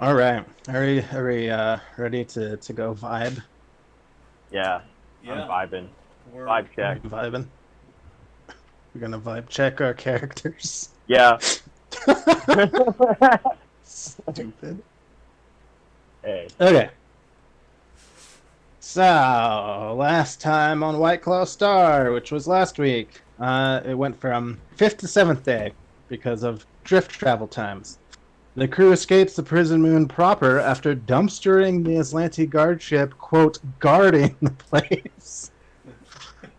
All right. Are we ready to go vibe? Yeah, I'm Yeah, vibing. we're Vibe check. Vibing. We're gonna vibe check our characters. Yeah. Stupid. Hey. Okay. So last time on Whiteclaw Star, which was last week, it went from fifth to seventh day because of drift travel times. The crew escapes the prison moon proper after dumpstering the Aslanti guard ship, quote, guarding the place.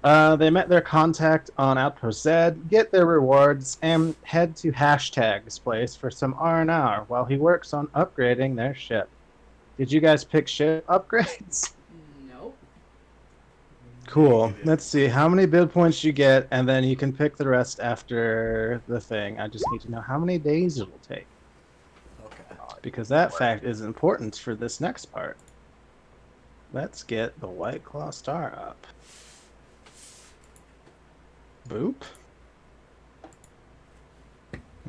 They met their contact on Outpost Z, get their rewards, and head to Hashtag's place for some R&R while he works on upgrading their ship. Did you guys pick ship upgrades? Nope. Cool. negative. Let's see how many build points you get, and then you can pick the rest after the thing. I just need to know how many days it will take, Okay. because that fact is important for this next part. Let's get the White Claw Star up. Boop.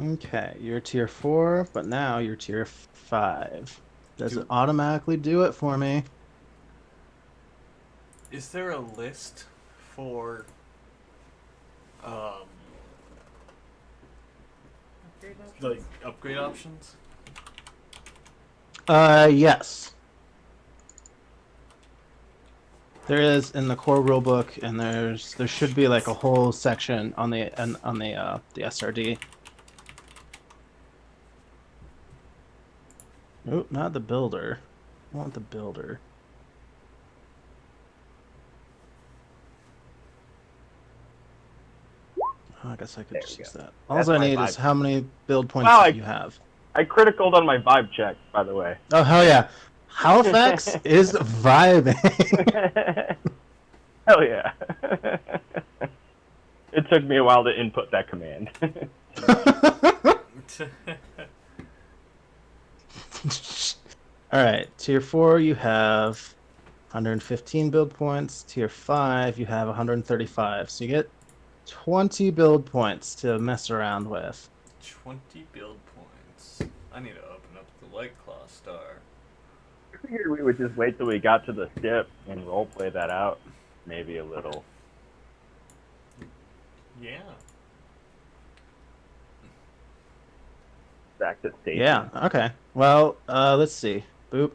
Okay, you're tier 4, but now you're tier 5. Does it automatically do it for me? Is there a list for um Upgrade options? like upgrade options? Yes. There is in the core rulebook, and there should be like a whole section on the SRD. Oh, not the builder. I want the builder. Oh, I guess I could There just we use go. that. All That's I my need vibe. is how many build points Wow, you have. I criticaled on my vibe check, by the way. Oh, hell yeah. Halifax is vibing. Hell yeah. It took me a while to input that command. All right, tier 4 you have 115 build points. Tier 5 you have 135. So you get 20 build points to mess around with. 20 build points. I need to open up the White Claw Star. I figured we would just wait till we got to the ship and roleplay that out, maybe a little. Yeah. Back to station. Yeah, okay. Well, let's see. Boop.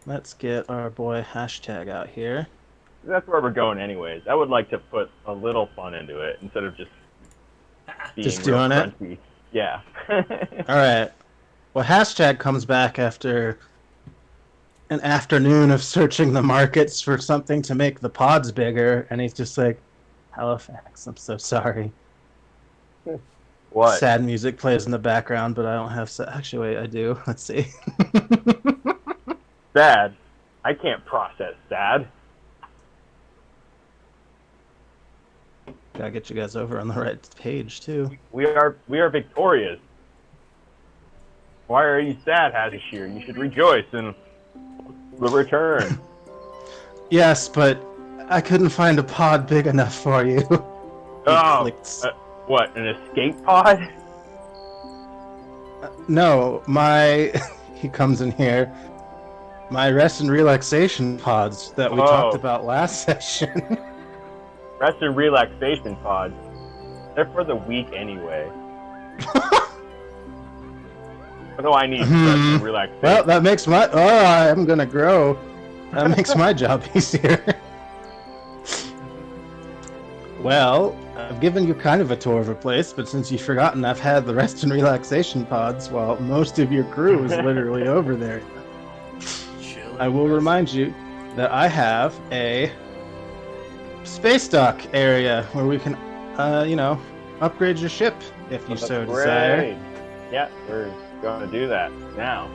Let's get our boy hashtag out here. That's where we're going anyways. I would like to put a little fun into it instead of just being Just real doing it? crunchy. Yeah. All right. Well, hashtag comes back after an afternoon of searching the markets for something to make the pods bigger, and he's just like, Halifax, I'm so sorry. What? Sad music plays in the background, but I don't have. Actually, wait, I do. Let's see. Sad? I can't process sad. Gotta get you guys over on the right page too. We are victorious. Why are you sad, Hazashir? You should rejoice in the return. Yes, but I couldn't find a pod big enough for you. Oh, what, an escape pod? No, my. He comes in here. My rest and relaxation pods that we talked about last session. Rest and relaxation pods. They're for the weak anyway. What do I need? Rest and relaxation. Well, that makes my. Oh, I'm gonna grow. That makes my job easier. Well, I've given you kind of a tour of a place, but since you've forgotten, I've had the rest and relaxation pods while most of your crew is literally over there. Chilling. I will remind you that I have a space dock area where we can, upgrade your ship if you so desire. Yeah, we're going to do that now.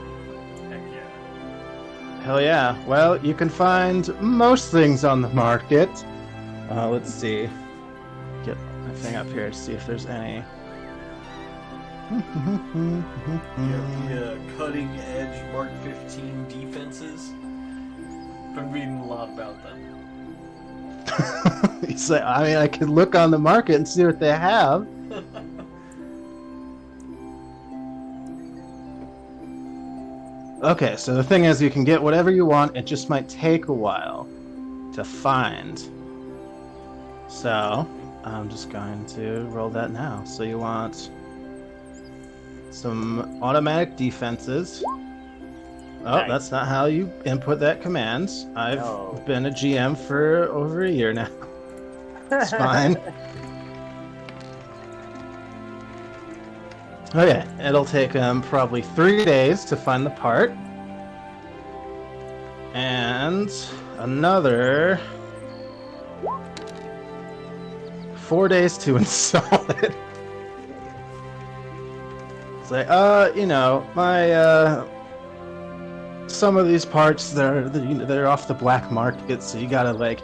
Heck yeah. Hell yeah. Well, you can find most things on the market. Let's see. Get my thing up here to see if there's any. The cutting edge Mark 15 defenses. Been reading a lot about them. He's like, I mean, I could look on the market and see what they have. Okay, so the thing is, you can get whatever you want. It just might take a while to find. So, I'm just going to roll that now. So you want some automatic defenses. Oh, Nice. that's not how you input that command. I've No. been a GM for over a year now. It's fine. Okay, it'll take probably 3 days to find the part. And another 4 days to install it. It's like, my some of these parts they're off the black market, so you gotta like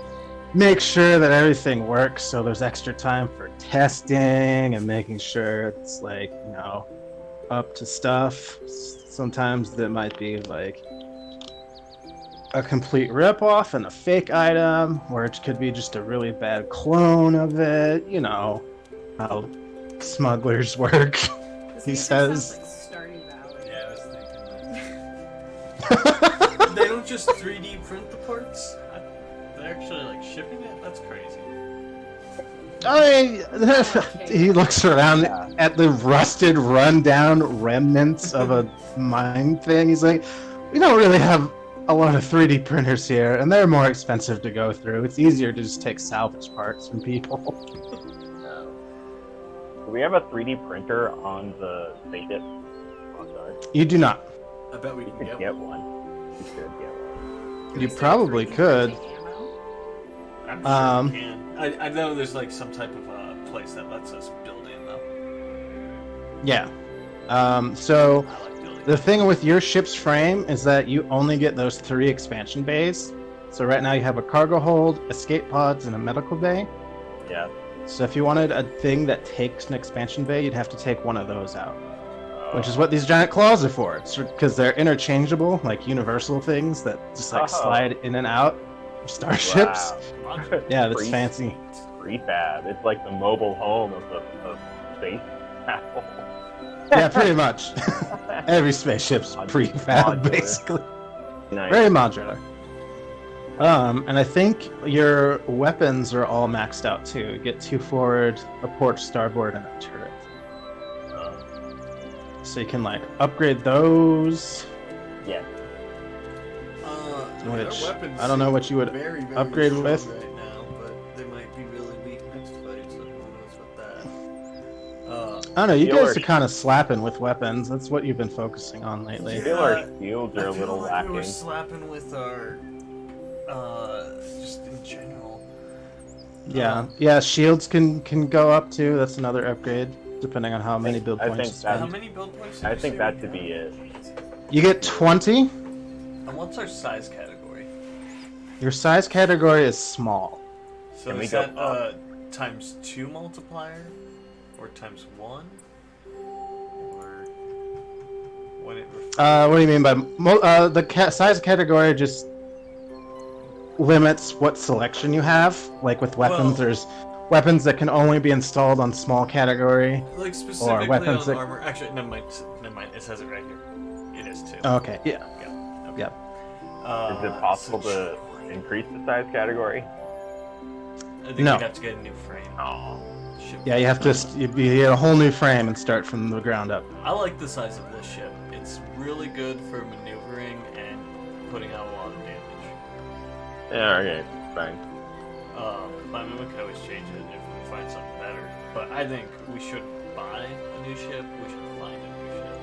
make sure that everything works. So there's extra time for testing and making sure it's like up to stuff. Sometimes there might be like a complete rip-off and a fake item, or it could be just a really bad clone of it. You know how smugglers work. This He game says. sounds like Stardew Valley. Yeah, I was thinking that. They don't just 3D print the parts? They're actually like shipping it? That's crazy. He looks around at the rusted, run-down remnants of a mine thing. He's like, we don't really have a lot of 3D printers here, and they're more expensive to go through. It's easier to just take salvage parts from people. Do we have a 3D printer on the spaceship? Oh, sorry. You do not. I bet we We can could get get one. one. We should get one. Can You we say probably 3D could. printing ammo? I'm sure we can. I know there's like some type of place that lets us build in though. Yeah. So I like building. the thing with your ship's frame is that you only get those 3 expansion bays. So right now you have a cargo hold, escape pods, and a medical bay. Yeah. So if you wanted a thing that takes an expansion bay, you'd have to take one of those out. Which is what these giant claws are for. It's because they're interchangeable, like universal things that just like slide in and out of starships. Wow. Yeah, that's Free- fancy. Prefab. It's like the mobile home of space travel. Yeah, pretty much. Every spaceship's prefab, Modular. basically. Nice. Very modular. And I think your weapons are all maxed out too. You get 2 forward, a port, starboard, and a turret. So you can like upgrade those. Yeah. Their Which weapons I don't know what you would very, very upgrade strong with. right now, but they might be really weak next fight, so who knows about that. I don't know. You Healer. guys are kind of slapping with weapons. That's what you've been focusing on lately. I feel our shields are I a feel little like we were lacking. slapping with our, just in general. Yeah, yeah. Shields can go up too. That's another upgrade, depending on how many build I points you think that- How spend. many build points? I did you think say that we to got? be it. You get 20. And what's our size category? Your size category is small. So Can we is go that up? times 2 multiplier, or times 1, or when it? What do you mean by size category? Just limits what selection you have. Like with weapons, Well- there's weapons that can only be installed on small category. Like specifically weapons on that- armor. Actually, never mind. Never mind. It says it right here. It is 2. Okay, yeah. Yeah. Okay. Yep. Is it possible to increase the size category? I think No. we'd have to get a new frame. Oh. Ship. Yeah, you have to you get a whole new frame and start from the ground up. I like the size of this ship. It's really good for maneuvering and putting out a lot of damage. Yeah, okay, fine. I mean, we could always change it if we find something better. But I think we should buy a new ship. We should find a new ship.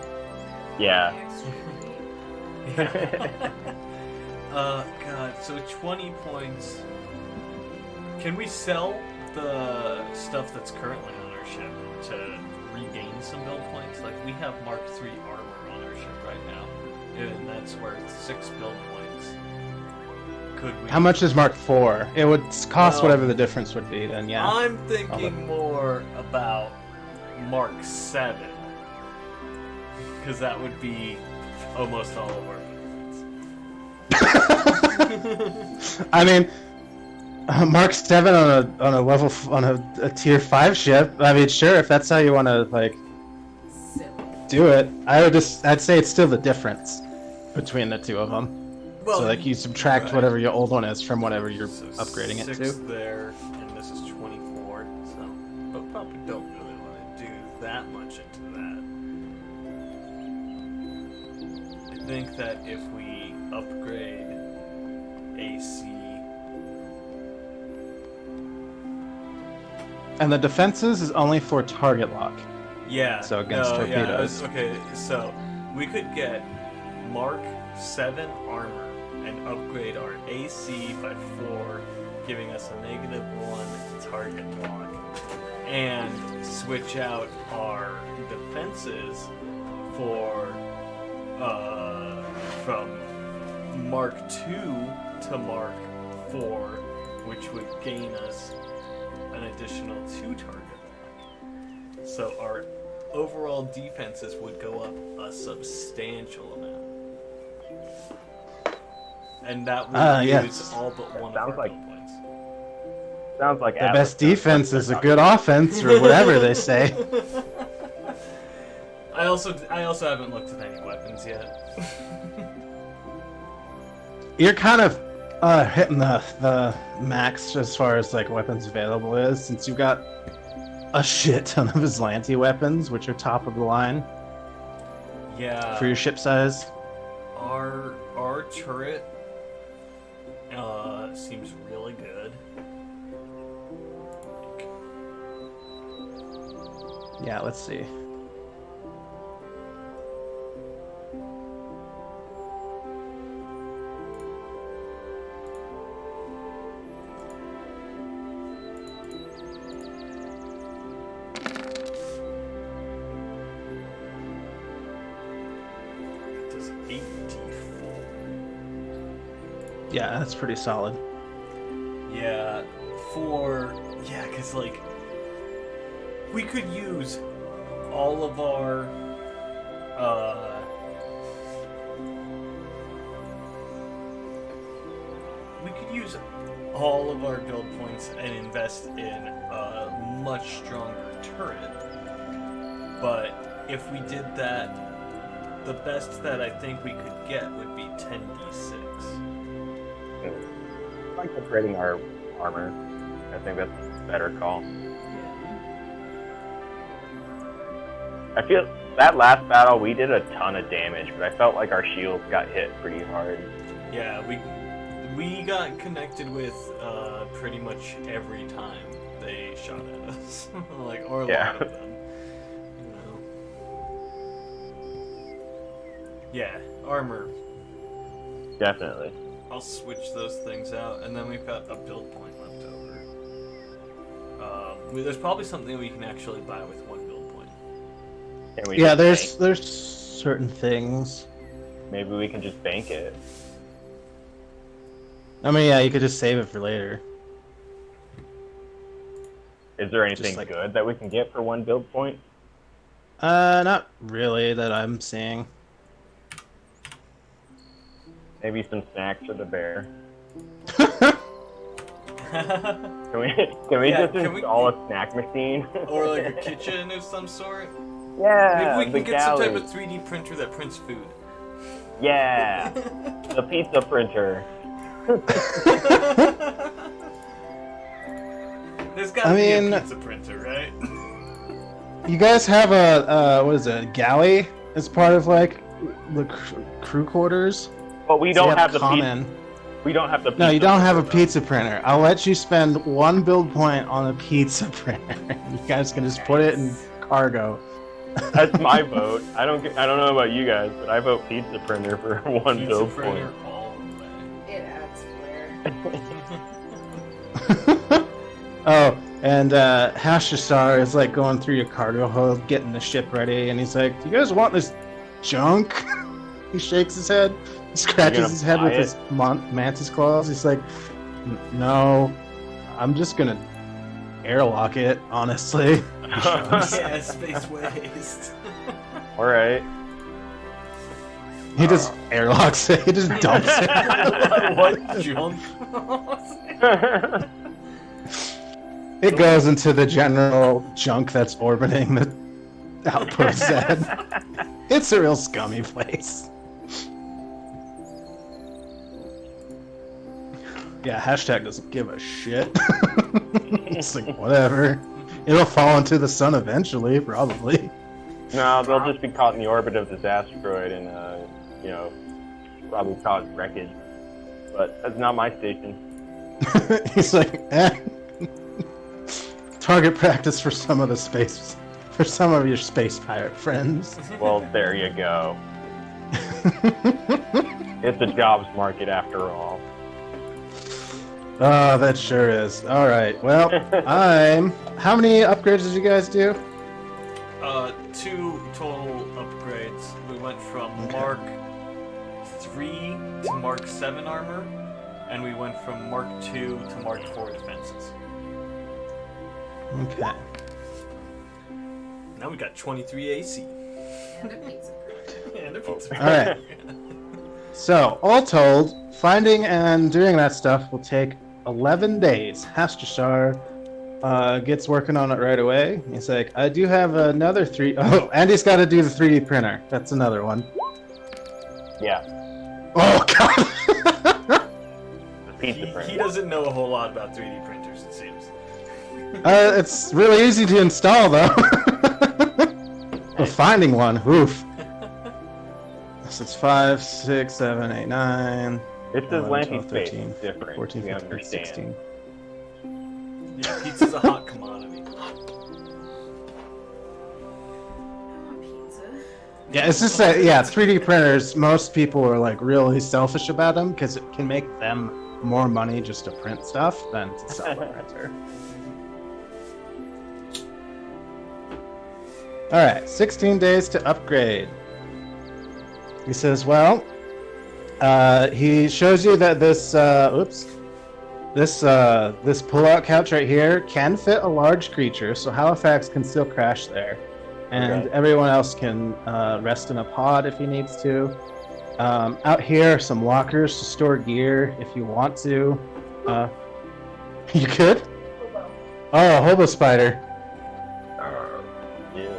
Yeah. God, so 20 points. Can we sell the stuff that's currently on our ship to regain some build points? Like, we have Mark III armor on our ship right now, and that's worth 6 build points. Could we? How much is Mark IV? It would cost Well, whatever the difference would be. Then yeah. I'm thinking more about Mark 7, because that would be almost all of our points. I mean, Mark 7 on a level a tier 5 ship. I mean, sure, if that's how you want to like Silly. do it. I'd say it's still the difference. between the two of them. Well, So like you subtract right. whatever your old one is from whatever you're So upgrading it 6 to. there, and this is 24. So, but probably don't really want to do that much into that. I think that if we upgrade AC, And the defenses is only for target lock. yeah. So against torpedoes. Okay, so we could get Mark 7 armor and upgrade our AC by 4, giving us a -1 target lock, and switch out our defenses for from Mark 2 to Mark 4, which would gain us an additional 2 target lock. So our overall defenses would go up a substantial amount. And that would use yes. all but one of Sounds our like- build points. Sounds like The Atlas best defense is a good offense, or whatever they say. I also haven't looked at any weapons yet. You're kind of hitting the max as far as like weapons available is, since you've got a shit ton of Aslanti weapons, which are top of the line Yeah. for your ship size. Our turret seems really good. Yeah, let's see. It does 84. Yeah, that's pretty solid. Yeah, because like we could use all of our build points and invest in a much stronger turret. But if we did that, the best that I think we could get would be 10d6. I like upgrading our armor. I think that's a better call. I feel that last battle we did a ton of damage, but I felt like our shields got hit pretty hard. Yeah, we got connected with pretty much every time they shot at us, like or a lot of them. You know. Yeah, armor. Definitely. I'll switch those things out, and then we've got a build point left over. There's probably something we can actually buy with 1 build point. Can we Yeah, just there's certain things. maybe we can just bank it. I mean, yeah, you could just save it for later. Is there anything like- good that we can get for 1 build point? Not really that I'm seeing. Maybe some snacks for the bear. Can we Yeah, just can we- install a snack machine? Or like a kitchen of some sort. Yeah, Maybe we the can get some type galley. of 3D printer that prints food. Yeah, the pizza printer. There's gotta I be mean- a pizza printer, right? You guys have a what is it? A galley as part of like the crew quarters. But we So you don't have the common. We don't have the. No, you pizza don't have a printer, pizza printer. I'll let you spend 1 build point on a pizza printer. You guys can just put it in cargo. though. That's my vote. I don't know about you guys, but I vote pizza printer for 1 Pizza build printer point. all the way. It adds flair. Oh, and Hashasar is like going through your cargo hold, getting the ship ready, and he's like, "Do you guys want this junk?" He shakes his head, scratches his head buy with his mantis claws. He's like, "No, I'm just gonna airlock it, honestly." Yeah, space waste. All right. He just airlocks it. He just dumps it. What junk? It goes into the general junk that's orbiting the outpost. It's a real scummy place. Yeah, hashtag doesn't give a shit. It's like, whatever. It'll fall into the sun eventually, probably. No, they'll just be caught in the orbit of this asteroid and, probably cause wreckage. But that's not my station. He's like, target practice for some of your space pirate friends. Well, there you go. It's a jobs market after all. Oh, that sure is. All right. Well, How many upgrades did you guys do? 2 total upgrades. We went from Okay. Mark 3 to Mark 7 armor, and we went from Mark 2 to Mark 4 defenses. Okay. Now we got 23 AC. And a pizza. And a pizza. All right. So, all told, finding and doing that stuff will take 11 days. Hashtashar gets working on it right away. He's like, I do have another 3... Oh, and he's got to do the 3D printer. That's another one. Yeah, Oh, God! the pizza He print. doesn't know a whole lot about 3D printers, it seems. It's really easy to install, though. But finding one, oof. So it's 5, 6, 7, 8, 9... It's 11, Atlantic 12, space. 13, It's different. 14, we 15, understand. 16. Yeah, pizza's a hot commodity. I want pizza. Yeah, it's just that, yeah, 3D printers, most people are like really selfish about them because it can make them more money just to print stuff than to sell a printer. Alright, 16 days to upgrade. He says, well, he shows you that this pull-out couch right here can fit a large creature, so Halifax can still crash there. And Okay. everyone else can rest in a pod if he needs to. Out here are some lockers to store gear if you want to. You could? Oh, a hobo spider. Yeah.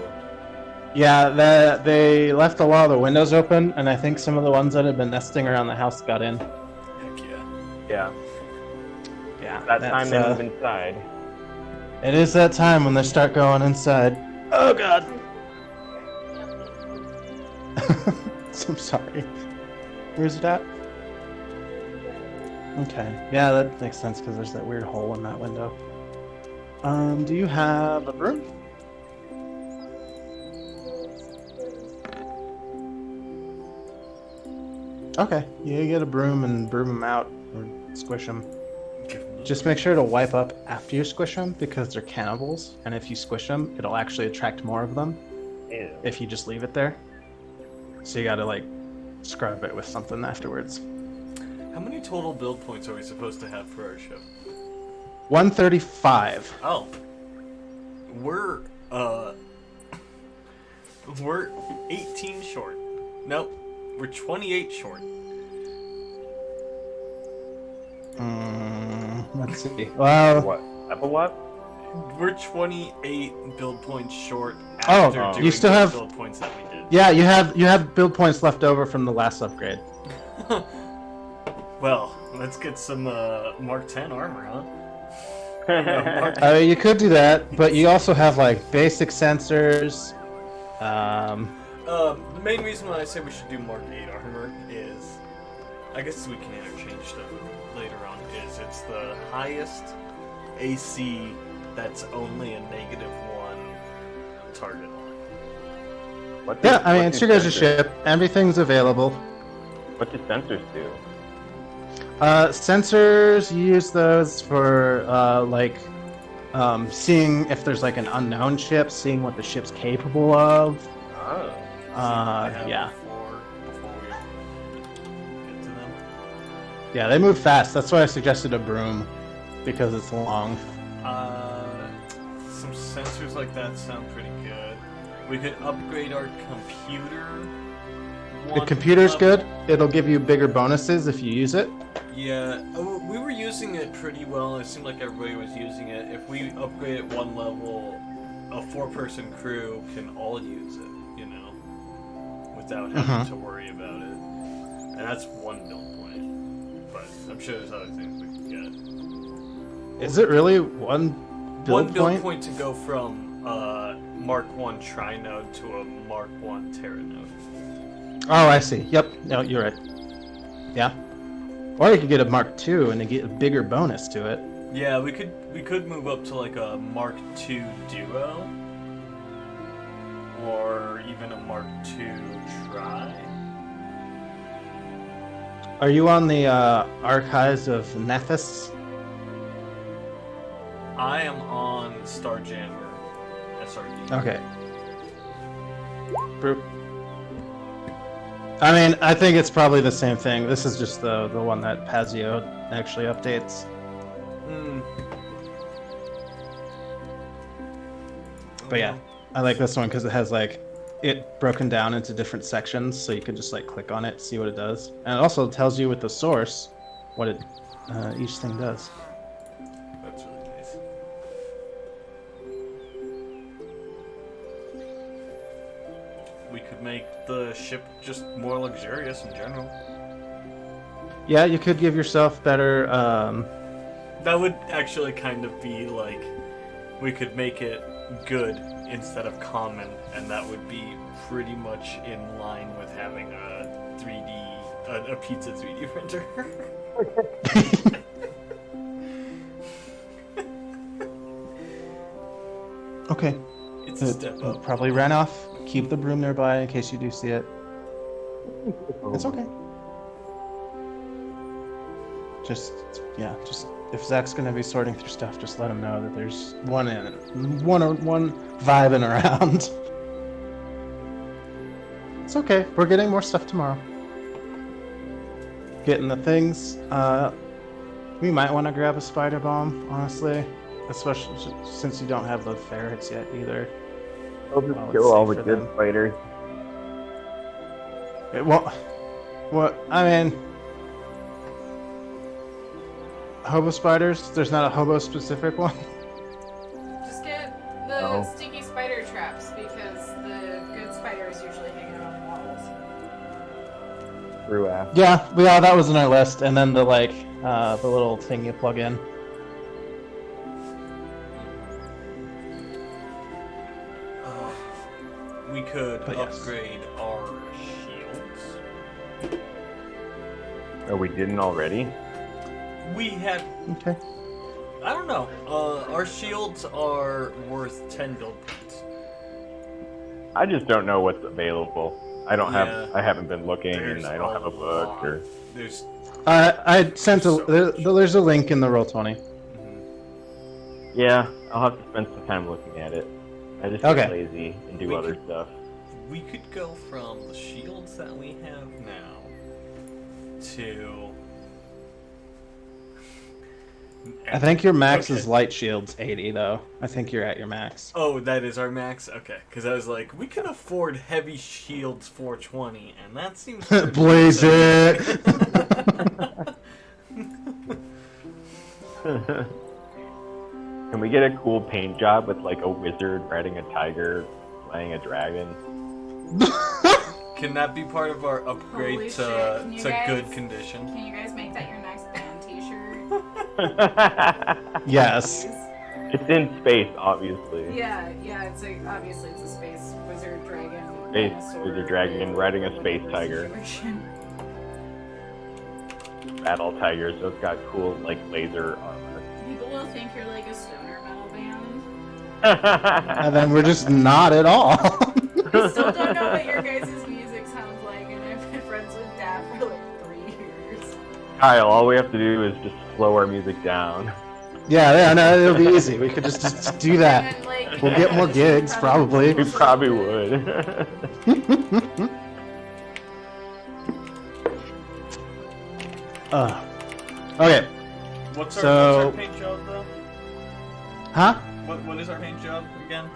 Yeah, they left a lot of the windows open, and I think some of the ones that had been nesting around the house got in. Heck yeah. Yeah. Yeah, That time they that's, move inside. it is that time when they start going inside. Oh God! I'm sorry. Where's it at? Okay, yeah, that makes sense because there's that weird hole in that window. Do you have a broom? Okay, you get a broom and broom them out or squish them. Just make sure to wipe up after you squish them because they're cannibals, and if you squish them, it'll actually attract more of them Ew. if you just leave it there. So you gotta like scrub it with something afterwards. How many total build points are we supposed to have for our ship? 135. Oh. We're 18 short. Nope. We're 28 short. Let's see. Well, What? Level what? We're 28 build points short Oh, after you doing still the have- build points that we did. yeah, you have build points left over from the last upgrade. Well, let's get some Mark 10 armor, huh? You could do that, but you also have like basic sensors. The main reason why I say we should do Mark 8 armor is, I guess we can interchange stuff later on, is it's the highest AC that's only a -1 target on. What Yeah, does- I mean, what it's do your guys' sensors- ship. Everything's available. What do sensors do? Sensors, you use those for seeing if there's like an unknown ship, seeing what the ship's capable of. Oh. Yeah. Before we get to them. Yeah, they move fast. That's why I suggested a broom, because it's long. Some sensors like that sound pretty good. We could upgrade our computer. The one computer's level. good. It'll give you bigger bonuses if you use it. Yeah, we were using it pretty well. It seemed like everybody was using it. If we upgrade it one level, a 4-person crew can all use it, you know, without having to worry about it. And that's one build point. but I'm sure there's other things we can Is it really one get. build One build point? point to go from Mark 1 Trinode to a Mark 1 Terra node. Oh, I see. Yep. No, you're right. Yeah. Or you could get a Mark II and then get a bigger bonus to it. Yeah, we could move up to like a Mark II Duo, or even a Mark II Tri. Are you on the Archives of Nephis? I am on Starjammer SRD. Okay. Boop. I mean, I think it's probably the same thing. This is just the one that Pazio actually updates. Hmm. But yeah, I like this one because it has like it broken down into different sections, so you can just like click on it, see what it does, and it also tells you with the source what it each thing does. That's really nice. We could make the ship just more luxurious in general. Yeah, you could give yourself better. That would actually kind of be like, we could make it good instead of common, and that would be pretty much in line with having a 3D, a pizza 3D printer. Okay. It's a step up. Probably ran off. Keep the broom nearby in case you do see it. It's okay. Just if Zach's gonna be sorting through stuff, just let him know that there's one vibing around. It's okay. We're getting more stuff tomorrow. Getting the things. We might want to grab a spider bomb, honestly, especially since you don't have the ferrets yet either. I'll just Well, kill let's all see the for good them. spiders. What? I mean, hobo spiders. There's not a hobo specific one. Just get the Oh. sticky spider traps because the good spiders usually hang out on walls. Through ass. Yeah, that was in our list, and then the the little thing you plug in. We could But yes. upgrade our shields. Oh, we didn't already? We had, Okay. I don't know, our shields are worth 10 build points. I just don't know what's available. I don't Yeah. have. I haven't been looking, There's and I don't have a book lot. or. There's, I sent there's a link in the Roll20. Yeah, I'll have to spend some time looking at it. I just Okay. get lazy and do We other could- stuff. we could go from the shields that we have now to... I think your max Okay. is light shields 80 though. I think you're at your max. Oh, that is our max? Okay, because I was like, we can afford heavy shields 420, and that seems pretty Blaze expensive. it! Can we get a cool paint job with like a wizard riding a tiger, playing a dragon? Can that be part of our upgrade Holy to, shit, can you to guys- good condition? Can you guys make that your next band t-shirt? Yes. It's in space, obviously. Yeah, it's obviously it's a space wizard dragon. Space dinosaur, wizard dragon riding a space tiger. situation. Battle tiger, so it's got cool like laser armor. People will think you're like a stoner metal band. And then we're just not at all. I still don't know what your guys' music sounds like, and I've been friends with Dad for like 3 years. Kyle, all we have to do is just slow our music down. Yeah, no, it'll be easy. We could just do that. And then, like, We'll get more gigs, probably. We probably would. Okay. What's So- our paint job, though? Huh? What is our paint job again?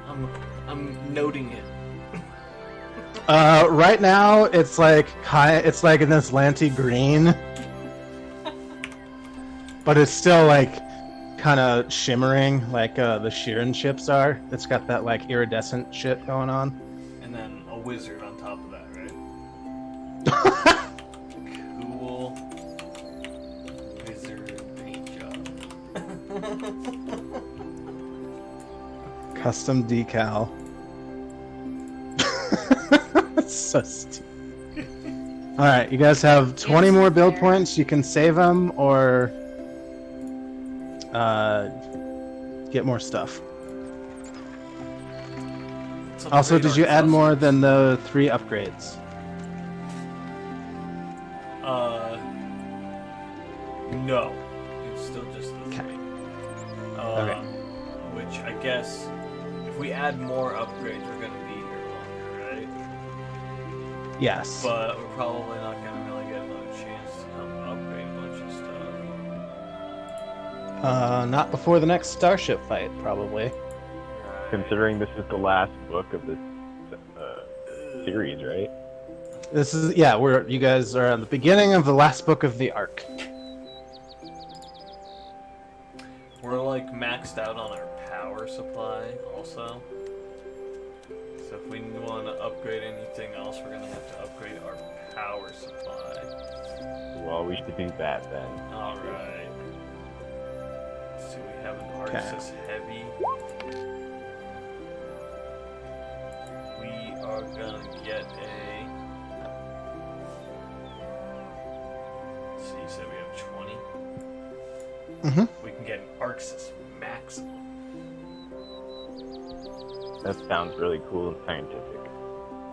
I'm noting it. Right now it's like in this lanty green, but it's still like kind of shimmering like the Sheeran ships are. It's got that like iridescent shit going on. And then a wizard on top of that, right? Cool. Custom decal. So stupid. Alright, you guys have 20 more build points. You can save them or get more stuff. Let's Also, upgrade did you our add more clusters. than the 3 upgrades? No. It's still just the Okay. three. Okay. Which I guess if we add more upgrades, we're gonna be here longer, right? Yes. But we're probably not gonna really get another chance to come upgrade a bunch of stuff. Not before the next starship fight, probably. Right. Considering this is the last book of this series, right? This is you guys are at the beginning of the last book of the arc. We're like maxed out on our power supply also. So if we want to upgrade anything else, we're gonna have to upgrade our power supply. Well, we should do that then. Alright. So we have an Arxis heavy. We are gonna get a... So you said we have 20? Mm-hmm. We can get an Arxis maximum. That sounds really cool and scientific.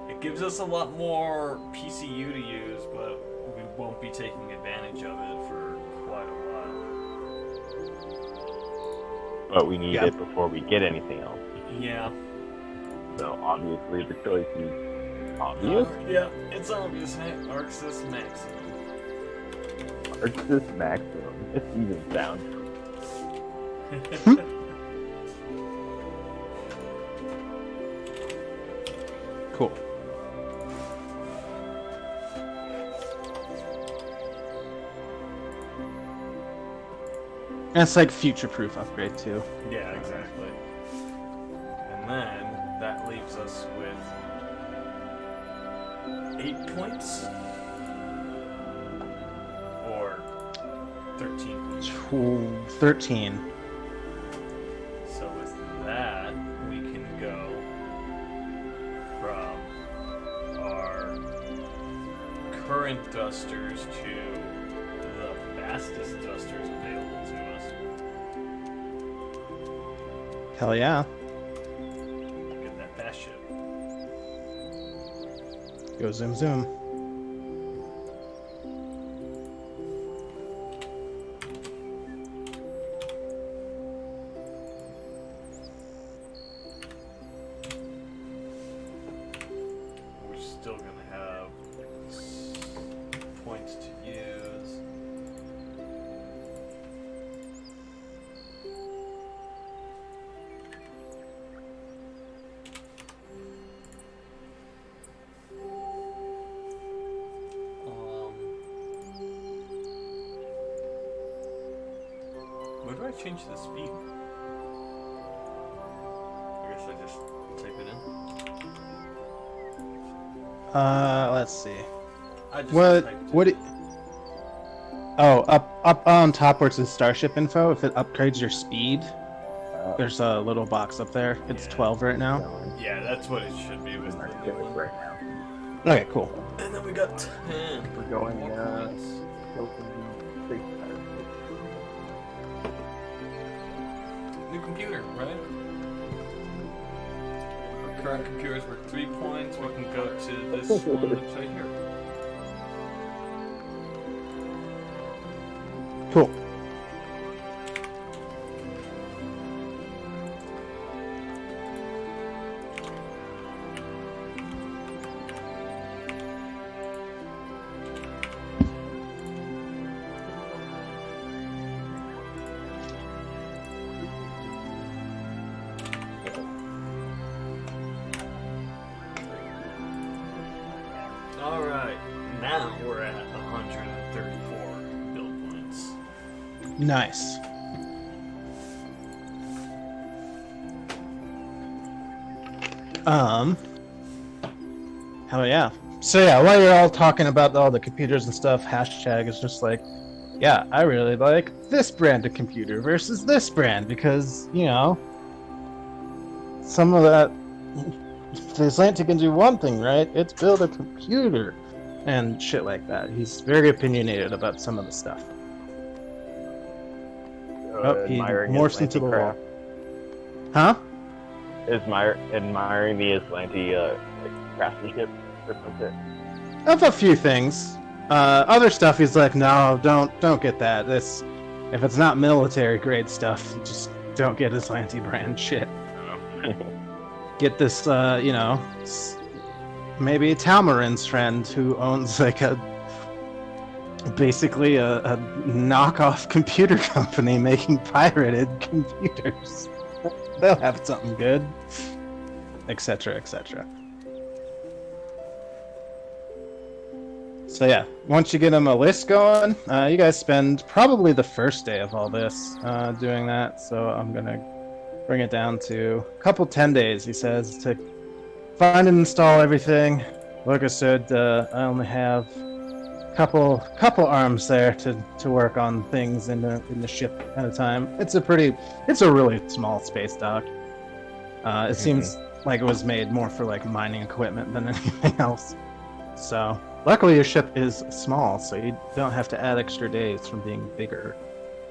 It gives us a lot more PCU to use, but we won't be taking advantage of it for quite a while. But we need Yeah. it before we get anything else. Yeah. So obviously the choice is obvious. Yeah, it's obvious. Hey, Arxis maximum. Arxis maximum. This even sounds Cool. And it's like future-proof upgrade too. Yeah, exactly. And then that leaves us with 8 points? Or 13 points. 13. So with that, we can go from our current thrusters to the fastest thrusters available to us. Hell yeah. Get that fast ship. Go zoom zoom. We're still gonna have points to use. Where do I change the speed? I guess I just type it in. Let's see. I just What? typed What? it. Oh, up on top where it says Starship info. If it upgrades your speed, there's a little box up there. It's Yeah. 12 right now. Yeah, that's what it should be with the new one. right now. Okay, cool. And then we got 10. We're going more points. New computer, right? Our current computers were 3 points. We can go to this one that's right here. Cool. Alright, now we're at 134 build points. Nice. Hell yeah. So yeah, while you're all talking about all the computers and stuff, hashtag is just like, yeah, I really like this brand of computer versus this brand because, some of that. The Atlantic can do one thing, right? It's build a computer and shit like that. He's very opinionated about some of the stuff. Oh, he Admiring morphs his into the wall. craft. Huh? Admiring the Atlanti craftsmanship or something. Of a few things. Other stuff he's like, no, don't get that. If it's not military grade stuff, just don't get Atlanti brand shit. Get this, maybe Talmarin's friend who owns like basically a knockoff computer company making pirated computers. They'll have something good, etc., etc. So yeah, once you get them a list going, you guys spend probably the first day of all this doing that. So I'm gonna bring it down to a couple 10 days. He says to find and install everything. Like I said, I only have a couple arms there to work on things in the ship at a time. It's a really small space dock. It seems like it was made more for like mining equipment than anything else. So luckily your ship is small, so you don't have to add extra days from being bigger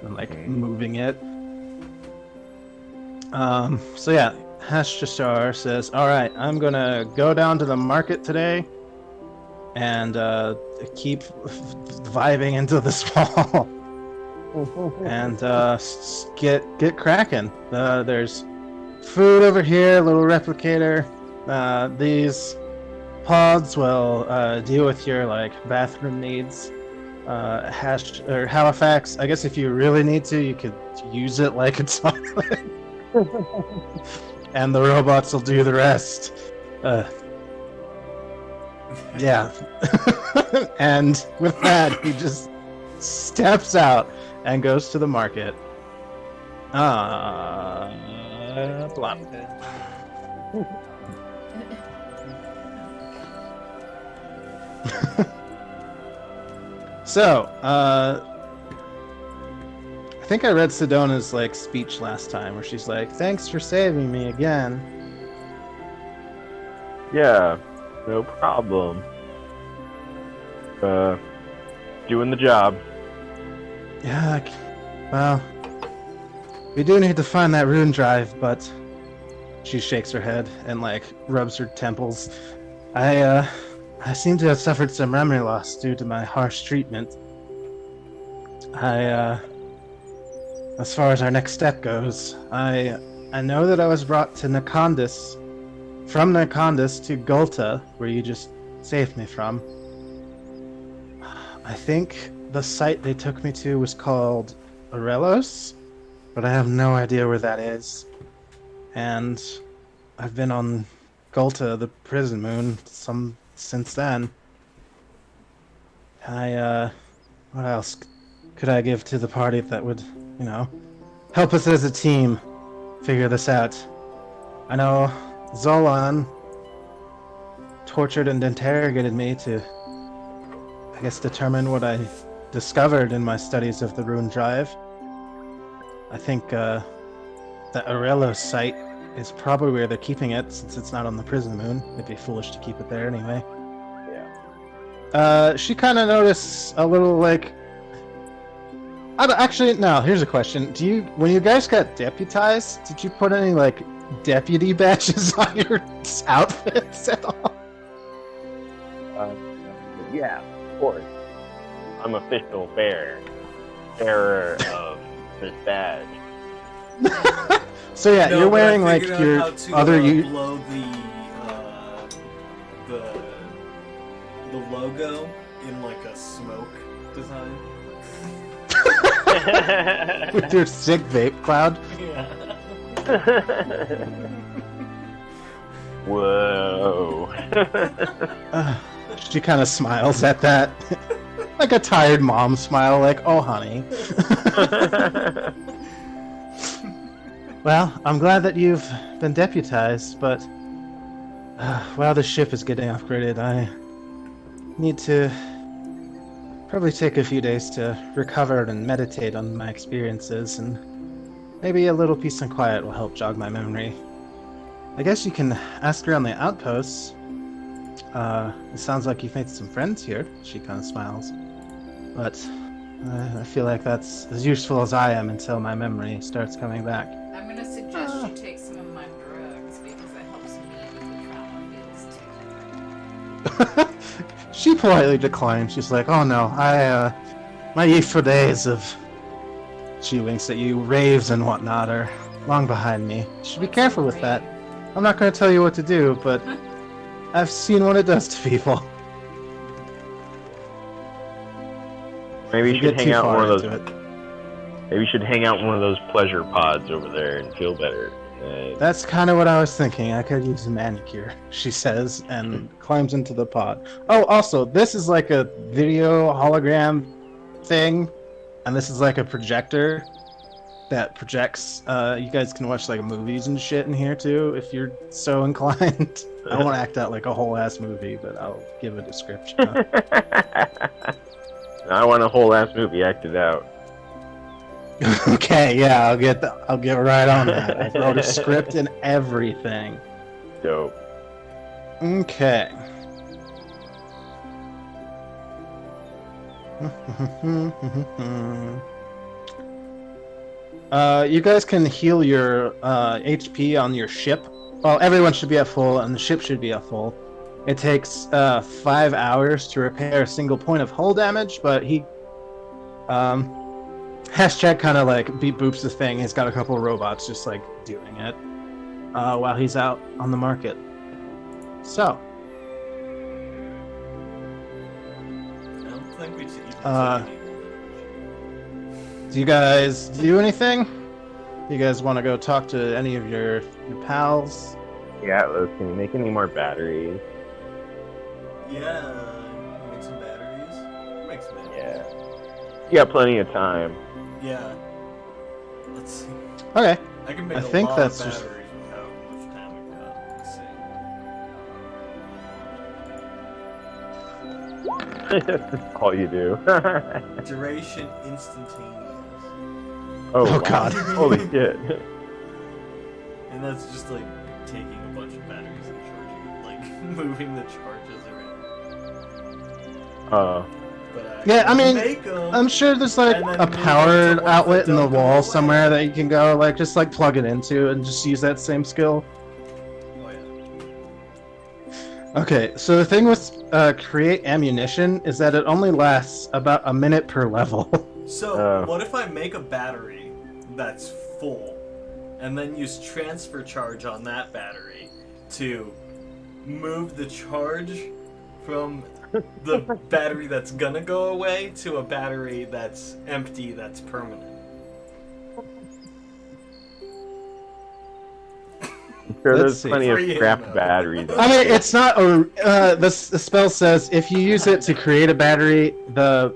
and like moving it. So yeah, Hashjashar says, all right, I'm gonna go down to the market today and keep vibing into this wall and get cracking. There's food over here, a little replicator. These pods will deal with your like bathroom needs. Halifax, I guess if you really need to, you could use it like it's toilet. And the robots will do the rest. Yeah. And with that, he just steps out and goes to the market. Blah. So, I think I read Sedona's like speech last time where she's like, thanks for saving me again. Yeah, no problem. Doing the job. Yeah, well, we do need to find that rune drive, but she shakes her head and like rubs her temples. I seem to have suffered some memory loss due to my harsh treatment. As far as our next step goes, I know that I was brought to Nakondis, from Nakondis to Gulta, where you just saved me from. I think the site they took me to was called Orelos, but I have no idea where that is. And I've been on Gulta, the prison moon, since then. What else could I give to the party that would, help us as a team figure this out? I know Zolan tortured and interrogated me to, I guess, determine what I discovered in my studies of the rune drive. I think the Aurelos site is probably where they're keeping it, since it's not on the prison moon. It'd be foolish to keep it there anyway. Yeah. She kind of noticed a little like. Actually, no. Here's a question: when you guys got deputized, did you put any like deputy badges on your outfits at all? Yeah, of course. I'm official bearer of this badge. So yeah, No, you're but wearing I like figured your out how to, other blow the logo in like a smoke design. with your sick vape cloud. Yeah. Whoa. She kind of smiles at that, like a tired mom smile, like, "Oh, honey." Well, I'm glad that you've been deputized, but while the ship is getting upgraded, I need to probably take a few days to recover and meditate on my experiences, and maybe a little peace and quiet will help jog my memory. I guess you can ask around the outposts. It sounds like you've made some friends here. She kind of smiles. But I feel like that's as useful as I am until my memory starts coming back. I'm gonna suggest you take some of my drugs because it helps me with the trauma feels too. She politely declines. She's like, "Oh no, my youthful days of," she winks at you, raves and whatnot are long behind me. You should be careful with that. I'm not going to tell you what to do, but I've seen what it does to people. Maybe you If should get hang too out in far one of into those. it. Maybe you should hang out in one of those pleasure pods over there and feel better. That's kind of what I was thinking. I could use a manicure, she says, and climbs into the pod. Oh, also, this is like a video hologram thing, and this is like a projector that projects. You guys can watch like movies and shit in here too, if you're so inclined. I won't act out like a whole ass movie, but I'll give a description. I want a whole ass movie acted out. Okay, yeah, I'll get right on that. I wrote a script and everything. Dope. Okay. You guys can heal your HP on your ship. Well, everyone should be at full, and the ship should be at full. It takes 5 hours to repair a single point of hull damage, but he Hashtag kind of like beep boops the thing. He's got a couple of robots just like doing it while he's out on the market. So, I don't think we should even do you guys do anything? You guys want to go talk to any of your pals? Yeah, Atlas, can you make any more batteries? Yeah, make some batteries. Make some batteries. Yeah. You got plenty of time. Yeah. Let's see. Okay. I can make I a think lot that's of just- batteries with how much time we've got. Let's see. That's all you do. Duration instantaneous. Oh, Oh, wow. God. Holy shit. And that's just like taking a bunch of batteries and charging, like moving the charges around. But Yeah, I can mean, make 'em. I'm sure there's like And then a move power it to ones outlet that in the don't go wall away. somewhere that you can go like just like plug it into and just use that same skill. Oh yeah. Okay, so the thing with create ammunition is that it only lasts about a minute per level. So what if I make a battery that's full, and then use transfer charge on that battery to move the charge from the battery that's gonna go away to a battery that's empty that's permanent? I'm sure Let's there's see. plenty of Free scrap ammo. batteries. I mean, it's not a. The spell says if you use it to create a battery, the.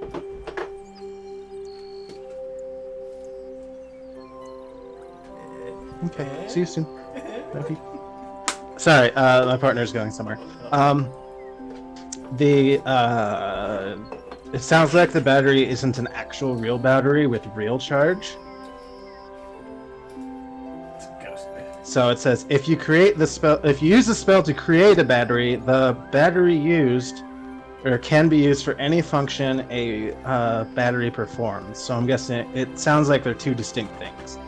Okay, see you soon. Love you. Sorry, my partner's going somewhere. It sounds like the battery isn't an actual real battery with real charge. It's a ghost battery. So it says if you use the spell to create a battery, the battery used or can be used for any function a battery performs. So I'm guessing it sounds like they're two distinct things.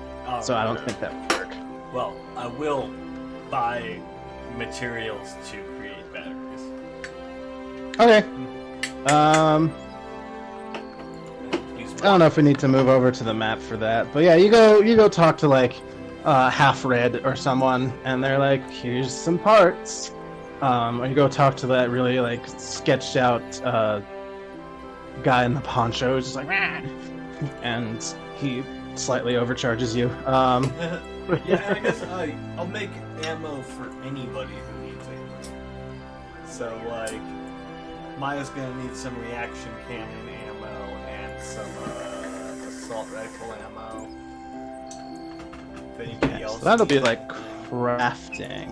So I don't think that would work. Well, I will buy materials to create batteries. Okay. Use I don't know if we need to move over to the map for that, but yeah, you go talk to like Half Red or someone, and they're like, "Here's some parts." Or you go talk to that really like sketched out guy in the poncho, who's just like, "Rah!" And he slightly overcharges you. Yeah, I guess I'll make ammo for anybody who needs ammo. So, like, Maya's gonna need some reaction cannon ammo and some assault rifle ammo. If anybody Okay, else so that'll be needs like anything. crafting.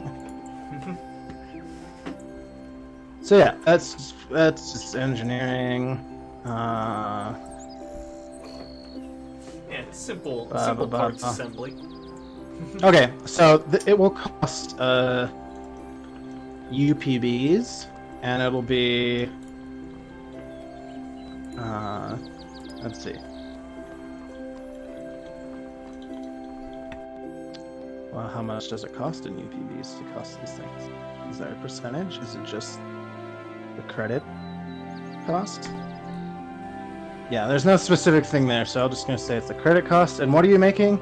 So yeah, that's just engineering. Simple Ba, ba, ba, parts ba. assembly. Okay, so it will cost UPBs, and it'll be let's see. Well, how much does it cost in UPBs to cost these things? Is there a percentage? Is it just the credit cost? Yeah, there's no specific thing there, so I'm just gonna say it's the credit cost. And what are you making?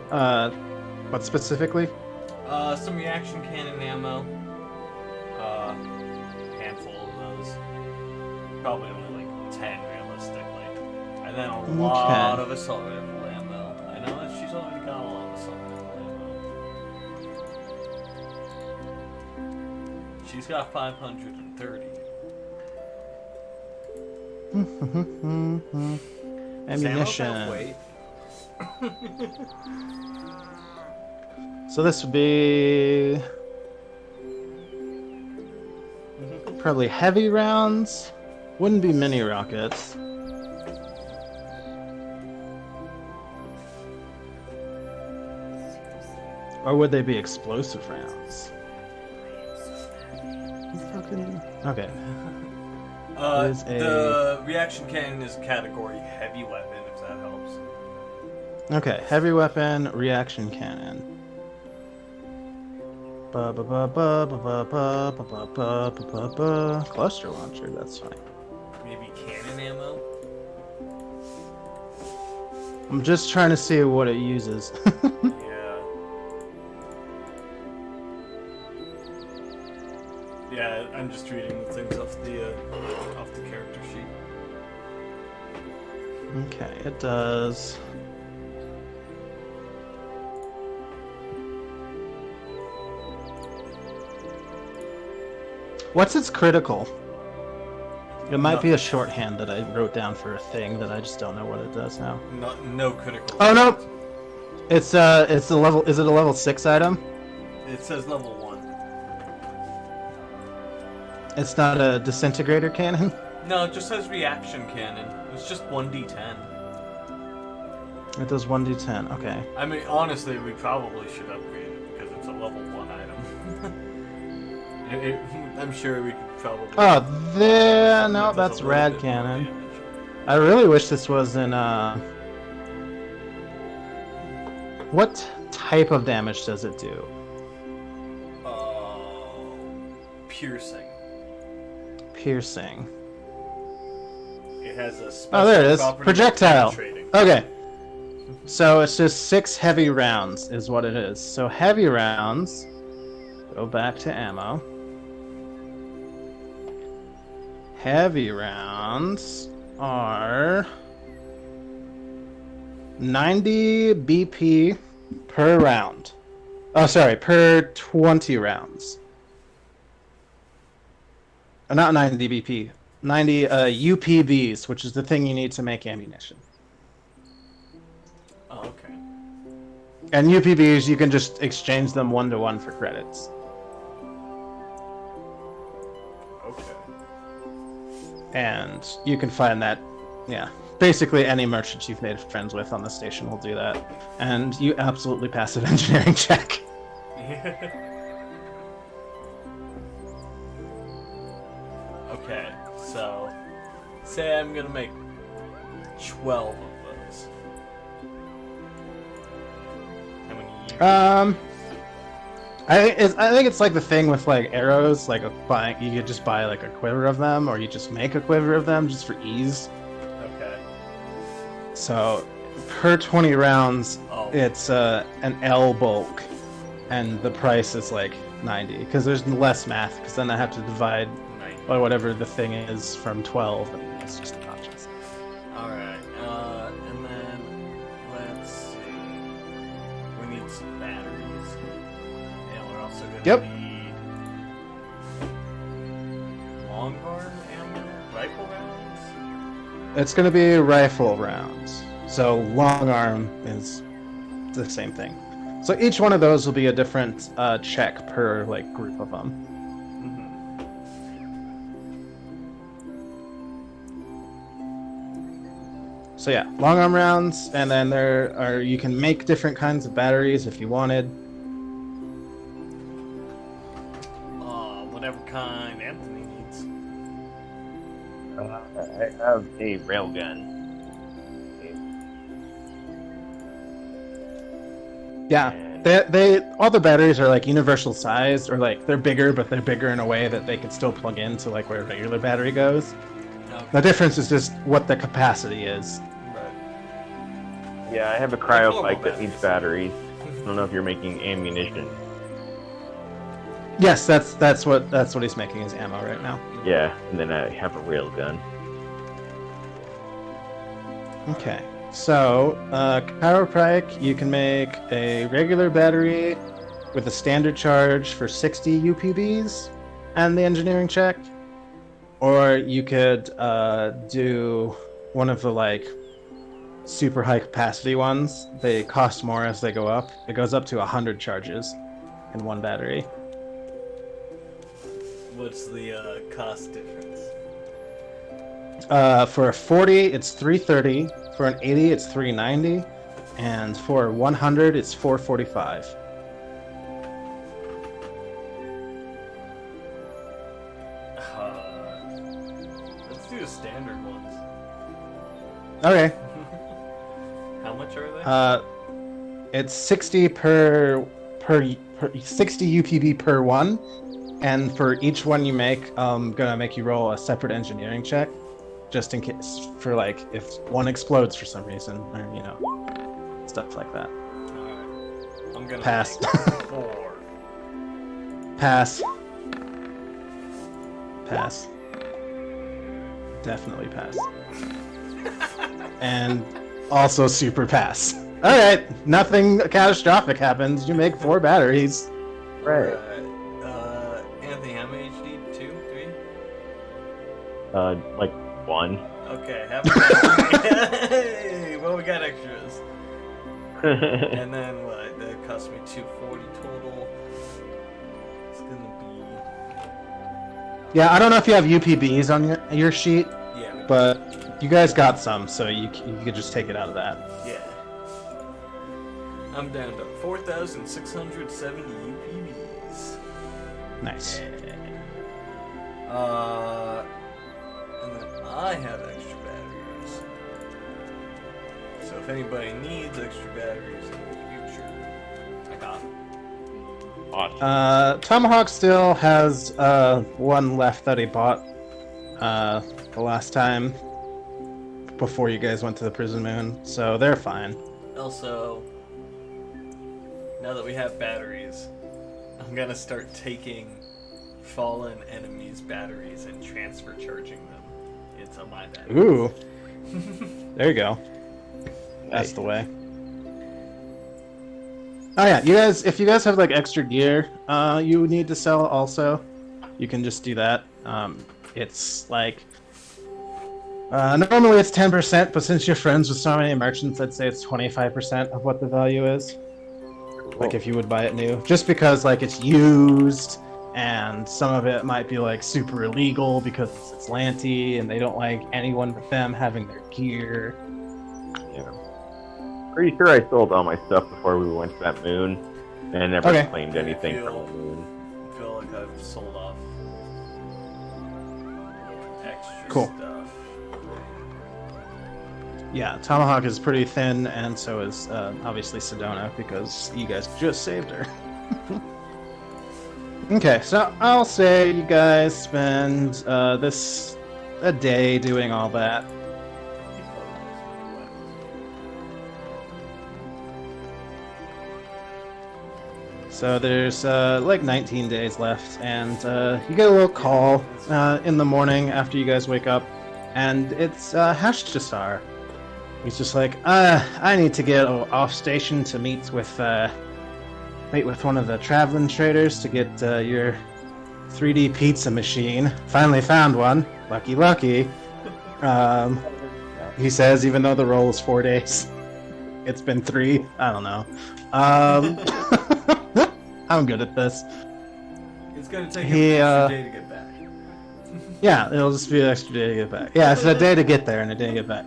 What specifically? Some reaction cannon ammo. Handful of those. Probably only like 10 realistically. And then a lot of assault rifle ammo. I know that she's already got a lot of assault rifle ammo. She's got 530. Ammunition. Wait. So this would be probably heavy rounds. Wouldn't be mini rockets. Or would they be explosive rounds? Okay. Is The reaction cannon is category heavy weapon, if that helps. Okay, heavy weapon, reaction cannon. Ba ba ba ba ba ba ba ba ba ba ba ba. Cluster launcher, that's fine. Maybe cannon ammo? I'm just trying to see what it uses. Yeah. Yeah, I'm just reading the things off the character sheet. Okay, it does. What's its critical? It might be a shorthand that I wrote down for a thing that I just don't know what it does now. No critical. Oh no! It's a level. Is it a level 6 item? It says level 1. It's not a disintegrator cannon. No, it just says reaction cannon. It's just 1d10. It does 1d10. Okay. I mean, honestly, we probably should upgrade it because it's a level 1 item. I'm sure we could probably. Oh, there. something No, that does that's a little rad bit more cannon. damage. I really wish this was in. What type of damage does it do? Piercing. Piercing. It has a special Oh, there it is. property of Projectile. penetrating. Okay. So it's just 6 heavy rounds is what it is. So heavy rounds. Go back to ammo. Heavy rounds are 90 BP per round. Oh, sorry, per 20 rounds. Not 90 BP. 90 UPBs, which is the thing you need to make ammunition. Oh, okay. And UPBs, you can just exchange them 1-to-1 for credits. Okay. And you can find that, yeah. Basically, any merchant you've made friends with on the station will do that. And you absolutely pass an engineering check. Okay, so say I'm gonna make 12 of those. How many years? I think it's like the thing with like arrows, like you could just buy like a quiver of them, or you just make a quiver of them just for ease. Okay. So per 20 rounds, Oh. it's an L bulk, and the price is like 90 because there's less math. Because then I have to divide Nice. by whatever the thing is from 12, and it's just obnoxious. Alright, and then let's see. We need some batteries. And we're also gonna Yep. need long arm ammo, rifle rounds. It's going to be rifle rounds. So long arm is the same thing. So each one of those will be a different check per like group of them. So yeah, long arm rounds, and then you can make different kinds of batteries if you wanted. Whatever kind Anthony needs. I have a railgun. Yeah, they all the batteries are like universal sized, or like they're bigger, but they're bigger in a way that they can still plug into like where a regular battery goes. Okay. The difference is just what the capacity is. Right. Yeah, I have a cryo bike that needs batteries. I don't know if you're making ammunition. Yes, that's what he's making is ammo right now. Yeah, and then I have a railgun. Okay, so chiropractic, you can make a regular battery with a standard charge for 60 UPBs and the engineering check, or you could do one of the like super high capacity ones. They cost more as they go up. It goes up to 100 charges in one battery. What's the cost difference? For a 40, it's 330. For an 80, it's 390, and for 100, it's 445. Let's do the standard ones. Okay. How much are they? It's 60 per 60 UPB per one, and for each one you make, I'm gonna make you roll a separate engineering check, just in case for like if one explodes for some reason, or you know, stuff like that. Alright. I'm gonna Pass. make 4. Pass. Pass. Definitely pass. And also super pass. Alright, nothing catastrophic happens. You make 4 batteries. Right. Anthony, how many HD? 2? 3? Like 1. Okay, hey, well, we got extras. And then what? That cost me 240 total. It's gonna Yeah, I don't know if you have UPBs on your sheet, be yeah. but you guys got some, so you could just take it out of that. Yeah. I'm down to 4,670 UPBs. Nice. And then I have extra batteries. So if anybody needs extra batteries in the future, I got them. Awesome. Tomahawk still has one left that he bought the last time before you guys went to the Prison Moon, so they're fine. Also, now that we have batteries, I'm gonna start taking fallen enemies' batteries and transfer charging them into my batteries. Ooh. There you go. That's Nice. the way. Oh yeah, if you guys have like extra gear you need to sell also, you can just do that. It's like normally it's 10%, but since you're friends with so many merchants, I'd say it's 25% of what the value is. Like if you would buy it new, just because like it's used, and some of it might be like super illegal because it's Lanty and they don't like anyone but them having their gear. Yeah. Pretty sure I sold all my stuff before we went to that moon, and I never Okay. claimed anything Yeah. from the moon. I feel like I've sold off extra Cool. stuff. Yeah, Tomahawk is pretty thin, and so is obviously Sedona, because you guys just saved her. Okay, so I'll say you guys spend a day doing all that. So there's like 19 days left, and you get a little call in the morning after you guys wake up, and it's Hashtasar. He's just like, I need to get off station to meet with one of the traveling traders to get your 3D pizza machine. Finally found one. Lucky, lucky. He says, even though the roll is 4 days, it's been 3. I don't know. I'm good at this. It's gonna take He, him an extra day to get back. Yeah, it'll just be an extra day to get back. Yeah, it's a day to get there and a day to get back.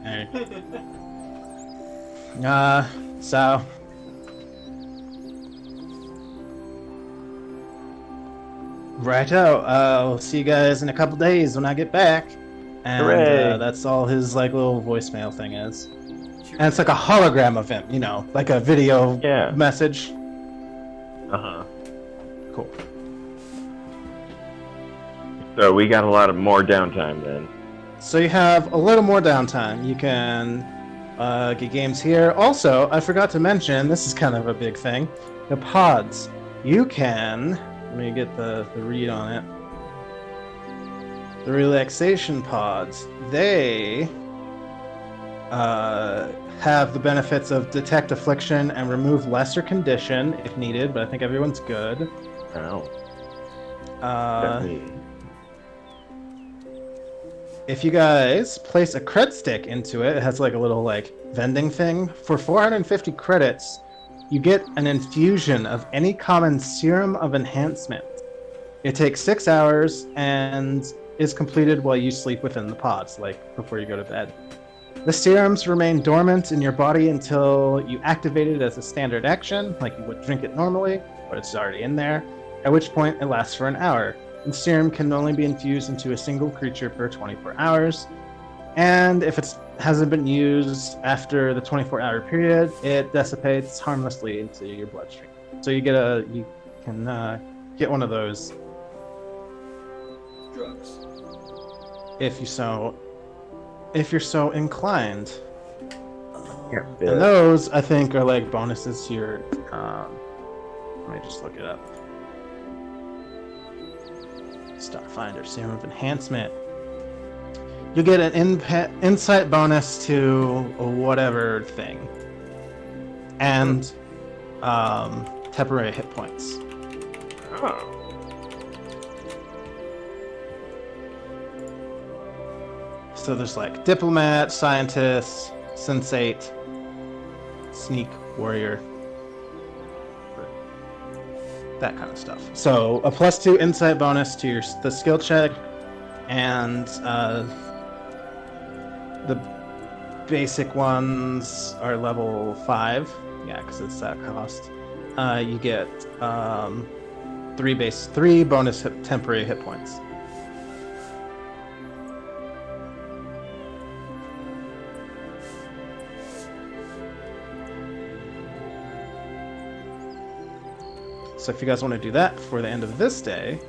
So righto. We'll see you guys in a couple days when I get back. And Hooray. that's all his like little voicemail thing is. And it's like a hologram of him, you know, like a video message. Uh-huh. Cool. So we got a lot of more downtime then. So you have a little more downtime. You can get games here. Also, I forgot to mention, this is kind of a big thing. The pods. You can, let me get the read on it. The relaxation pods. They have the benefits of detect affliction and remove lesser condition if needed, but I think everyone's good. Oh. Uh, if you guys place a cred stick into it, it has like a little like vending thing. For 450 credits, you get an infusion of any common serum of enhancement. It takes 6 hours and is completed while you sleep within the pods, like before you go to bed. The serums remain dormant in your body until you activate it as a standard action, like you would drink it normally, but it's already in there, at which point it lasts for an hour. The serum can only be infused into a single creature per 24 hours, and if it hasn't been used after the 24-hour period, it dissipates harmlessly into your bloodstream. So you can get one of those Drugs. if you're so inclined. Yeah, And those, I think, are like bonuses to your. Let me just look it up. Starfinder Serum of Enhancement. You get an insight bonus to whatever thing, and temporary hit points. Oh. So there's like diplomat, scientist, sensate, sneak, warrior, that kind of stuff. So a +2 insight bonus to the skill check, and the basic ones are level 5. Yeah, because it's that cost. You get 3 bonus temporary hit points. So if you guys want to do that before the end of this day,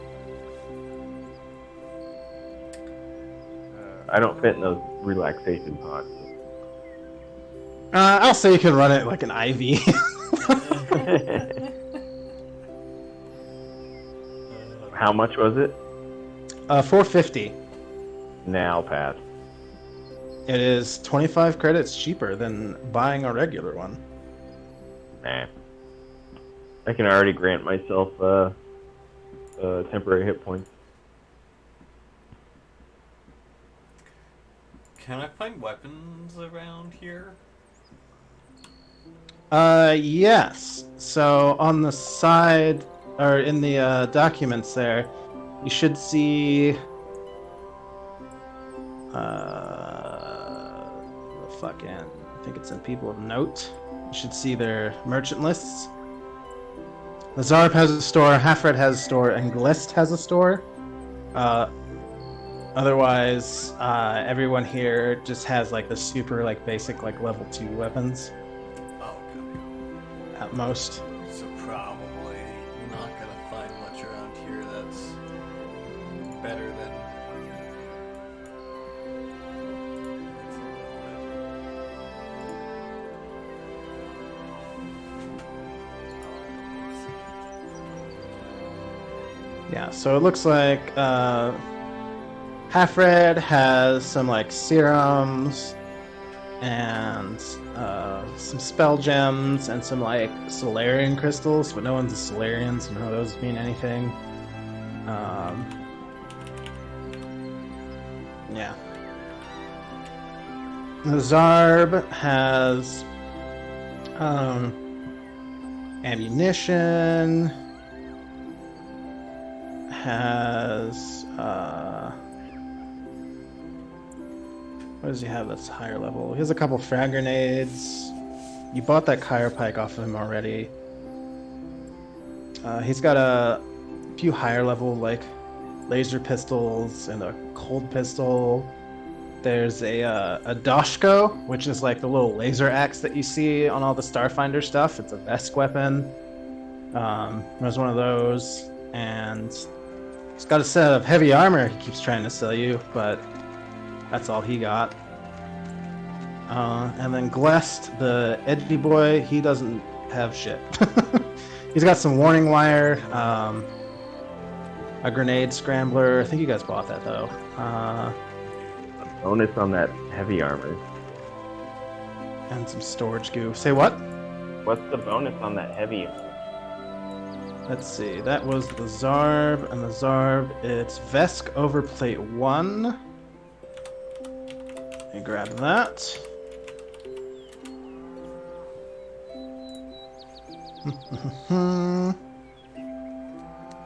I don't fit in those relaxation pods. I'll say you can run it like an IV. How much was it? 450. Now pass. It is 25 credits cheaper than buying a regular one. Nah. I can already grant myself temporary hit points. Can I find weapons around here? Yes. So on the side, or in the documents there, you should see I think it's in People of Note. You should see their merchant lists. The Zarb has a store, Halfred has a store, and Glist has a store. Otherwise, everyone here just has like the super like basic like level 2 weapons Oh, okay. at most. So probably not gonna find much around here that's better than. Yeah, so it looks like Halfred has some like serums and some spell gems and some like Solarian crystals, but no one's a Solarian, so none of those mean anything. Yeah. The Zarb has ammunition, has What does he have that's higher level? He has a couple frag grenades. You bought that Pike off of him already. He's got a few higher level, like, laser pistols and a cold pistol. There's a Dashko, which is like the little laser axe that you see on all the Starfinder stuff. It's a Vesk weapon. There's one of those. And he's got a set of heavy armor he keeps trying to sell you, but that's all he got. And then Glest, the edgy boy, he doesn't have shit. He's got some warning wire, a grenade scrambler. I think you guys bought that though. Bonus on that heavy armor. And some storage goo. Say what? What's the bonus on that heavy? Let's see. That was the Zarb, and the Zarb, it's Vesk Overplate 1. Let me grab that.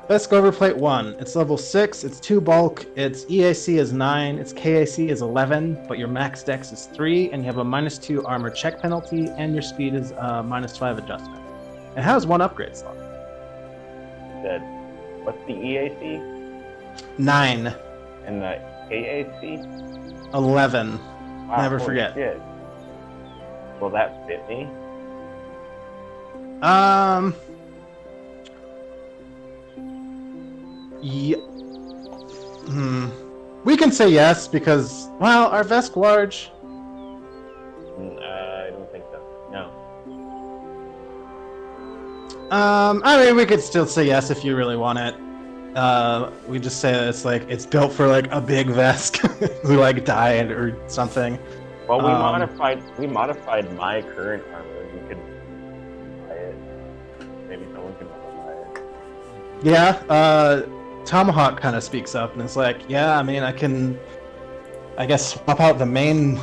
Vesk Overplate 1. It's level 6, it's 2 bulk, its EAC is 9, its KAC is 11, but your max dex is 3, and you have a -2 armor check penalty, and your speed is -5 adjustment. It has 1 upgrade slot. Said, what's the EAC? 9. And the KAC? 11. Wow, Never holy forget. Shit. Will that fit me? Yeah. We can say yes because, well, are Vesk large? I don't think so. No. I mean, we could still say yes if you really want it. We just say that it's built for like a big Vesk who like died or something. Well, we modified my current armor. You could buy it. Maybe someone can buy it. Yeah, Tomahawk kind of speaks up and is like, yeah, I mean, I can, I guess, swap out the main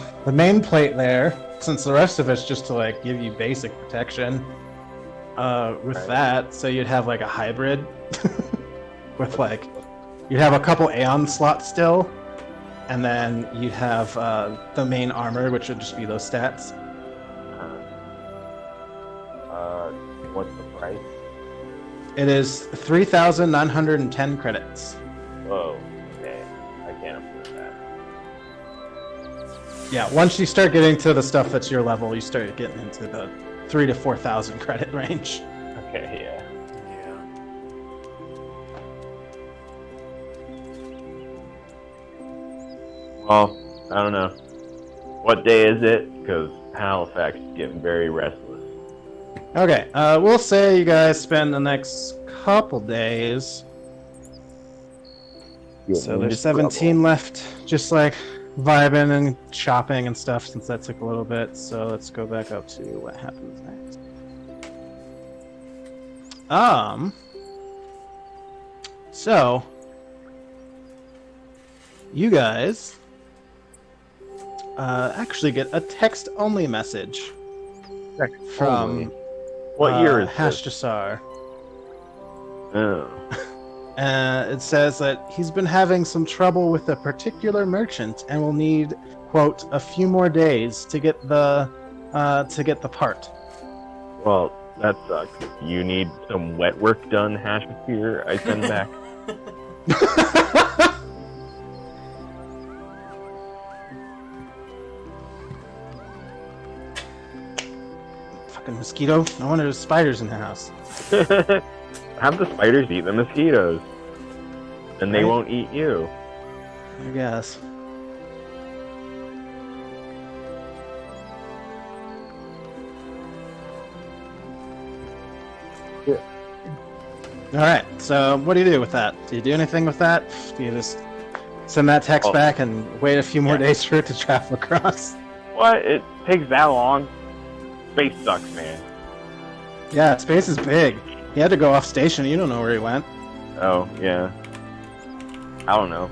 plate there, since the rest of it's just to like give you basic protection. With Right. that, so you'd have like a hybrid with like, you'd have a couple Aeon slots still, and then you'd have the main armor, which would just be those stats. What's the price? It is 3,910 credits. Whoa. Okay. I can't afford that. Yeah, once you start getting to the stuff that's your level, you start getting into the 3,000 to 4,000 credit range. Okay, yeah. Yeah. Well, I don't know. What day is it? Because Halifax is getting very restless. Okay, we'll say you guys spend the next couple days. So there's 17 left, just like vibing and shopping and stuff, since that took a little bit. So let's go back up to what happens next. So you guys actually get a text-only message from What year is this? Hashtasar. Oh. It says that he's been having some trouble with a particular merchant and will need, quote, a few more days to get the part. Well, that sucks. If you need some wet work done, Hashtasar, I send back. Fucking mosquito. No wonder there's spiders in the house. Have the spiders eat the mosquitoes. Then they Right. won't eat you. I guess. Yeah. Alright, so what do you do with that? Do you do anything with that? Do you just send that text Oh. back and wait a few more Yeah. days for it to travel across? What? It takes that long? Space sucks, man. Yeah, space is big. He had to go off station. You don't know where he went. Oh, yeah. I don't know.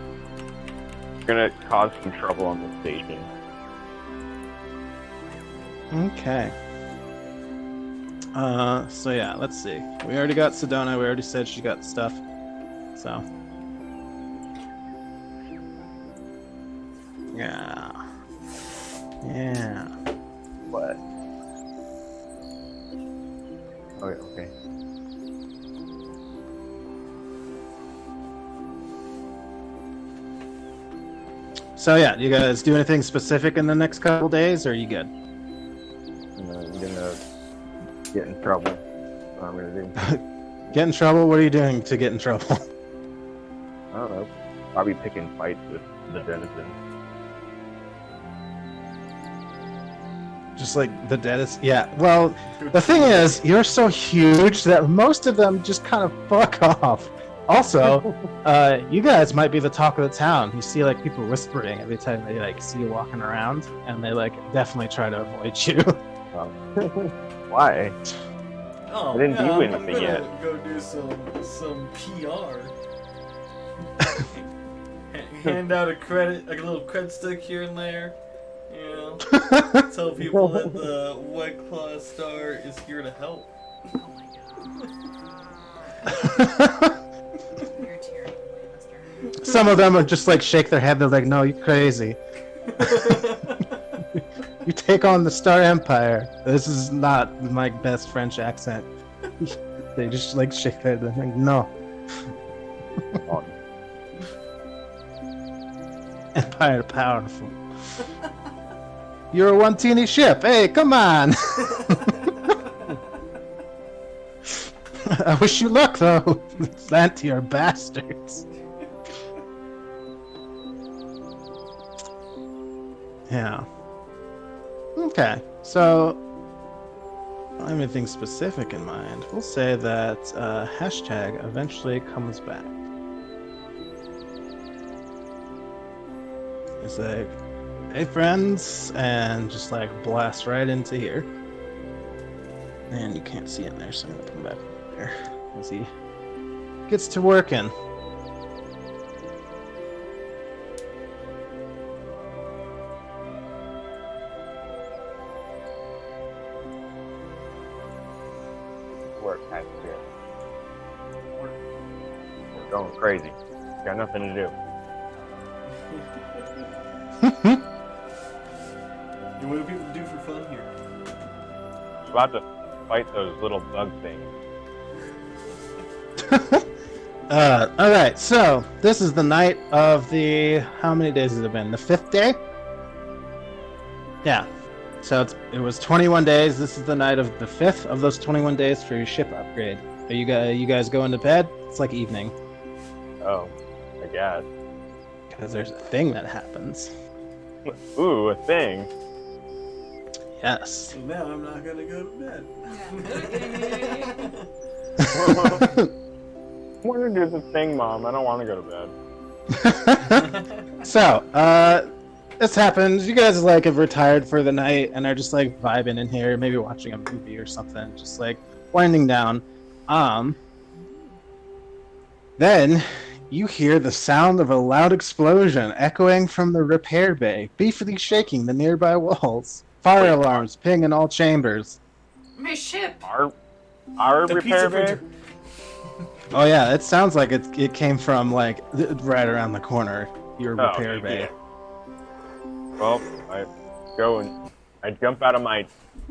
It's gonna cause some trouble on the station. Okay. So yeah, let's see. We already got Sedona. We already said she got stuff. So. Yeah. Yeah. What? Okay, okay. So yeah, you guys do anything specific in the next couple days, or are you good? I'm gonna get in trouble. What I'm gonna do. Get in trouble? What are you doing to get in trouble? I don't know. Probably picking fights with the denizens. Just like the deadest. Yeah. Well, the thing is, you're so huge that most of them just kind of fuck off. Also, you guys might be the talk of the town. You see like people whispering every time they like see you walking around, and they like definitely try to avoid you. Why? Oh, I didn't do I'm anything gonna yet. Go do some PR. Hand out a little cred stick here and there. You know, tell people that the Whiteclaw Star is here to help. Oh my god. You're tearing away, mister. Some of them would just like shake their head. They're like, "No, you're crazy. You take on the Star Empire." This is not my best French accent. They just like shake their head. They're like, "No, Empire powerful. You're a one teeny ship. Hey, come on." I wish you luck, though. Lanty are bastards. Yeah. Okay, so I don't have anything specific in mind. We'll say that hashtag eventually comes back. It's like, hey friends, and just like blast right into here. And you can't see in there, so I'm gonna come back there as he gets to working. Work has to. We're going crazy. Got nothing to do. What do people do for fun here? About to fight those little bug things. Alright, so this is the night of the, how many days has it been? The 5th day? Yeah. So it was 21 days. This is the night of the 5th of those 21 days for your ship upgrade. Are you guys going to bed? It's like evening. Oh, I guess. Because there's a thing that happens. Ooh, a thing. Yes. So now I'm not gonna go to bed. I want to do the thing, Mom. I don't want to go to bed. So, this happens. You guys like have retired for the night and are just like vibing in here, maybe watching a movie or something, just like winding down. Then you hear the sound of a loud explosion echoing from the repair bay, beefily shaking the nearby walls. Fire alarms ping in all chambers. My ship! Our The repair pizza bay? printer. Oh yeah, it sounds like it came from like right around the corner. Your Oh, repair bay. yeah. Well, I jump out of my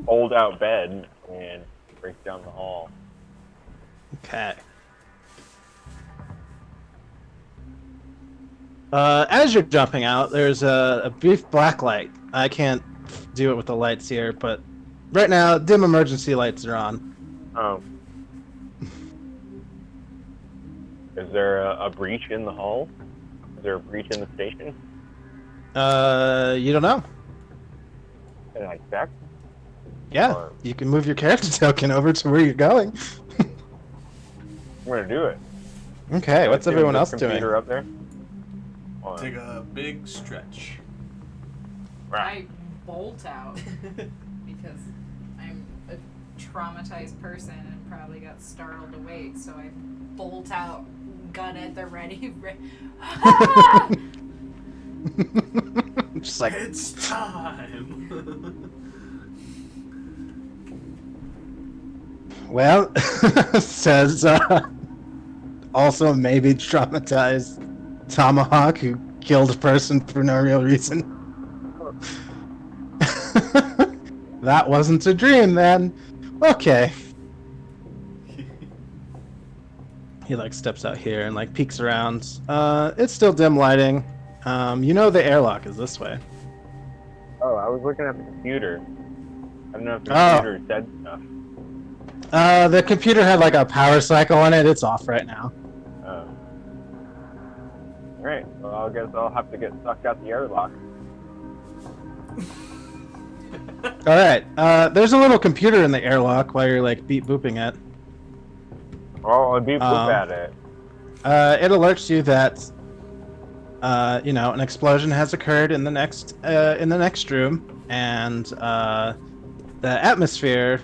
fold-out bed and break down the hall. Okay. As you're jumping out, there's a brief black light. I can't do it with the lights here, but right now, dim emergency lights are on. Oh. Is there a breach in the hull? Is there a breach in the station? You don't know. Can I check? Yeah, Or- you can move your character token over to where you're going. I'm gonna do it. Okay, what's Let's everyone get else the doing? computer up there. Hold on. Take a big stretch. I bolt out because I'm a traumatized person and probably got startled awake, so I bolt out, gun at the ready. Ah! Just like, It's time. well, says also maybe traumatized Tomahawk who killed a person for no real reason. That wasn't a dream then. Okay. He like steps out here and like peeks around. It's still dim lighting. You know the airlock is this way. Oh, I was looking at the computer. I don't know if the Oh. computer said stuff. The computer had like a power cycle on it. It's off right now. Oh. Alright, well, I guess I'll have to get sucked out the airlock. All right. There's a little computer in the airlock while you're like beep booping it. Oh, I'll beep boop at it. It alerts you that you know, an explosion has occurred in the next room, and the atmosphere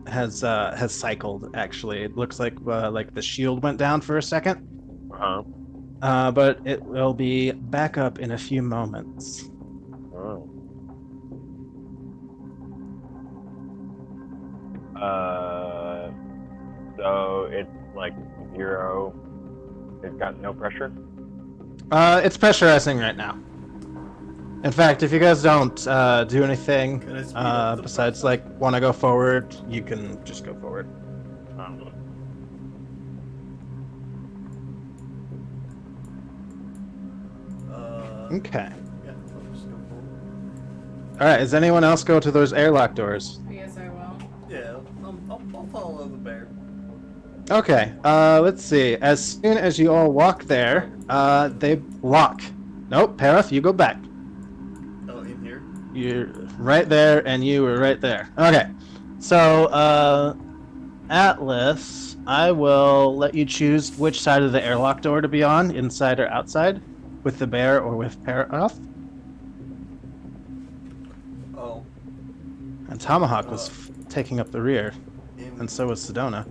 has cycled. Actually, it looks like the shield went down for a second. But it will be back up in a few moments. Oh. So it's like 0. It's got no pressure? It's pressurizing right now. In fact, if you guys don't do anything Can I speed up the besides like want to go forward, you can just go forward. Okay. Yeah, I'll just go forward. All right. Does anyone else go to those airlock doors? Yes, I will. Yeah, I'll follow the bear. Okay. Let's see. As soon as you all walk there, they lock. Nope. Parath, you go back. Oh, in here? You're right there, and you were right there. Okay. So, Atlas, I will let you choose which side of the airlock door to be on, inside or outside, with the bear or with Parath. Oh. And Tomahawk was taking up the rear, In, and so was Sedona.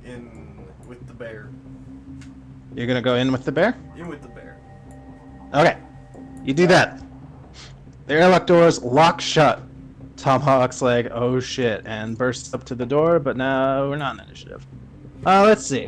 in with the bear. You're gonna go in with the bear? In with the bear. Okay. You do that. The airlock doors lock shut. Tomahawk's like, oh shit, and bursts up to the door, but no, we're not in initiative. Let's see.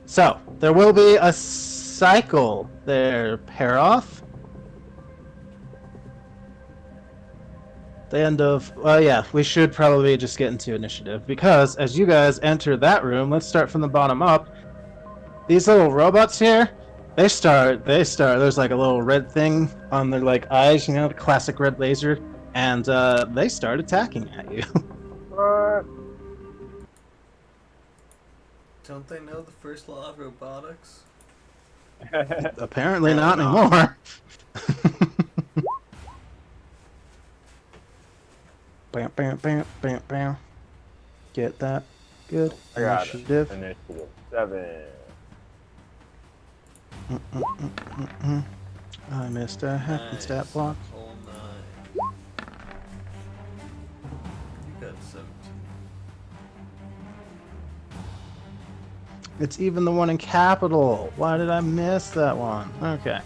So, there will be a cycle there, pair off. The end of, well, yeah, we should probably just get into initiative, because as you guys enter that room, let's start from the bottom up. These little robots here, they start, there's like a little red thing on their like eyes, you know, the classic red laser, and they start attacking at you. What? Don't they know the first law of robotics? Apparently not anymore. Bam, bam, bam, bam, bam. Get that. Good. I got Initiative. it. Initiative 7. I missed a hacking stat block. All 9. You got 17. It's even the one in capital. Why did I miss that one? Okay.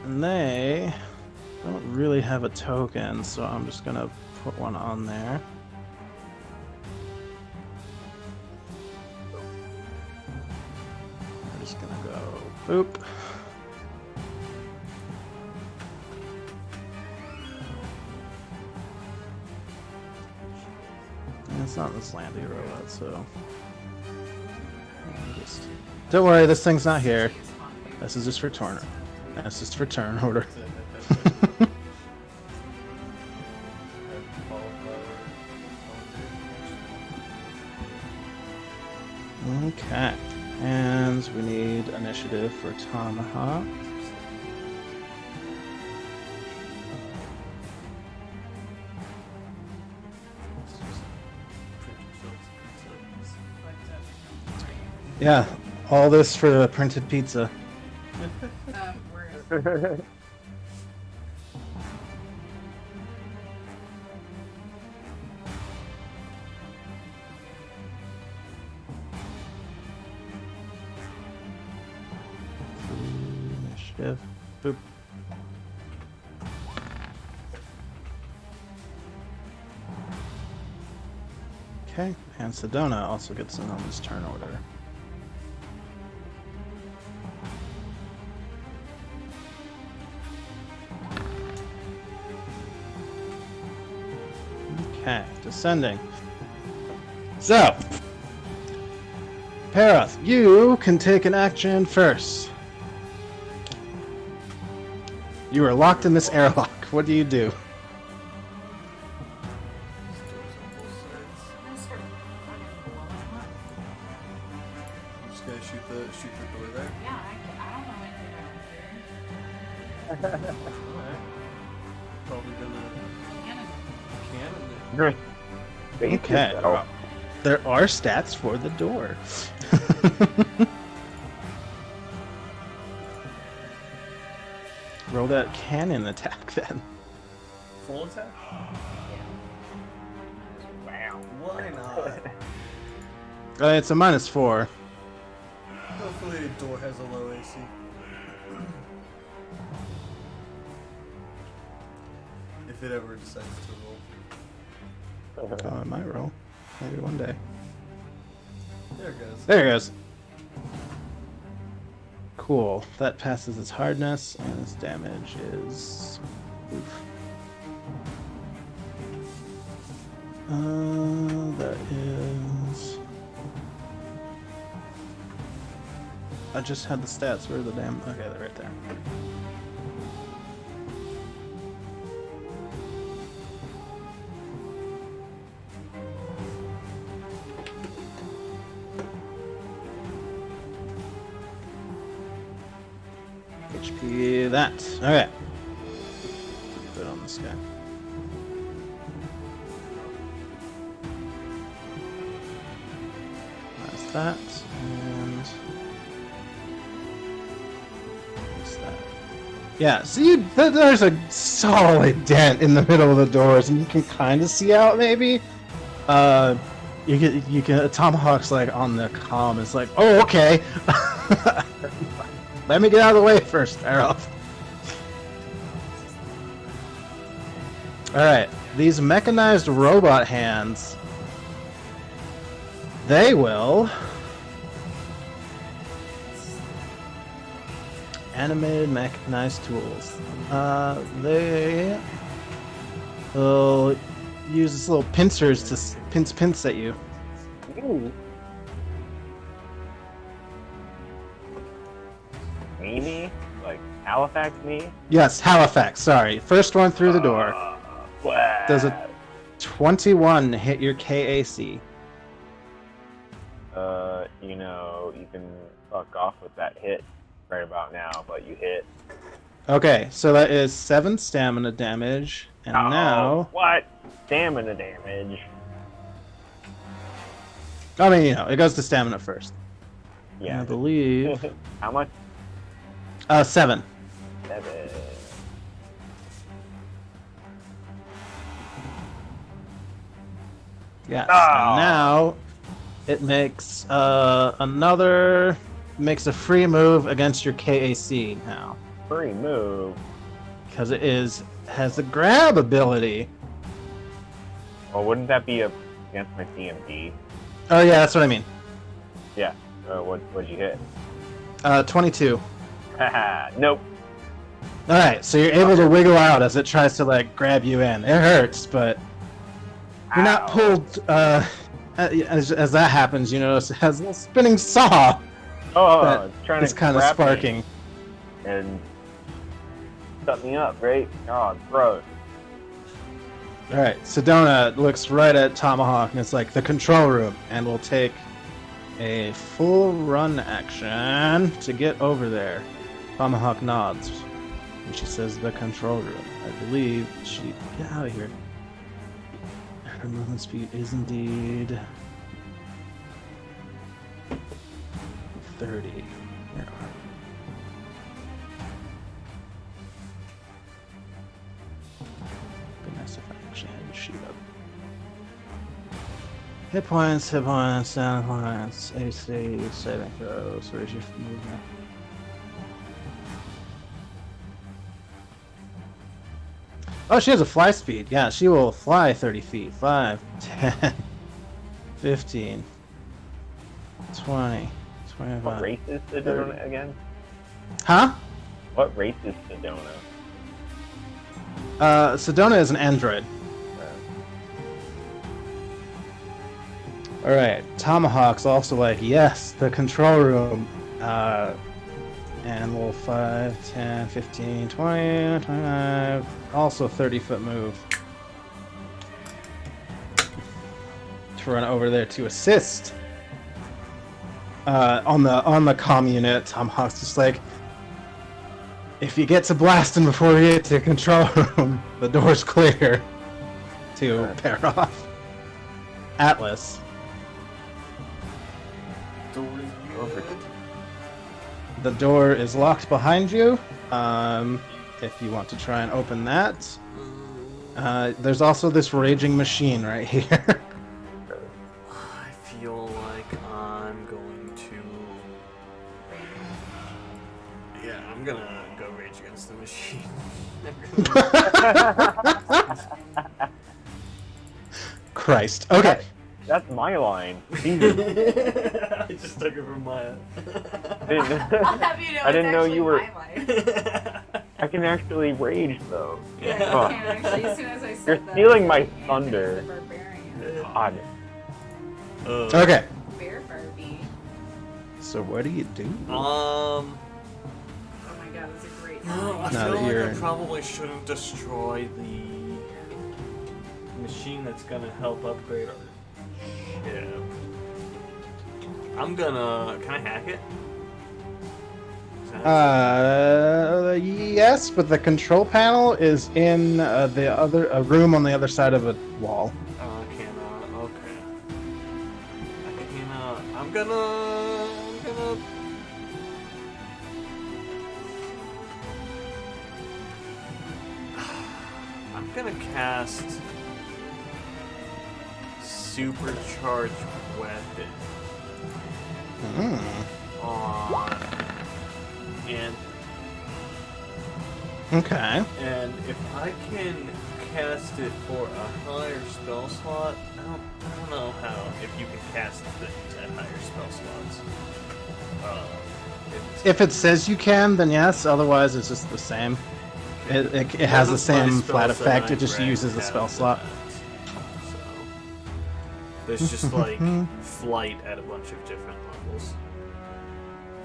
And they don't really have a token, so I'm just gonna put one on there. I'm just gonna go boop. And it's not this landy robot, so don't worry, this thing's not here. This is just for turn. That's just for turn order. Okay, and we need initiative for Tomahawk. Yeah, all this for the printed pizza. We're Initiative. Boop. Okay, and Sedona also gets in on this turn order. Okay, descending. So, Parath, you can take an action first. You are locked in this airlock. What do you do? I'm sort of fucking blowing them up. I'm just gonna shoot the door there. Yeah, I don't know anything about it. Alright. Probably gonna Cannon. cannon it. You're gonna space Okay. yourself. There are stats for the door. Roll that cannon attack then. Full attack? Wow. Why not? It's a -4. Hopefully the door has a low AC. If it ever decides to roll. Oh, it might roll. Maybe one day. There it goes. There it goes. Cool. That passes its hardness, and its damage is. Oof. That is. I just had the stats. Where are the damn? Okay, they're right there. HP that. Okay. Put it on this guy. That's that. And what's that? Yeah, so there's a solid dent in the middle of the doors, and you can kind of see out maybe. You can Tomahawk's like on the comm. It's like, oh, okay. Let me get out of the way first, Aroth. Alright, these mechanized robot hands, they will... Animated mechanized tools. They will use this little pincers to pinch at you. Ooh. Me? Like Halifax me? Yes, Halifax, sorry. First one through the door. Wow. Does a 21 hit your KAC? You know, you can fuck off with that hit right about now, but you hit. Okay, so that is 7 stamina damage, and Oh, now... what? Stamina damage. I mean, you know, it goes to stamina first. Yeah. I believe... How much? 7. 7. Yes. Oh. And now it makes makes a free move against your KAC now, Free move. because has the grab ability. Well, wouldn't that be against my CMD? Oh yeah, that's what I mean. Yeah. What'd you hit? 22. Haha. Nope. All right, so you're able to wiggle out as it tries to like grab you in. It hurts, but you're not Ow. pulled. As that happens, you notice it has a little spinning saw Oh, that it's trying is to kind of grab me sparking. and shut me up, right? Oh, gross. All right, Sedona looks right at Tomahawk and it's like the control room, and will take a full run action to get over there. Tomahawk nods, and she says, "The control room." I believe she get out of here. Her movement speed is indeed 30. Where are we? Be nice if I actually had to shoot up. Hit points, sound points, AC, saving throws. Where's your movement? Oh, she has a fly speed. Yeah, she will fly 30 feet. 5, 10, 15, 20, What 25. race is Sedona again? Huh? What race is Sedona? Sedona is an android. Alright, Tomahawk's also like, yes, the control room. And we'll 5, 10, 15, 20, 25. Also 30-foot move. To run over there to assist. On the comm unit, Tomahawk's just like, if you get to blasting before you get to control room, the door's clear to pair off. Atlas. The door is locked behind you. If you want to try and open that. There's also this raging machine right here. I feel like I'm going to. Yeah, I'm gonna go rage against the machine. Christ. Okay. That's my line. Jesus. I just took it from Maya. I'll have you know I didn't it's know actually you were- my life. I can actually rage though. Yeah, Oh. you can actually. As soon as I said You're that, stealing my Anthony thunder. the Barbarian. God. Okay. Bear Barbie. So what do you do? Oh my god, that's a great No, I line. Now feel that like you're- I probably shouldn't destroy the machine that's gonna help upgrade our ship. I'm gonna. Can I hack it? Is that- Yes, but the control panel is in the other room on the other side of a wall. I cannot. Okay. I cannot. I'm gonna. I'm gonna cast supercharged weapon on and Okay. if I can cast it for a higher spell slot, I don't know how if you can cast things at higher spell slots. If it says you can, then yes. Otherwise, it's just the same. It has the same flat effect. It just uses the spell slot. So there's just like flight at a bunch of different levels.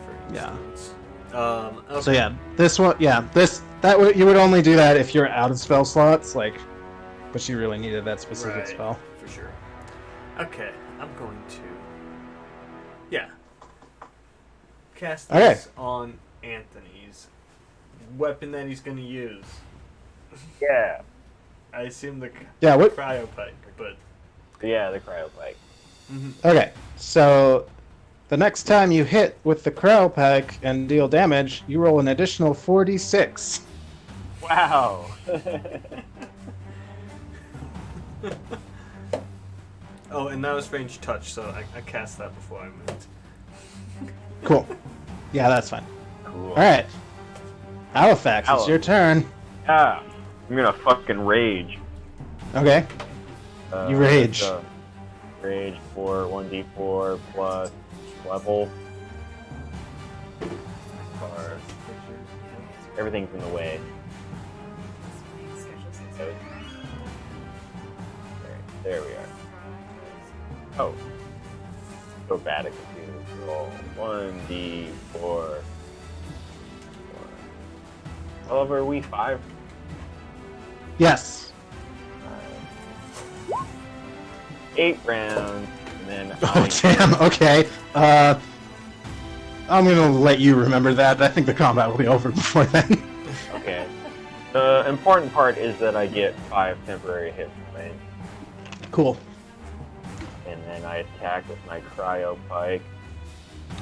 For Yeah. instance. Okay. So yeah, this one, you would only do that if you're out of spell slots, like, but you really needed that specific Right, spell. for sure. Okay, I'm going to cast Okay. this on Anthony's weapon that he's going to use. Yeah. I assume the Yeah. What? cryopike, but Yeah, the cryopike. Okay. So the next time you hit with the cryopike and deal damage, you roll an additional 4d6. Wow. oh, and that was range touch, so I cast that before I moved. Cool. Yeah, that's fine. Cool. All right. Halifax, it's your turn. Yeah. I'm gonna fucking rage. Okay. You rage. let's, Rage for 1d4 plus level. Card. Everything's in the way. Alright, there we are. Oh. So bad at computers. Roll 1d4. Oliver, are we 5? Yes. 8 rounds, and then Oh, damn. Okay. I'm gonna let you remember that. I think the combat will be over before then. Okay. The important part is that I get 5 temporary hit points, Cool. and then I attack with my cryo pike.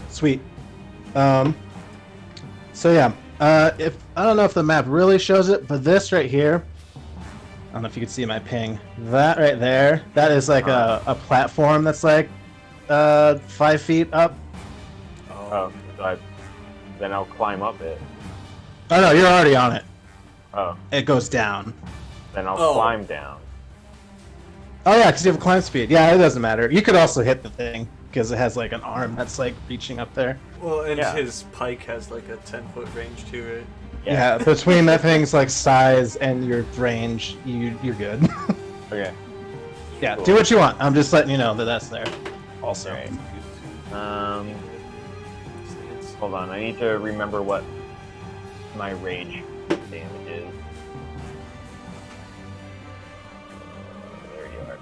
Sweet. So yeah. If I don't know if the map really shows it, but this right here, I don't know if you can see my ping. That right there, that is like a platform that's like 5 feet up. Oh, so then I'll climb up it. Oh no, you're already on it. Oh, It goes down. then I'll Oh. climb down. Oh yeah, because you have climb speed. Yeah, it doesn't matter. You could also hit the thing because it has like an arm that's like reaching up there. Well, and Yeah. his pike has like a 10-foot range to it. Yeah, between that thing's like size and your range, you're good. Okay. Yeah, Cool. do what you want. I'm just letting you know that that's there. Also. Alright. Hold on. I need to remember what my rage damage is. There you are.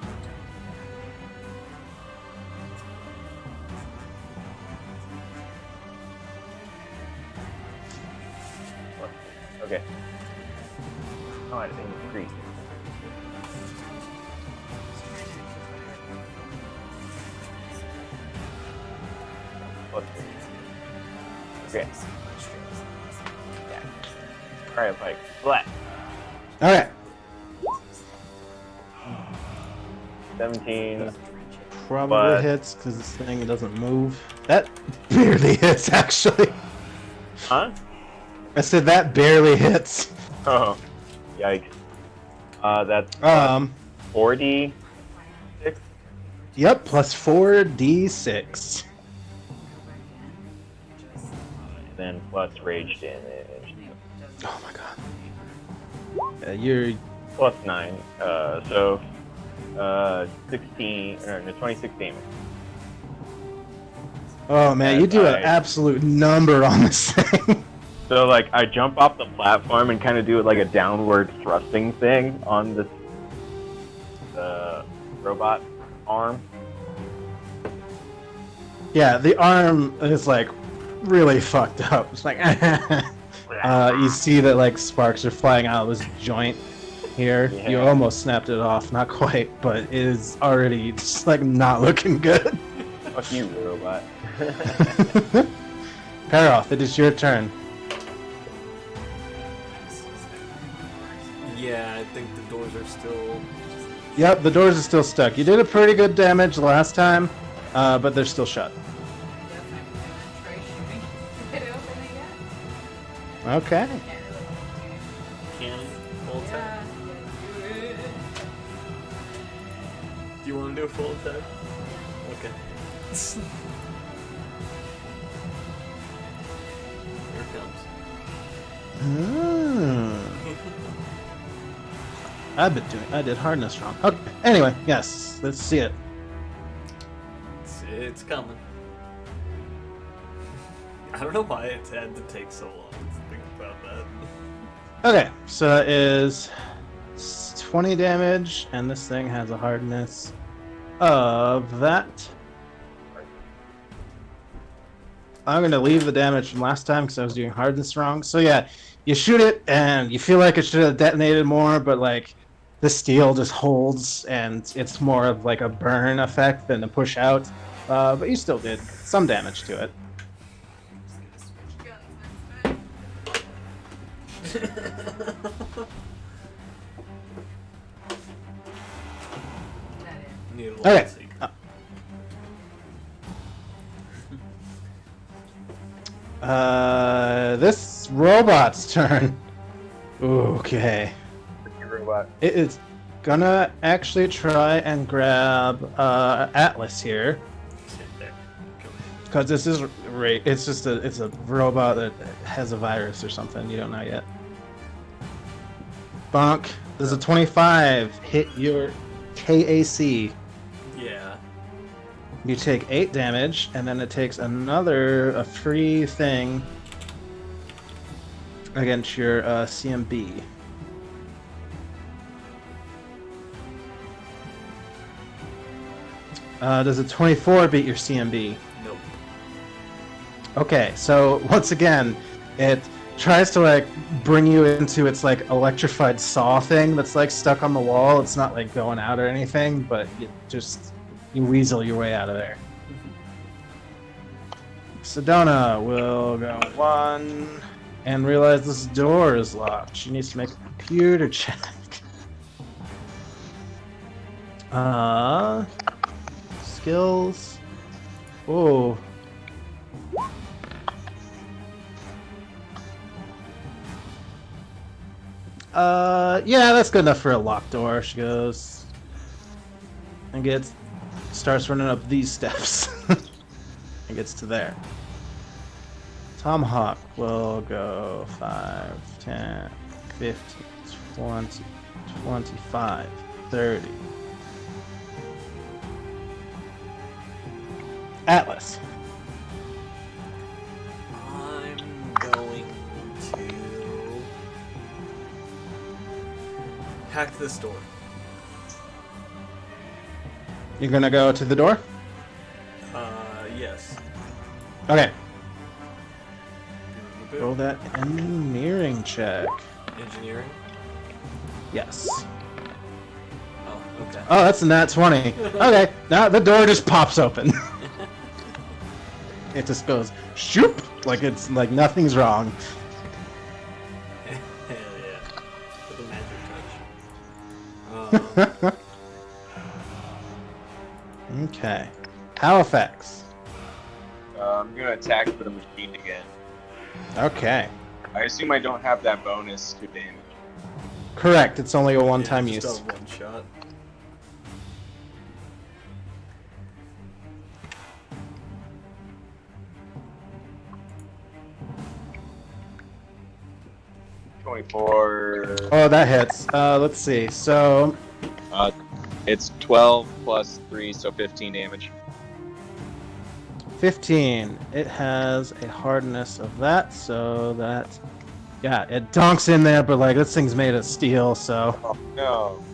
What? Okay. Oh, I didn't increase. Plus three. Okay. Yeah. Alright, Pike. Flat. Alright. 17. Probably But- hits because this thing doesn't move. That barely hits, actually. Huh? I said that barely hits. Oh. Yikes. That's 4D6. Yep, plus 4d6. Then plus rage damage. Oh my god. You're. Plus 9. So 16 or no, 26 damage. Oh man, you do an Alright. absolute number on this thing. So like I jump off the platform and kind of do like a downward thrusting thing on this robot arm. Yeah, the arm is like really fucked up. It's like you see that like sparks are flying out of this joint here. Yeah. You almost snapped it off, not quite, but it is already just like not looking good. Fuck you, robot. Paroth, it is your turn. Yeah, I think the doors are still. Yep, the doors are still stuck. You did a pretty good damage last time, but they're still shut. I guess I'm gonna try shooting it open again. Okay. Can't really Cannon, full do attack. yeah, do it. Do you want to do a full attack? Okay. Here it comes. I did hardness wrong. Okay. Anyway, yes, let's see it. It's coming. I don't know why it had to take so long to think about that. Okay, so that is 20 damage, and this thing has a hardness of that. I'm going to leave the damage from last time because I was doing hardness wrong. So yeah, you shoot it, and you feel like it should have detonated more, but like the steel just holds, and it's more of like a burn effect than a push out. But you still did some damage to it. Need a Okay. lightsaber. This robot's turn. Okay. You robot. It is gonna actually try and grab Atlas here, Sit there. Come because this is it's a robot that has a virus or something. You don't know yet. Bonk. Does a 25 hit your KAC? Yeah. You take 8 damage, and then it takes a free thing against your CMB. Does a 24 beat your CMB? Nope. Okay, so once again, it tries to like bring you into its like electrified saw thing that's like stuck on the wall. It's not like going out or anything, but you weasel your way out of there. Sedona will go 1 and realize this door is locked. She needs to make a computer check. Skills. Oh. Yeah, that's good enough for a locked door. She goes, and starts running up these steps and gets to there. Tomahawk will go 5, 10, 15, 20, 25, 30. Atlas. I'm going to hack this door. You're gonna go to the door? Yes. Okay. Roll that engineering check. Engineering? Yes. Oh, okay. Oh, that's a nat 20. Okay, now the door just pops open. It just goes shoop, like it's like nothing's wrong. Hell yeah. With a magic touch. Okay. Halifax. I'm gonna attack for the machine again. Okay. I assume I don't have that bonus to damage. Correct, it's only a one-time yeah, use. just a one shot. $24. Oh, that hits. Let's see. So, It's 12 plus 3, so 15 damage. 15. It has a hardness of that, so that... Yeah, it donks in there, but like this thing's made of steel, so Oh no.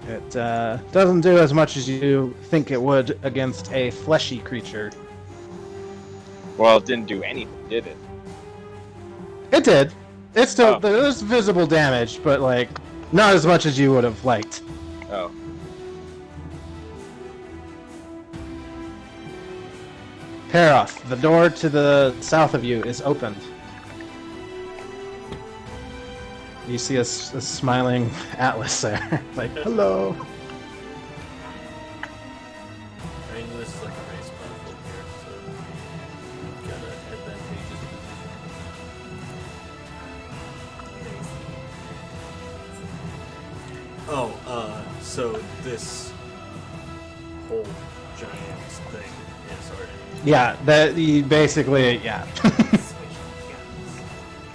it doesn't do as much as you think it would against a fleshy creature. Well, it didn't do anything, did it? It did. It's still Oh. there's visible damage, but like not as much as you would have liked. Oh. Peroth, the door to the south of you is opened. You see a smiling Atlas there, like hello. I mean, this is like a race platform here, so got an advantageous position. Oh, so this whole giant thing is already Yeah, that you basically yeah.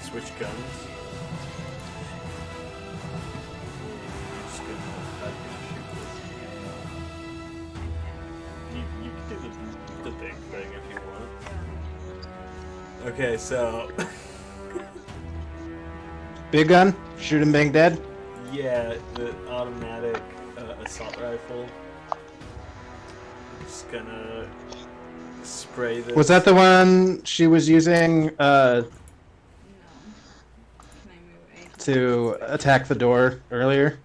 switch guns. Just gonna shoot this. You can do the big thing if you want. Okay, so Big gun, shoot him being dead. yeah, the automatic assault rifle. Just gonna spray this. Was that the one she was using No. Can I move to attack the door earlier?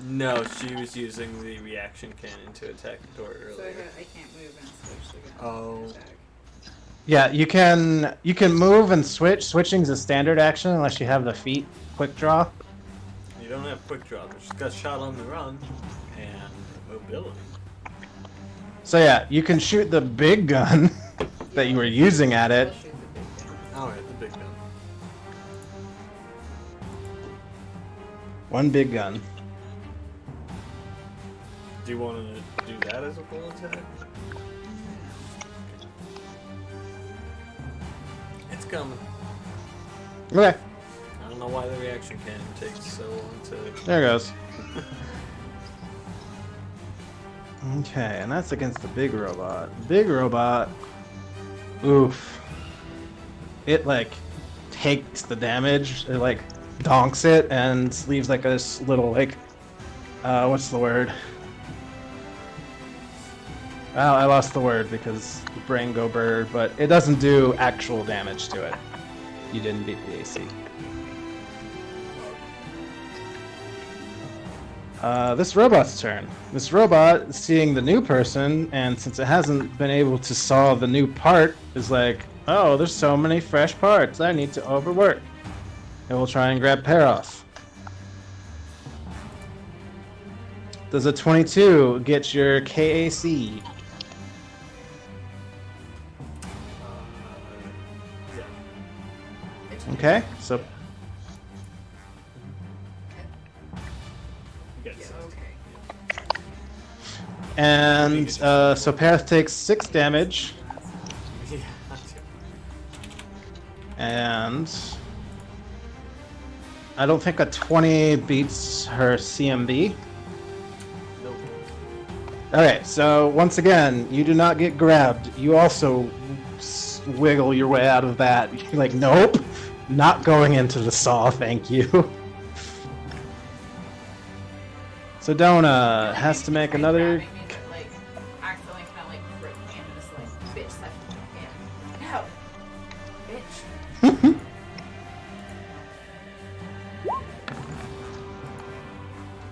No, she was using the reaction cannon to attack the door So earlier. I can't move and switch the gun. Oh. Attack. Yeah, you can move and switch. Switching's a standard action unless you have the feat quick draw. You don't have quick draw, but she's got shot on the run and mobility. So yeah, you can shoot the big gun that you were using at it. I'll shoot the big gun. Alright, the big gun. One big gun. Do you want to do that as a full attack? It's coming. Okay, I don't know why the reaction cannon takes so long to. there it goes. Okay, and that's against the big robot. Big robot. Oof. It like takes the damage. It like donks it and leaves like this little like what's the word? Well, I lost the word because the brain go bird, but it doesn't do actual damage to it. You didn't beat the AC. This robot's turn. This robot, seeing the new person, and since it hasn't been able to solve the new part, is like, oh, there's so many fresh parts, I need to overwork. It will try and grab Peroth. Does a 22 get your KAC? Yeah. Okay, so You got Yeah, six. okay. And so Path takes 6 damage, Yeah. and I don't think a 20 beats her CMB. Nope. Okay, so once again, you do not get grabbed. You also wiggle your way out of that. You're like, nope, not going into the saw, thank you. Sedona has to make another. Like, accidentally kind of like grip my hand and just like, bitch, slap my hand. No!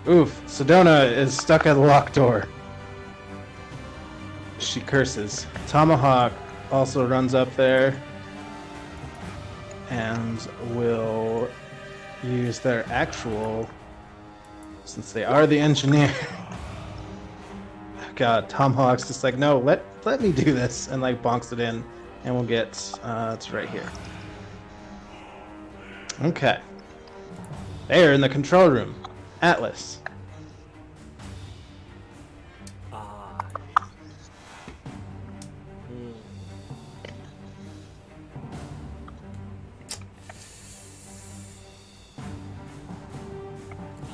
Bitch. Oof, Sedona is stuck at the locked door. She curses. Tomahawk also runs up there and will use their actual, since they are the engineer. God, Tomahawk's just like, no, let me do this, and like bonks it in, and we'll get it's right here. Okay. They are in the control room. Atlas.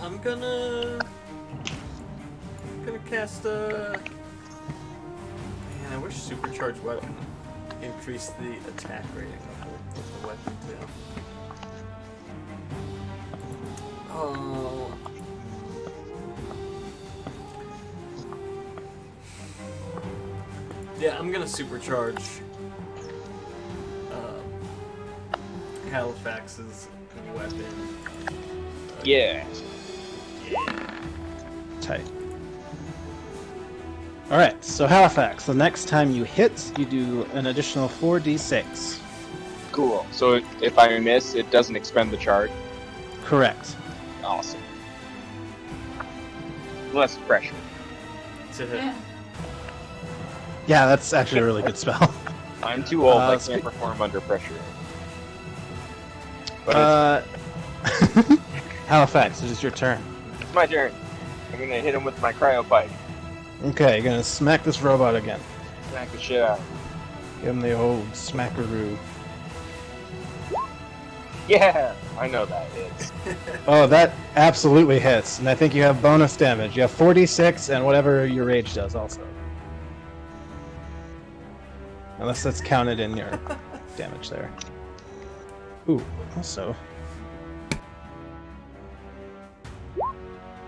I'm gonna cast a. Man, I wish supercharged weapon increased the attack rating of the weapon too. Oh. Yeah, I'm gonna supercharge Halifax's weapon. Yeah. Tight. Alright, so Halifax, the next time you hit, you do an additional 4d6. Cool. So if I miss, it doesn't expend the charge. Correct. Awesome. Less pressure. To hit. Yeah. Yeah, that's actually a really good spell. I'm too old. I spe- can't perform under pressure. But Halifax, it is your turn. it's my turn. I'm gonna hit him with my cryopike. Okay, you're gonna smack this robot again. Smack the shit out. Give him the old smackaroo. Yeah, I know that is. Oh, that absolutely hits. And I think you have bonus damage. You have 46 and whatever your rage does also. Unless that's counted in your damage there. Ooh, also.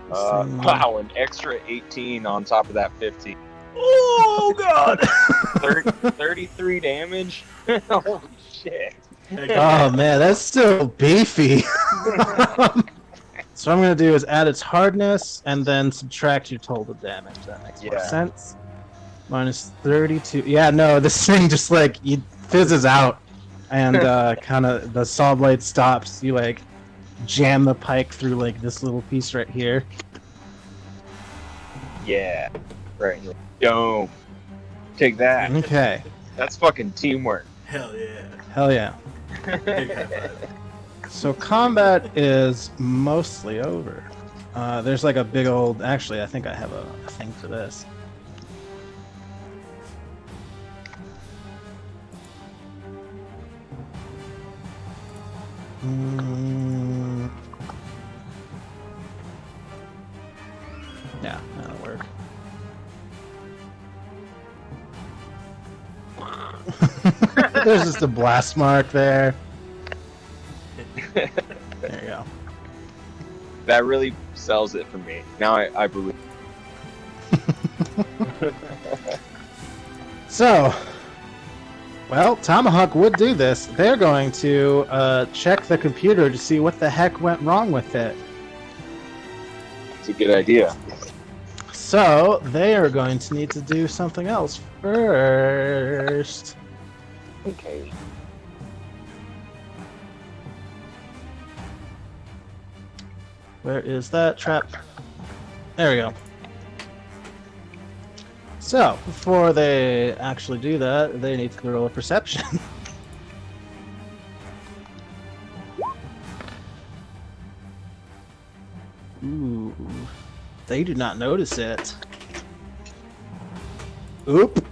Wow, an extra 18 on top of that 15. Oh, God! 33 damage? Holy shit. Oh, man, that's still beefy. So what I'm going to do is add its hardness and then subtract your total damage. That makes more Yeah. sense. Minus 32. Yeah, no, this thing just like it fizzes out and kind of the saw blade stops. You like jam the pike through like this little piece right here. Yeah. Right. Yo. Take that. Okay. That's fucking teamwork. Hell yeah. Hell yeah. Big high five. So combat is mostly over. There's like a big old. Actually, I think I have a thing for this. Yeah, that'll work. There's just a blast mark there. There you go. That really sells it for me. Now I believe. So, well, Tomahawk would do this. They're going to check the computer to see what the heck went wrong with it. It's a good idea. So, they are going to need to do something else first. Okay. Where is that trap? There we go. So, before they actually do that, they need to roll a perception. Ooh. They do not notice it. Oop.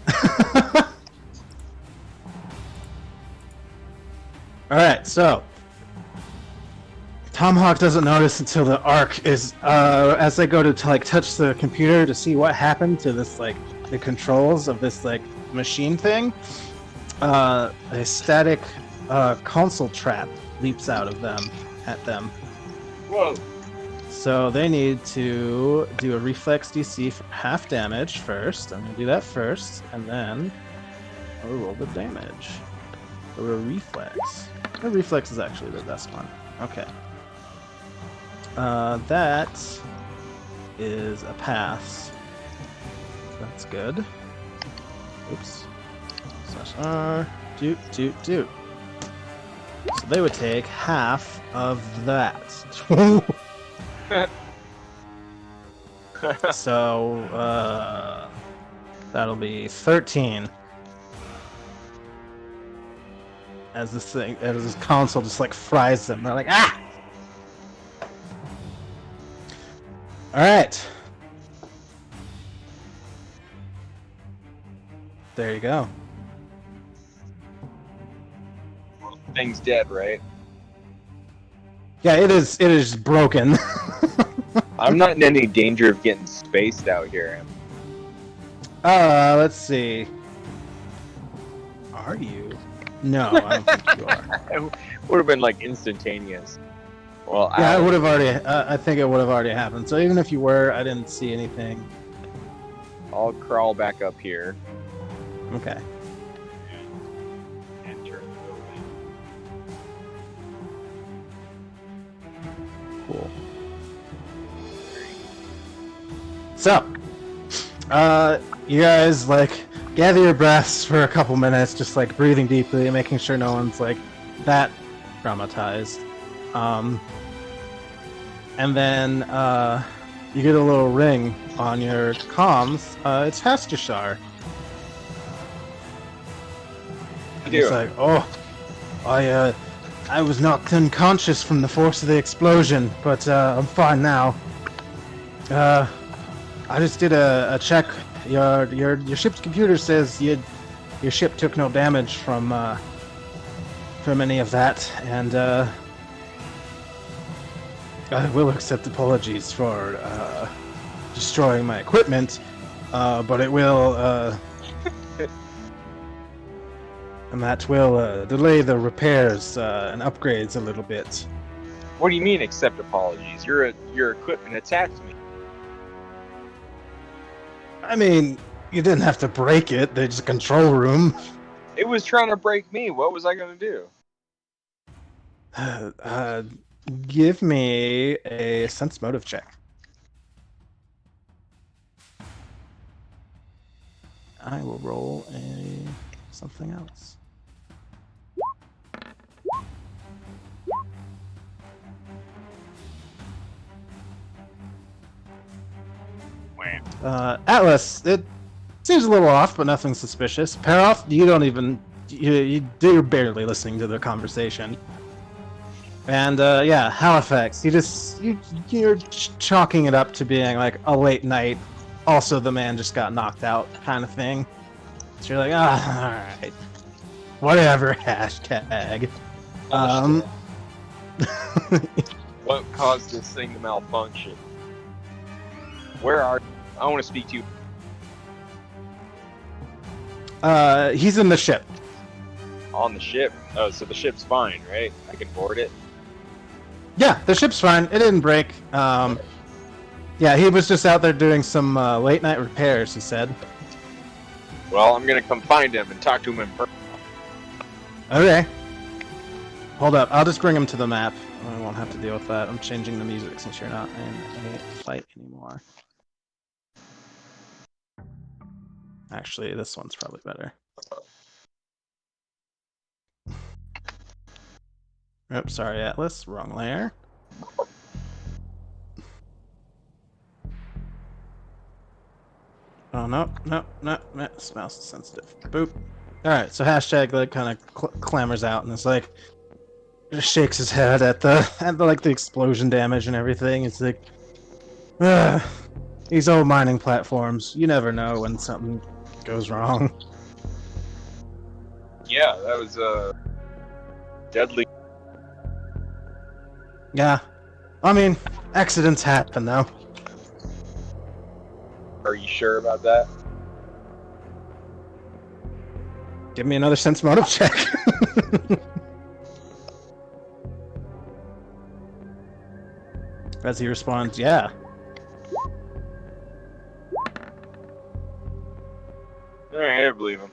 Alright, so Tomahawk doesn't notice until the arc is as they go to like touch the computer to see what happened to this like the controls of this like machine thing. A static console trap leaps out of them at them. Whoa. So they need to do a reflex DC for half damage first. I'm gonna do that first, and then I'll roll the damage. Or a reflex. The reflex is actually the best one. Okay. That is a pass. That's good. Oops. Slash R. Doot, doot, doot. So they would take half of that. So, that'll be 13. As this console just like fries them. They're like, ah! Alright. There you go. Thing's dead, right? Yeah, it is broken. I'm not in any danger of getting spaced out here. Let's see. Are you? No, I don't think you are. It would have been like instantaneous. Well, Yeah, it would have already. I think it would have already happened. So even if you were, I didn't see anything. I'll crawl back up here. Okay. And turn the building. Cool. So, you guys like gather your breaths for a couple minutes, just like breathing deeply and making sure no one's like that traumatized. And then you get a little ring on your comms. It's Hastashar. It's like, oh, I was knocked unconscious from the force of the explosion, but I'm fine now. I just did a check. Your ship's computer says your ship took no damage from any of that, and I will accept apologies for destroying my equipment, but it will and that will delay the repairs and upgrades a little bit. What do you mean accept apologies? Your equipment attacked me. I mean, you didn't have to break it. There's a control room. It was trying to break me. What was I gonna do? Give me a sense motive check. I will roll something else. Atlas, it seems a little off, but nothing suspicious. Paroth, you don't even you're barely listening to the conversation. And yeah, Halifax, you're chalking it up to being like a late night. Also, the man just got knocked out kind of thing. So you're like, all right, whatever. Hashtag. What caused this thing to malfunction? Where are you? I want to speak to you. He's in the ship. On the ship? Oh, so the ship's fine, right? I can board it? Yeah, the ship's fine. It didn't break. Yeah, he was just out there doing some late night repairs, he said. Well, I'm gonna come find him and talk to him in person. Okay. Hold up, I'll just bring him to the map. I won't have to deal with that. I'm changing the music since you're not in a fight anymore. Actually, this one's probably better. Oops, sorry, Atlas. Wrong layer. Oh, no. This mouse is sensitive. Boop. Alright, so hashtag like kind of clambers out and it's like just shakes his head at the like the explosion damage and everything. It's like these old mining platforms, you never know when something goes wrong. Yeah, that was deadly. Yeah. I mean, accidents happen, though. Are you sure about that? Give me another sense motive check. As he responds, yeah. Alright, I believe him.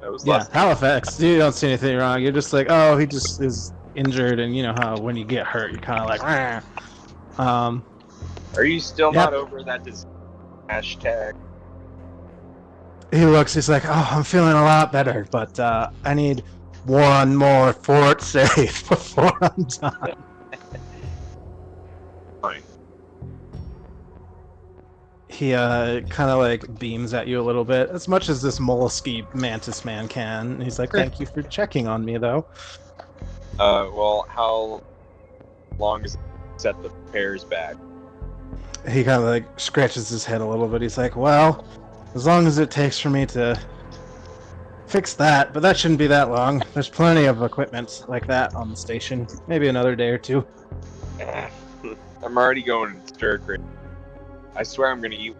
That was Yeah, less. Halifax, you don't see anything wrong. You're just like, oh, he just is injured, and you know how when you get hurt, you're kind of like, "Rah." Are you still Yep. not over that hashtag? He looks, he's like, oh, I'm feeling a lot better, but I need one more fort save before I'm done. Fine. He kind of like beams at you a little bit, as much as this mollusky mantis man can. And he's like, thank you for checking on me, though. Well, how long does it set the pairs back? He kind of like scratches his head a little bit. He's like, well, as long as it takes for me to fix that, but that shouldn't be that long. There's plenty of equipment like that on the station. Maybe another day or two. I'm already going stir crazy. I swear I'm gonna eat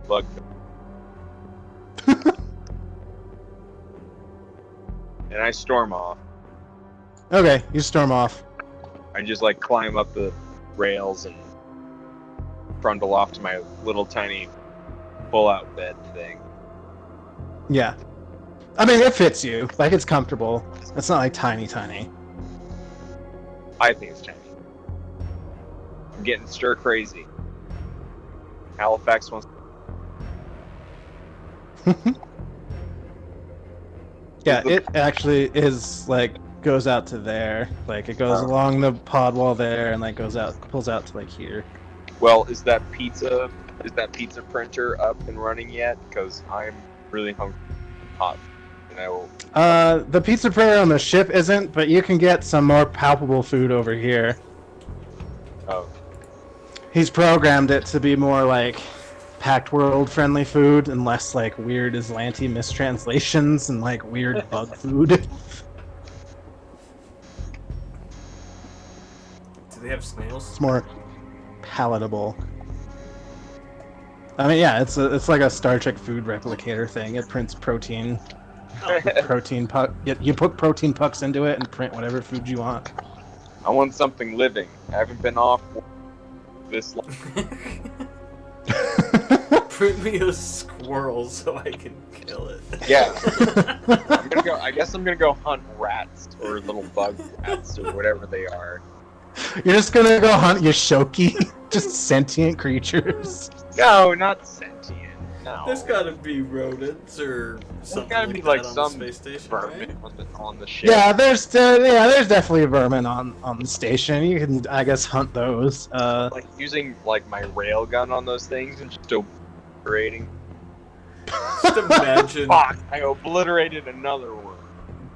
bug. And I storm off. Okay, you storm off. I just like climb up the rails and trundle off to my little tiny pull-out bed thing. Yeah. I mean, it fits you. Like, it's comfortable. It's not like tiny. I think it's tiny. I'm getting stir crazy. Halifax wants. Yeah, it actually is like goes out to there. Like it goes along the pod wall there and like goes out, pulls out to like here. Well, is that pizza printer up and running yet? Because I'm really hungry. Hot. And I will. The pizza printer on the ship isn't, but you can get some more palpable food over here. Oh. He's programmed it to be more like Packed World friendly food and less like weird Islanti mistranslations and like weird bug food. Do they have snails? It's more palatable. I mean, yeah, it's like a Star Trek food replicator thing. It prints protein, You put protein pucks into it and print whatever food you want. I want something living. I haven't been off this long. Print me a squirrel so I can kill it. Yeah. I guess I'm gonna go hunt rats or little bug rats or whatever they are. You're just gonna go hunt Yoshoki? Just sentient creatures? No, not sentient. No. There's gotta be rodents or something gotta like be that like on some the space station, vermin right? on the ship. Yeah, there's definitely vermin on the station. You can, I guess, hunt those. Like using like my rail gun on those things and just obliterating. Just imagine Fuck! I obliterated another one.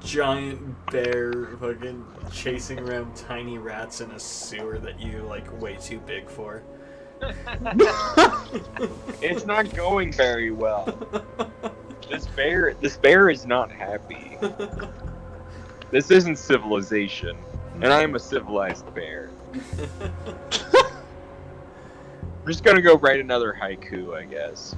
giant bear fucking chasing around tiny rats in a sewer that you like way too big for. It's not going very well. This bear is not happy. This isn't civilization, and I am a civilized bear. We're just gonna go write another haiku, I guess.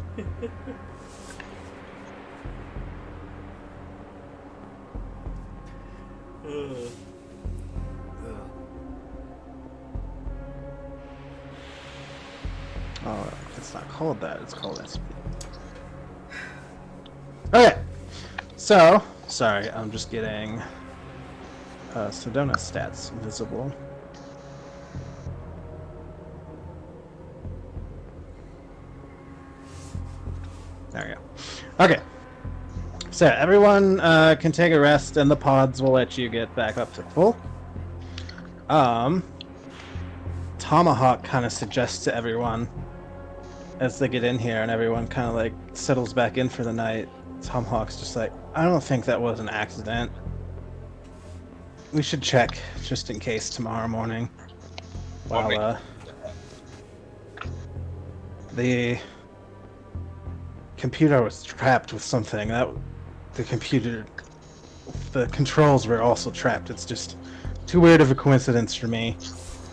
Oh, it's not called that. It's called SP. Okay. So, sorry, I'm just getting Sedona stats visible. There we go. Okay. So, everyone can take a rest, and the pods will let you get back up to full. Tomahawk kind of suggests to everyone as they get in here and everyone kind of like settles back in for the night. Tomahawk's just like, I don't think that was an accident. We should check just in case tomorrow morning. While The computer was trapped with something. The controls were also trapped. It's just too weird of a coincidence for me.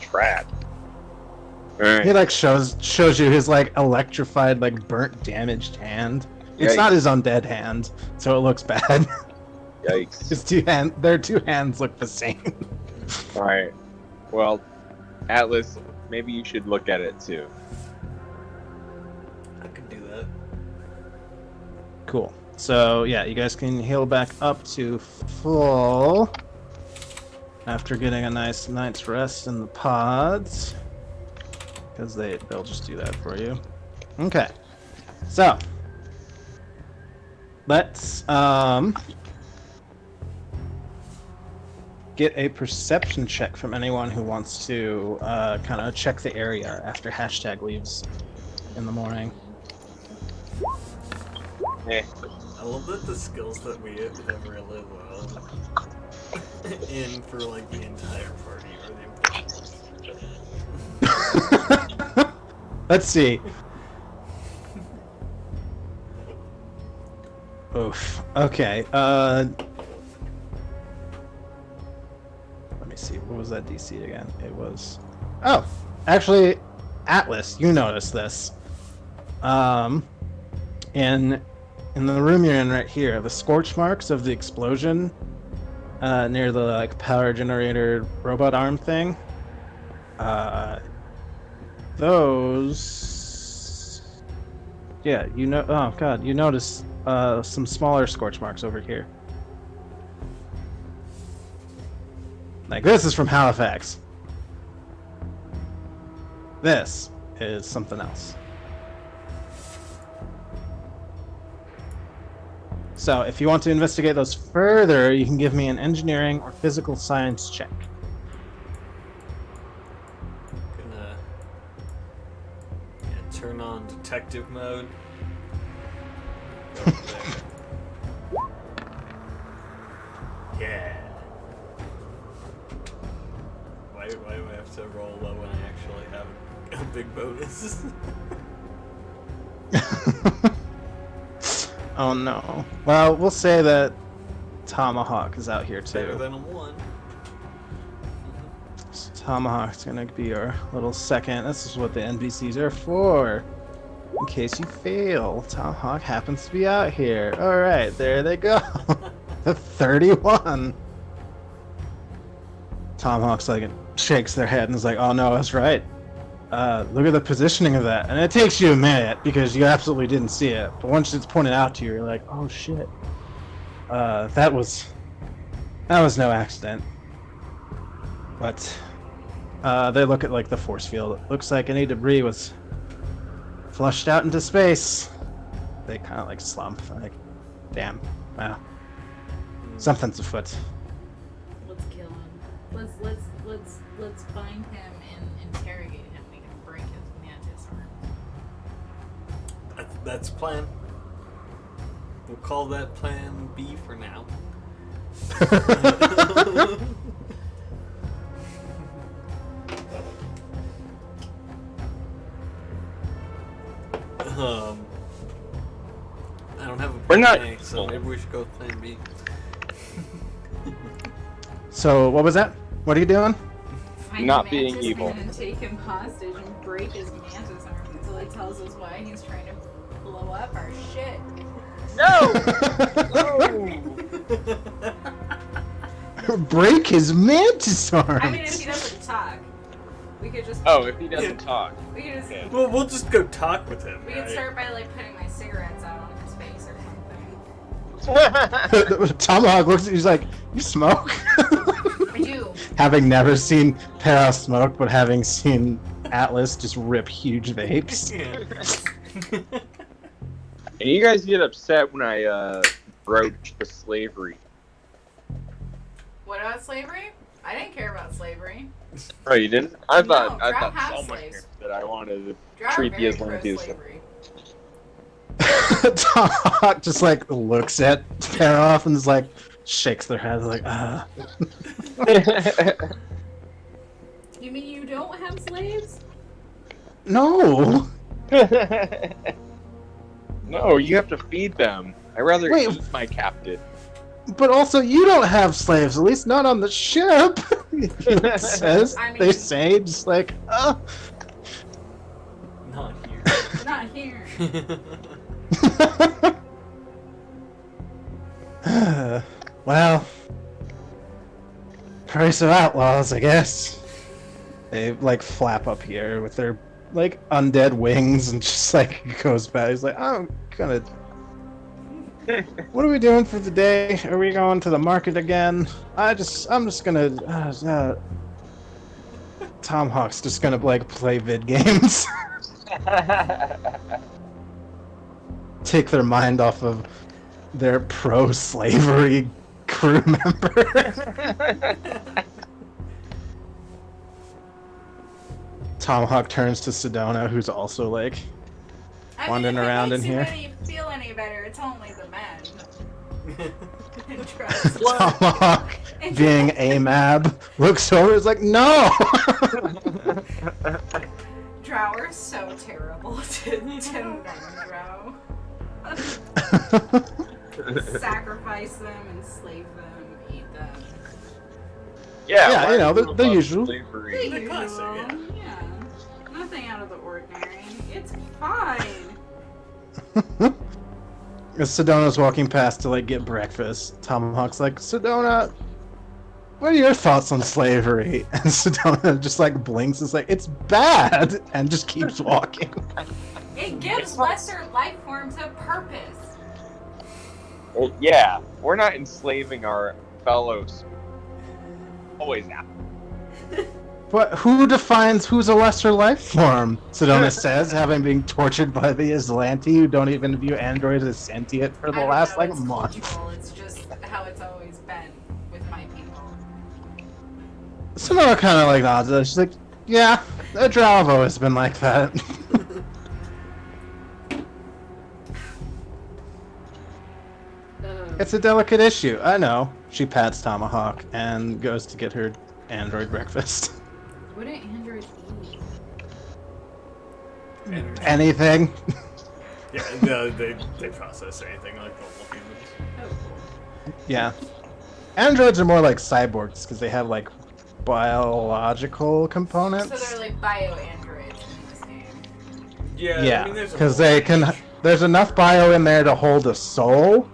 Trap. He Alright. like shows you his like electrified, like burnt, damaged hand. It's Yikes. not his undead hand, so it looks bad. Yikes. Their two hands look the same. Alright. Well, Atlas, maybe you should look at it too. I could do that. Cool. So yeah, you guys can heal back up to full after getting a nice night's rest in the pods, because they'll just do that for you. Okay. So let's get a perception check from anyone who wants to kind of check the area after hashtag leaves in the morning. Eh. I love that the skills that we have really low in for like the entire party are the important ones. Let's see. Oof. Okay. Let me see. What was that DC again? It was. Oh, actually, Atlas, you noticed this. In the room you're in right here, the scorch marks of the explosion near the like power generator robot arm thing. Those. Yeah, you know. Oh god, you notice some smaller scorch marks over here. Like this is from Halifax. This is something else. So if you want to investigate those further, you can give me an engineering or physical science check. Gonna turn on detective mode. Go over there. Yeah. Why do I have to roll low when I actually have a big bonus? Oh no. Well, we'll say that Tomahawk is out here Better too. than a 1. So Tomahawk's gonna be your little second. This is what the NPCs are for. In case you fail, Tomahawk happens to be out here. Alright, there they go. The 31. Tomahawk's like, shakes their head and is like, oh no, that's right. Look at the positioning of that. And it takes you a minute because you absolutely didn't see it. But once it's pointed out to you, you're like, oh shit. That was no accident. But they look at like the force field. It looks like any debris was flushed out into space. They kind of like slump, like, damn, wow. Something's afoot. Let's kill him. Let's find him and interrogate him. We can break his mantis arm. That's the plan. We'll call that plan B for now. I don't have a We're plan not- A, so maybe we should go with plan B. So what was that? What are you doing? Find Not the being mantis evil. man and take him hostage and break his mantis arm until he tells us why he's trying to blow up our shit. No! Break his mantis arms. I mean, if he doesn't talk, we could just. Oh, if he doesn't talk. We could just. Okay. Well, we'll just go talk with him. We right? could start by like putting my cigarettes out on his face or something. Tomahawk looks at you, he's like, you smoke? I do. Having never seen Para smoke, but having seen Atlas just rip huge vapes. Yeah. And you guys get upset when I broach the slavery. What about slavery? I didn't care about slavery. Oh, you didn't? I No, thought Drow so have much slaves. that I wanted to Drow are treat the very Atlanteans. pro-slavery. Tomahawk just like looks at Para and is like, shakes their head like, ah. You mean you don't have slaves? No! No, you have to feed them. I'd rather Wait. eat my captive. But also, you don't have slaves, at least not on the ship. It says, I mean- they say, just like, Not here. Not here. Well, price of outlaws, I guess. They, like, flap up here with their, like, undead wings and just, like, goes back. He's like, I'm gonna... What are we doing for the day? Are we going to the market again? I'm just gonna... Tom Hawk's just gonna, like, play vid games. Take their mind off of their pro-slavery crew member. Tom Hawk turns to Sedona, who's also, like, wandering around in here. If it makes you feel any better, it's only the men. Tom Hawk, being AMAB, looks over and is like, no! Drow are so terrible to men, Drow. Sacrifice them, enslave them, eat them. Yeah, why you know, do the love usual. slavery? The classic, Yeah. Nothing out of the ordinary. It's fine. As Sedona's walking past to, like, get breakfast, Tom Hawk's like, Sedona, what are your thoughts on slavery? And Sedona just, like, blinks, is like, it's bad! And just keeps walking. It gives lesser life forms a purpose. Yeah, we're not enslaving our fellows. Always now. But who defines who's a lesser life form? Sedona says, having been tortured by the Aslanti, who don't even view androids as sentient for I the don't last, know, like, it's month. cultural, it's just how it's always been with my people. Sedona kind of, like, nods. She's like, yeah, the Drow have always been like that. It's a delicate issue, I know. She pats Tomahawk and goes to get her android breakfast. What do androids eat? Energy. Anything. Yeah, no, they process anything like normal humans. Oh, cool. Yeah. Androids are more like cyborgs because they have, like, biological components. So they're like bio-androids in this game. Yeah, Yeah, I mean, there's a because whole they can. range. There's enough bio in there to hold a soul,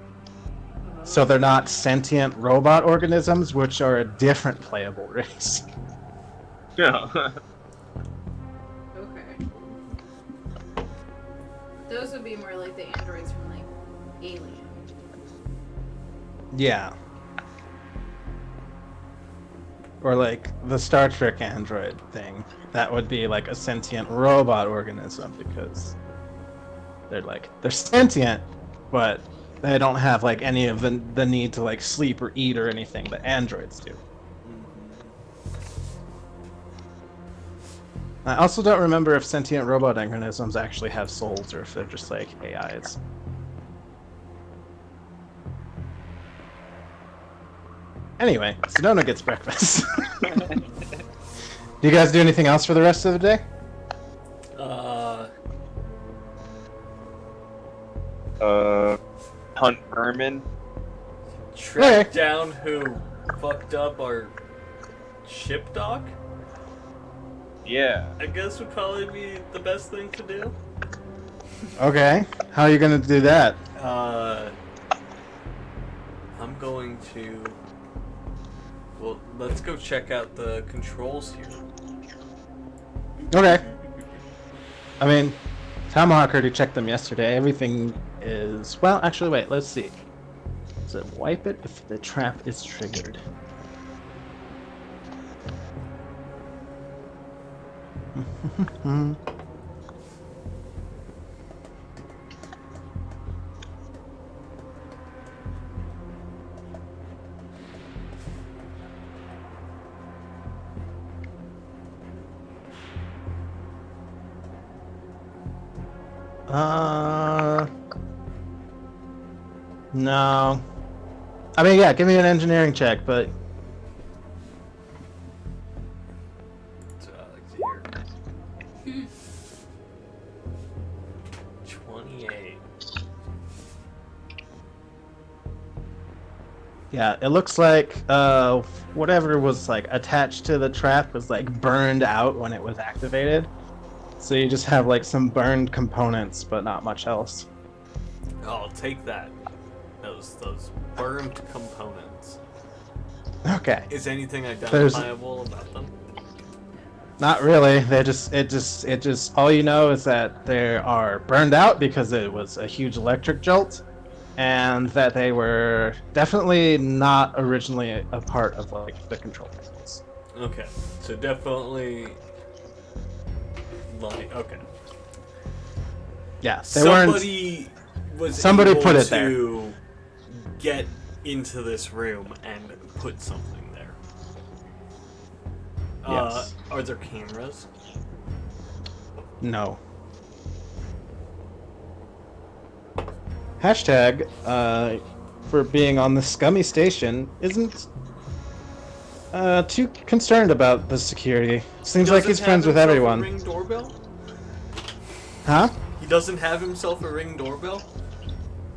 so they're not sentient robot organisms, which are a different playable race. No. Okay. Those would be more like the androids from like Alien. Yeah. Or like the Star Trek android thing. That would be like a sentient robot organism because they're sentient, but they don't have like any of the need to like sleep or eat or anything that androids do. I also don't remember if sentient robot organisms actually have souls or if they're just like AIs. Anyway, Sedona gets breakfast. Do you guys do anything else for the rest of the day? Hunt vermin. Track Okay. down who fucked up our ship dock, Yeah. I guess would probably be the best thing to do. Okay. How are you gonna do that? I'm going to... Well, let's go check out the controls here. Okay. I mean, Tomahawk already checked them yesterday. Everything is... Well, actually, wait. Let's see. Does it wipe it if the trap is triggered? No. I mean, yeah, give me an engineering check, but Here. 28. Yeah, it looks like whatever was like attached to the trap was like burned out when it was activated. So you just have like some burned components, but not much else. I'll take that. Those burned components. Okay. Is anything identifiable about them? Not really. It just all you know is that they are burned out because it was a huge electric jolt, and that they were definitely not originally a part of like the control panels. Okay, so definitely, like, okay. Yeah, they weren't. Somebody was Somebody able put it to get into this room and put something there. Yes. Are there cameras? No. Hashtag for being on the scummy station isn't too concerned about the security. Seems like he's friends with everyone. Ring doorbell? Huh? He doesn't have himself a ring doorbell?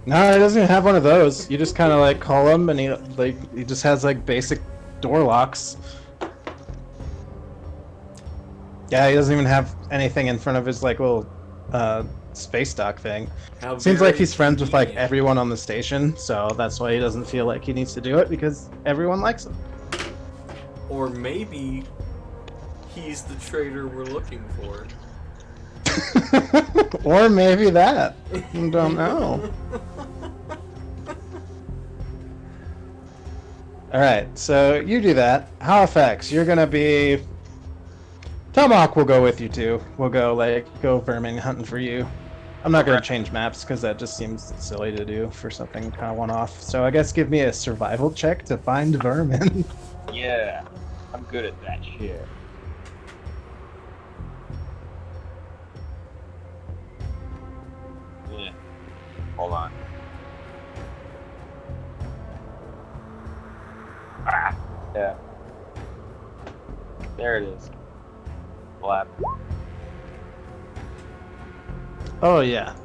No, he doesn't even have one of those. You just kind of like call him, and he just has like basic door locks. Yeah, he doesn't even have anything in front of his like little space dock thing. How Seems like very he's friends with like convenient. everyone on the station, so that's why he doesn't feel like he needs to do it because everyone likes him. Or maybe he's the traitor we're looking for. Or maybe that. I don't know. Alright, so you do that. Halifax, you're gonna be... Tomahawk will go with you too. We'll go vermin hunting for you. I'm not gonna change maps because that just seems silly to do for something kind of one-off. So I guess give me a survival check to find vermin. Yeah, I'm good at that shit. Yeah. Hold on. Ah, yeah. There it is. Flap. Oh yeah.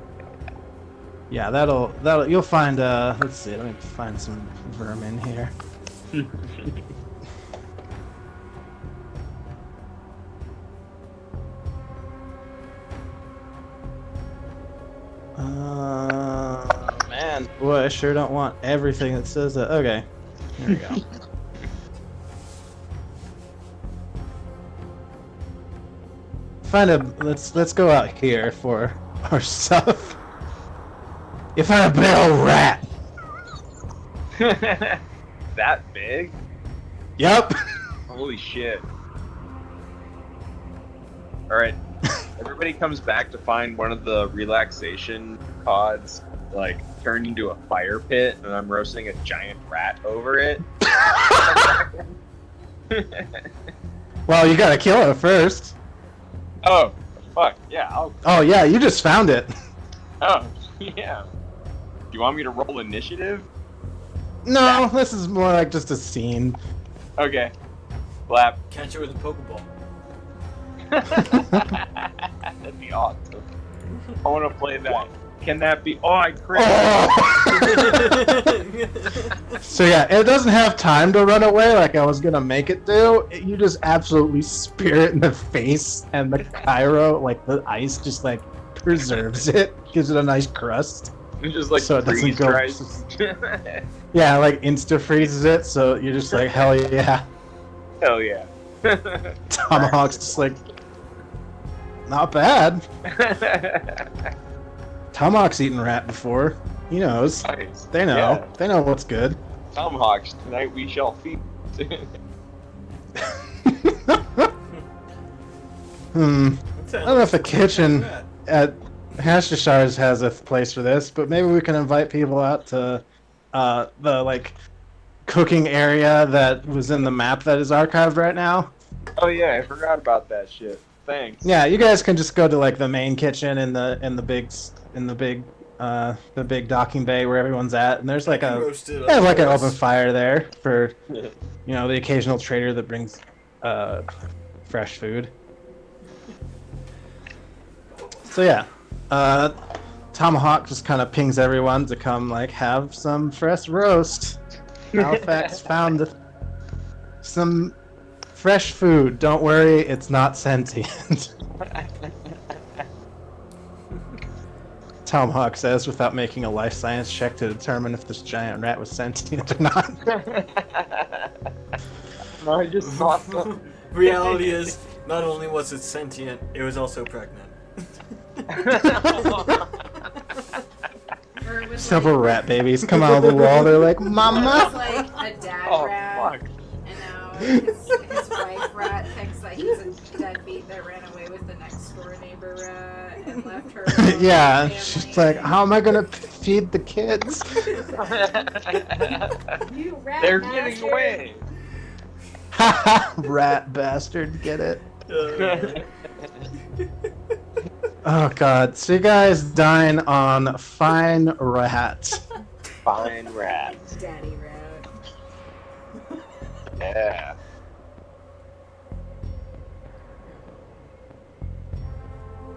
Yeah, that'll you'll find let's see, let me find some vermin here. Man, boy, I sure don't want everything that says that. Okay, here we go. Let's go out here for our stuff. You find a big old rat. That big? Yep. Holy shit. Alright. Everybody comes back to find one of the relaxation pods, like, turned into a fire pit, and I'm roasting a giant rat over it. Well, you gotta kill it first. Oh, fuck. Yeah, I'll... Oh yeah, you just found it. Oh, yeah. Do you want me to roll initiative? No, this is more like just a scene. Okay. Flap. Catch it with a Pokeball. That'd be awesome. I want to play that. Can that be? Oh, I crit. Oh! So yeah, it doesn't have time to run away like I was gonna make it do. You just absolutely spear it in the face, and the Cairo, like the ice, just like preserves it, gives it a nice crust. It just like So it doesn't freeze go- dries. Yeah, like insta freezes it, so you're just like, hell yeah. Hell yeah. Tomahawk's just like, not bad. Tomahawk's eaten rat before. He knows. Nice. They know. Yeah. They know what's good. Tomahawks, tonight we shall feast. I don't know if the kitchen at Hashtashar's has a place for this, but maybe we can invite people out to the like cooking area that was in the map that is archived right now. Oh yeah, I forgot about that shit. Thanks. Yeah, you guys can just go to like the main kitchen in the big docking bay where everyone's at, and there's like You a roasted they have like an us. open fire there for the occasional trader that brings fresh food. So yeah, Tomahawk just kind of pings everyone to come, like, have some fresh roast. Halifax found some fresh food. Don't worry, it's not sentient. Tomahawk says without making a life science check to determine if this giant rat was sentient or not. No, I just saw some. Reality is, not only was it sentient, it was also pregnant. Or it was Several like, rat babies come out of the wall. They're like, It was "Mama." like a dad Oh, rat, fuck. and now his wife rat thinks that he's a deadbeat that ran away with the next door neighbor rat and left her. alone Yeah, with her she's family. like, "How am I gonna feed the kids?" You rat They're bastard. getting away. Rat bastard, get it? Uh, Oh god, so you guys dine on fine rat. Fine rats. Daddy rat. Yeah.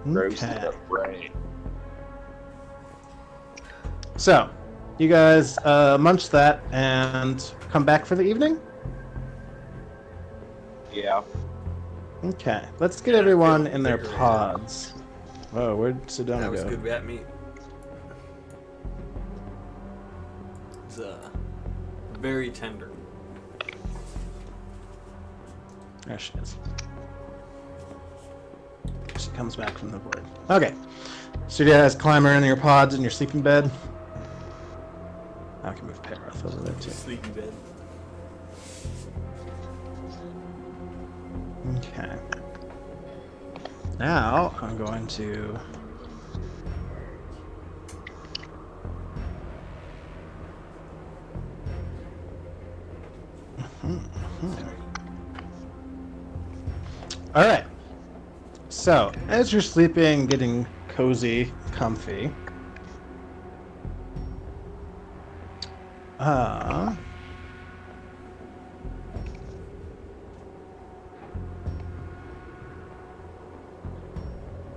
Roasted Okay. up brain. So, you guys munch that and come back for the evening? Yeah. Okay, let's get Yeah, everyone feeling in their invigorated. pods. Whoa, where'd Sedona that was go? good rat meat. It's very tender. There she is. She comes back from the void. Okay, so you guys climb her in your pods in your sleeping bed. I can move Parath over there too. Sleepy bed. Okay. Now I'm going to. All right. So as you're sleeping, getting cozy, comfy.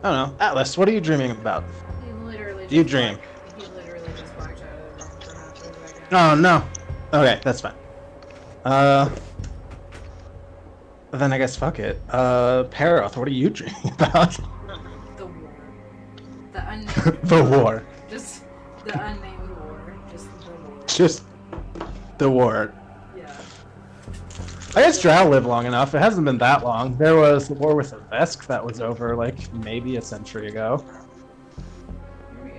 I don't know. Atlas, what are you dreaming about? He literally Do you just dream? He literally just walked out of the room for half a second. Oh, no. Okay, that's fine. Then I guess fuck it. Parath, what are you dreaming about? The war. The unnamed The war. Just the unnamed war. Just the war. Just the war. Yeah. I guess Drow lived long enough. It hasn't been that long. There was the war with the Vesk that was over, like, maybe a century ago. Here we go.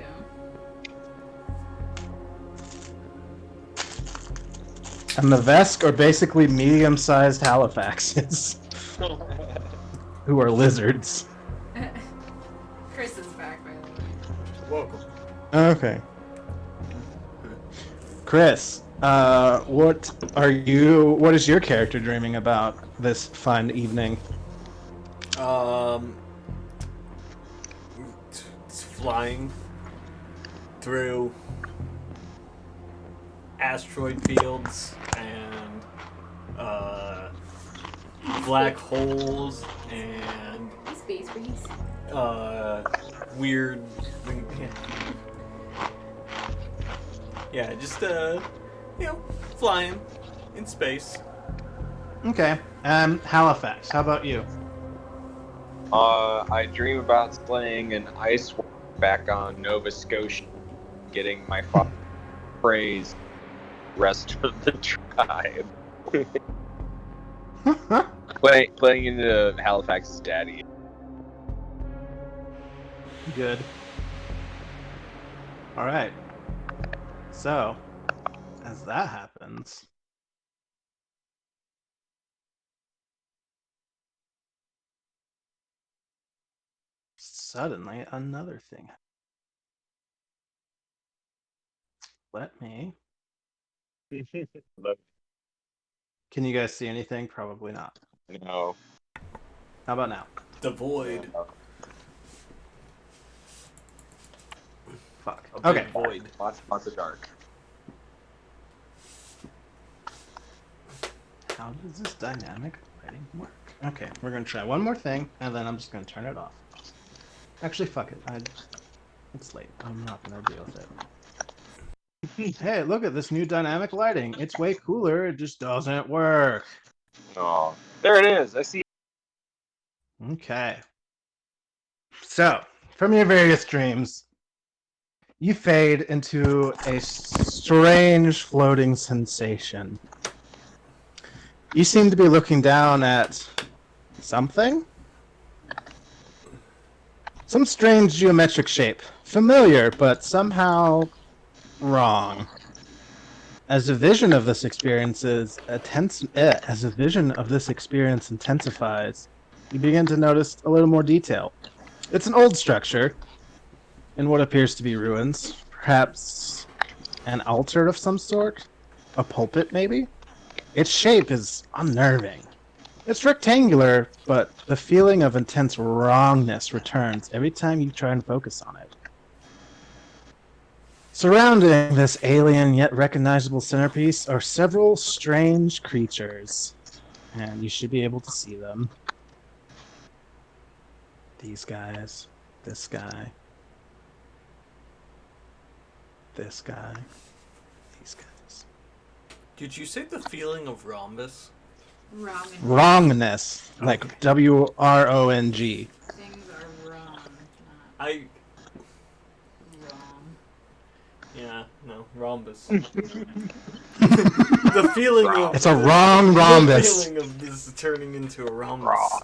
And the Vesk are basically medium-sized Halifaxes who are lizards. Chris is back, by the way. Welcome. Okay. Chris, what is your character dreaming about this fine evening? It's flying through asteroid fields and black holes and Space Race. weird. Yeah, just flying in space. Okay. Halifax, how about you? I dream about slaying an ice war back on Nova Scotia, getting my praise rest of the tribe. Playing into Halifax's daddy. Good. All right. So, as that happens, suddenly another thing. Let me. Can you guys see anything? Probably not. No. How about now? The void. Fuck. A big Okay. void. Lots of dark. How does this dynamic lighting work? Okay, we're gonna try one more thing, and then I'm just gonna turn it off. Actually, fuck it. It's late. I'm not gonna deal with it. Hey, look at this new dynamic lighting. It's way cooler. It just doesn't work. Oh, there it is. I see. Okay. So, from your various dreams, you fade into a strange floating sensation. You seem to be looking down at something? Some strange geometric shape. Familiar, but somehow wrong. As a vision of this experience intensifies, you begin to notice a little more detail. It's an old structure in what appears to be ruins, perhaps an altar of some sort, a pulpit maybe. Its shape is unnerving. It's rectangular, but the feeling of intense wrongness returns every time you try and focus on it. Surrounding this alien yet recognizable centerpiece are several strange creatures, and you should be able to see them. These guys, this guy, this guy, these guys. Did you say the feeling of rhombus? Wrong. Wrongness, like Okay. WRONG. Things are wrong, not I wrong. yeah, no, rhombus. The feeling of It's a wrong rhombus. The feeling of this turning into a rhombus.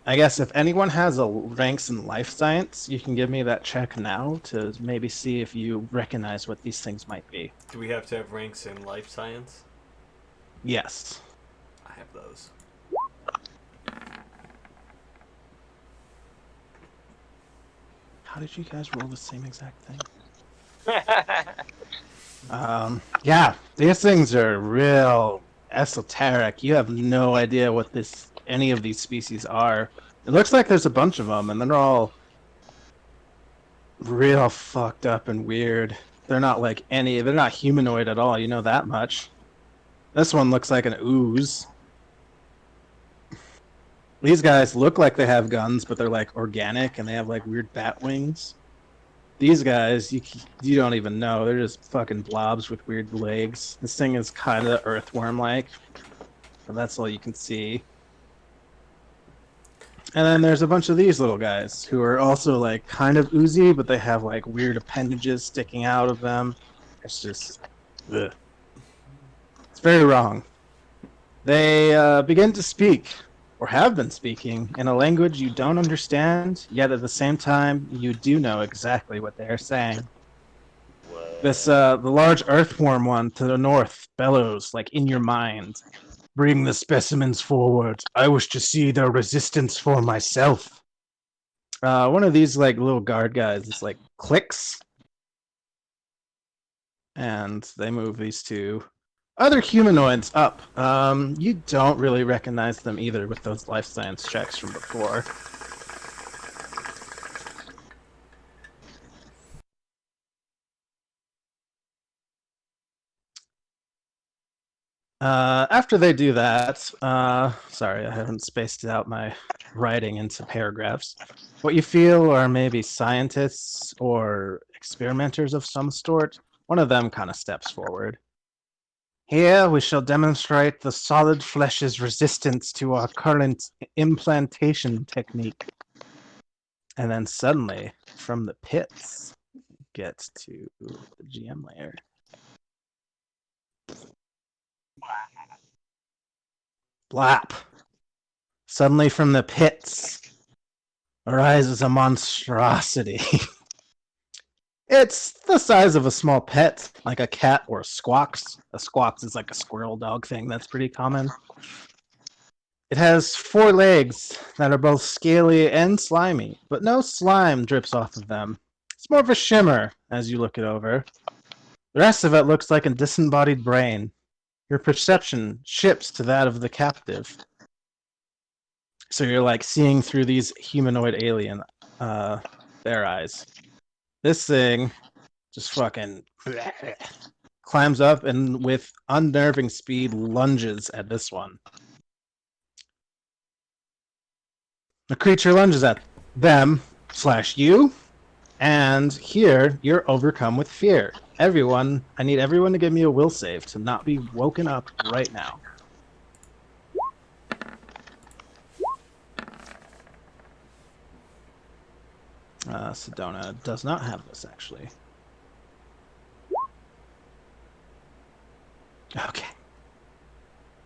I guess if anyone has a ranks in life science, you can give me that check now to maybe see if you recognize what these things might be. Do we have to have ranks in life science? Yes. I have those. How did you guys roll the same exact thing? Yeah, these things are real esoteric. You have no idea what any of these species are. It looks like there's a bunch of them, and they're all real fucked up and weird. They're not they're not humanoid at all, you know that much. This one looks like an ooze. These guys look like they have guns, but they're like organic, and they have like weird bat wings. These guys, you don't even know. They're just fucking blobs with weird legs. This thing is kind of earthworm-like, but that's all you can see. And then there's a bunch of these little guys who are also like kind of oozy, but they have like weird appendages sticking out of them. It's just, ugh. It's very wrong. They begin to speak, or have been speaking, in a language you don't understand, yet at the same time, you do know exactly what they are saying. The large earthworm one to the north bellows, like in your mind. Bring the specimens forward. I wish to see their resistance for myself. One of these like little guard guys is like clicks. And they move these two other humanoids up. You don't really recognize them either with those life science checks from before. After they do that, sorry, I haven't spaced out my writing into paragraphs. What you feel are maybe scientists or experimenters of some sort. One of them kind of steps forward. Here we shall demonstrate the solid flesh's resistance to our current implantation technique. And then suddenly, from the pits, get to the GM layer. Blap. Suddenly from the pits arises a monstrosity. It's the size of a small pet, like a cat or a squawks. A squawks is like a squirrel dog thing that's pretty common. It has 4 legs that are both scaly and slimy, but no slime drips off of them. It's more of a shimmer as you look it over. The rest of it looks like a disembodied brain. Your perception shifts to that of the captive. So you're like seeing through these humanoid alien, their eyes. This thing just fucking climbs up and with unnerving speed lunges at this one. The creature lunges at them/you, and here you're overcome with fear. Everyone, I need everyone to give me a will save to not be woken up right now. Sedona does not have this, actually. Okay.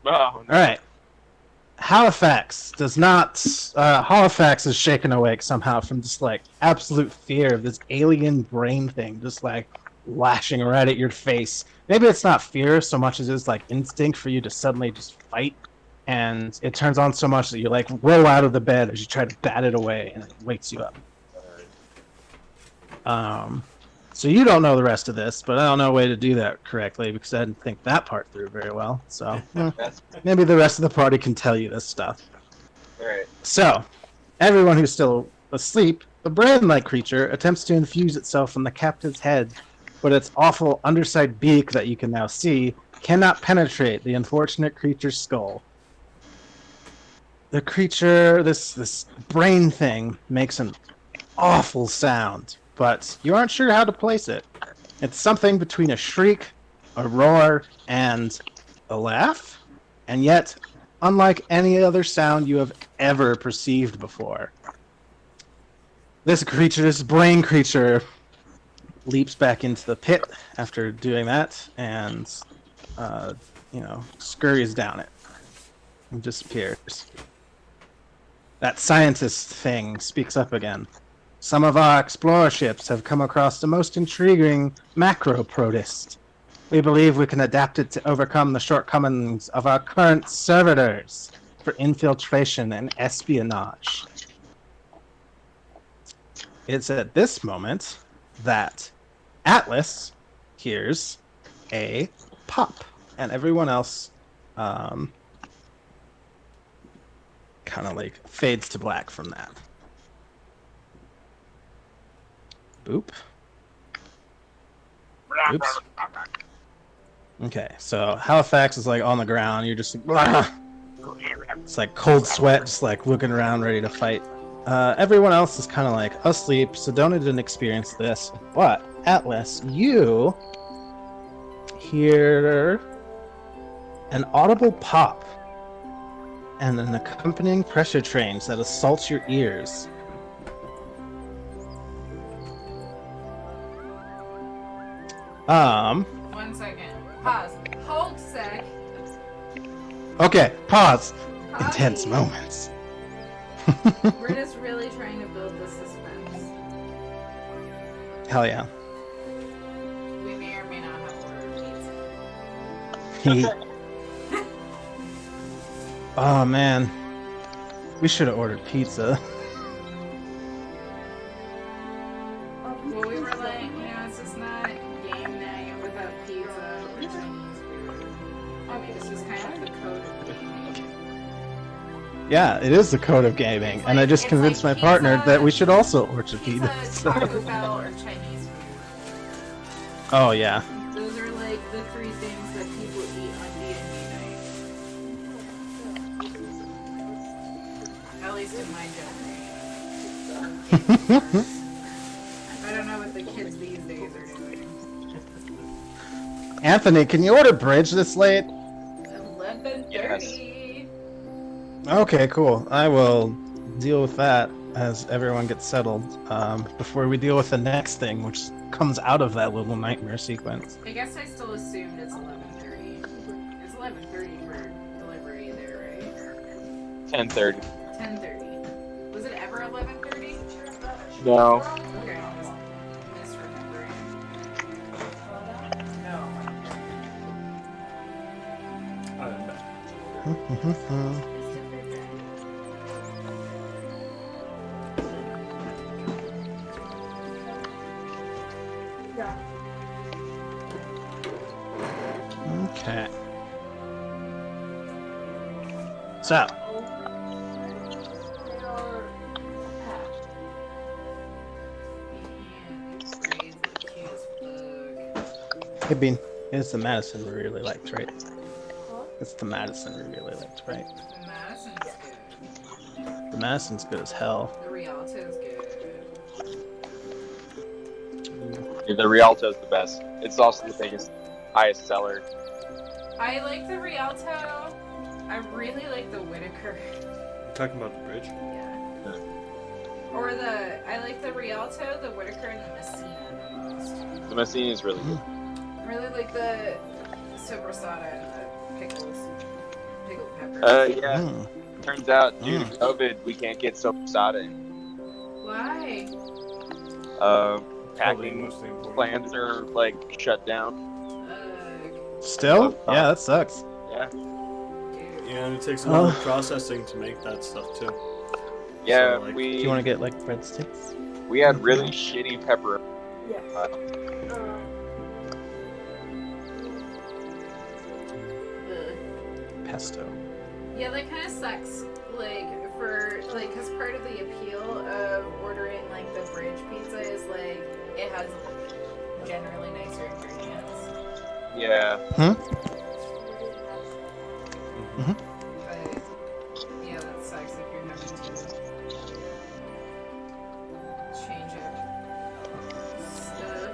Oh, All right. Halifax does not. Halifax is shaken awake somehow from just like absolute fear of this alien brain thing just like lashing right at your face. Maybe it's not fear so much as it's like instinct for you to suddenly just fight, and it turns on so much that you like roll out of the bed as you try to bat it away, and it wakes you up. So you don't know the rest of this, but I don't know a way to do that correctly because I didn't think that part through very well. So maybe the rest of the party can tell you this stuff. Alright. So, everyone who's still asleep, the brain-like creature attempts to infuse itself in the captive's head, but its awful underside beak that you can now see cannot penetrate the unfortunate creature's skull. The creature, this brain thing, makes an awful sound, but you aren't sure how to place it. It's something between a shriek, a roar, and a laugh, and yet, unlike any other sound you have ever perceived before. This brain creature, leaps back into the pit after doing that, and, scurries down it and disappears. That scientist thing speaks up again. Some of our explorer ships have come across the most intriguing macro-protist. We believe we can adapt it to overcome the shortcomings of our current servitors for infiltration and espionage. It's at this moment that Atlas hears a pop, and everyone else kind of like fades to black from that. Boop. Oops. Okay, so Halifax is like on the ground. You're just like, it's like cold sweat, just like looking around, ready to fight. Everyone else is kind of like asleep. Sedona didn't experience this, but Atlas, you hear an audible pop and an accompanying pressure change that assaults your ears. One second. Pause. Hold sec. Okay, pause. Pause. Intense moments. We're just really trying to build the suspense. Hell yeah. We may or may not have ordered pizza. Oh man. We should have ordered pizza. Well, we were like, it's just not game night without pizza or Chinese food. I mean, it's just kind of the code of gaming. Yeah, it is the code of gaming, and I just convinced my partner that we should also order pizza. Taco Bell, or Chinese food. Oh yeah. Those are like the three things that people eat on D&D night. At least in my generation. I don't know what the kids these days are doing. Anthony, can you order bridge this late? 11:30. Okay, cool. I will deal with that as everyone gets settled before we deal with the next thing, which comes out of that little nightmare sequence. I guess I still assumed it's 11:30. It's 11:30 for delivery there, right? 10:30. 10:30. Was it ever 11:30? No. Okay, I'm just misremembering. No. Okay. So, hey Bean, it's the Madison we really liked, right? It's the Madison we really liked, right? Madison's good. The Madison's good as hell. The Rialto's good. Yeah, the Rialto's the best. It's also the biggest, highest seller. I like the Rialto. I really like the Whitaker. You're talking about the bridge? Yeah. Or I like the Rialto, the Whitaker, and the Messina the most. The Messina is really good. I really like the sopressata and the pickled peppers. Yeah. Mm. Turns out, due to COVID, we can't get sopressata in. Why? Packing mostly important. plants are like shut down. Still? Yeah, that sucks. Yeah. Yeah, and it takes a lot of processing to make that stuff too. Yeah, So, like, Do you want to get like breadsticks? we had really shitty pepper. Yes. Pesto. Yeah, that kind of sucks. Because part of the appeal of ordering like the bridge pizza is like it has generally nicer ingredients. Yeah. But yeah, that sucks if you're having to change up stuff.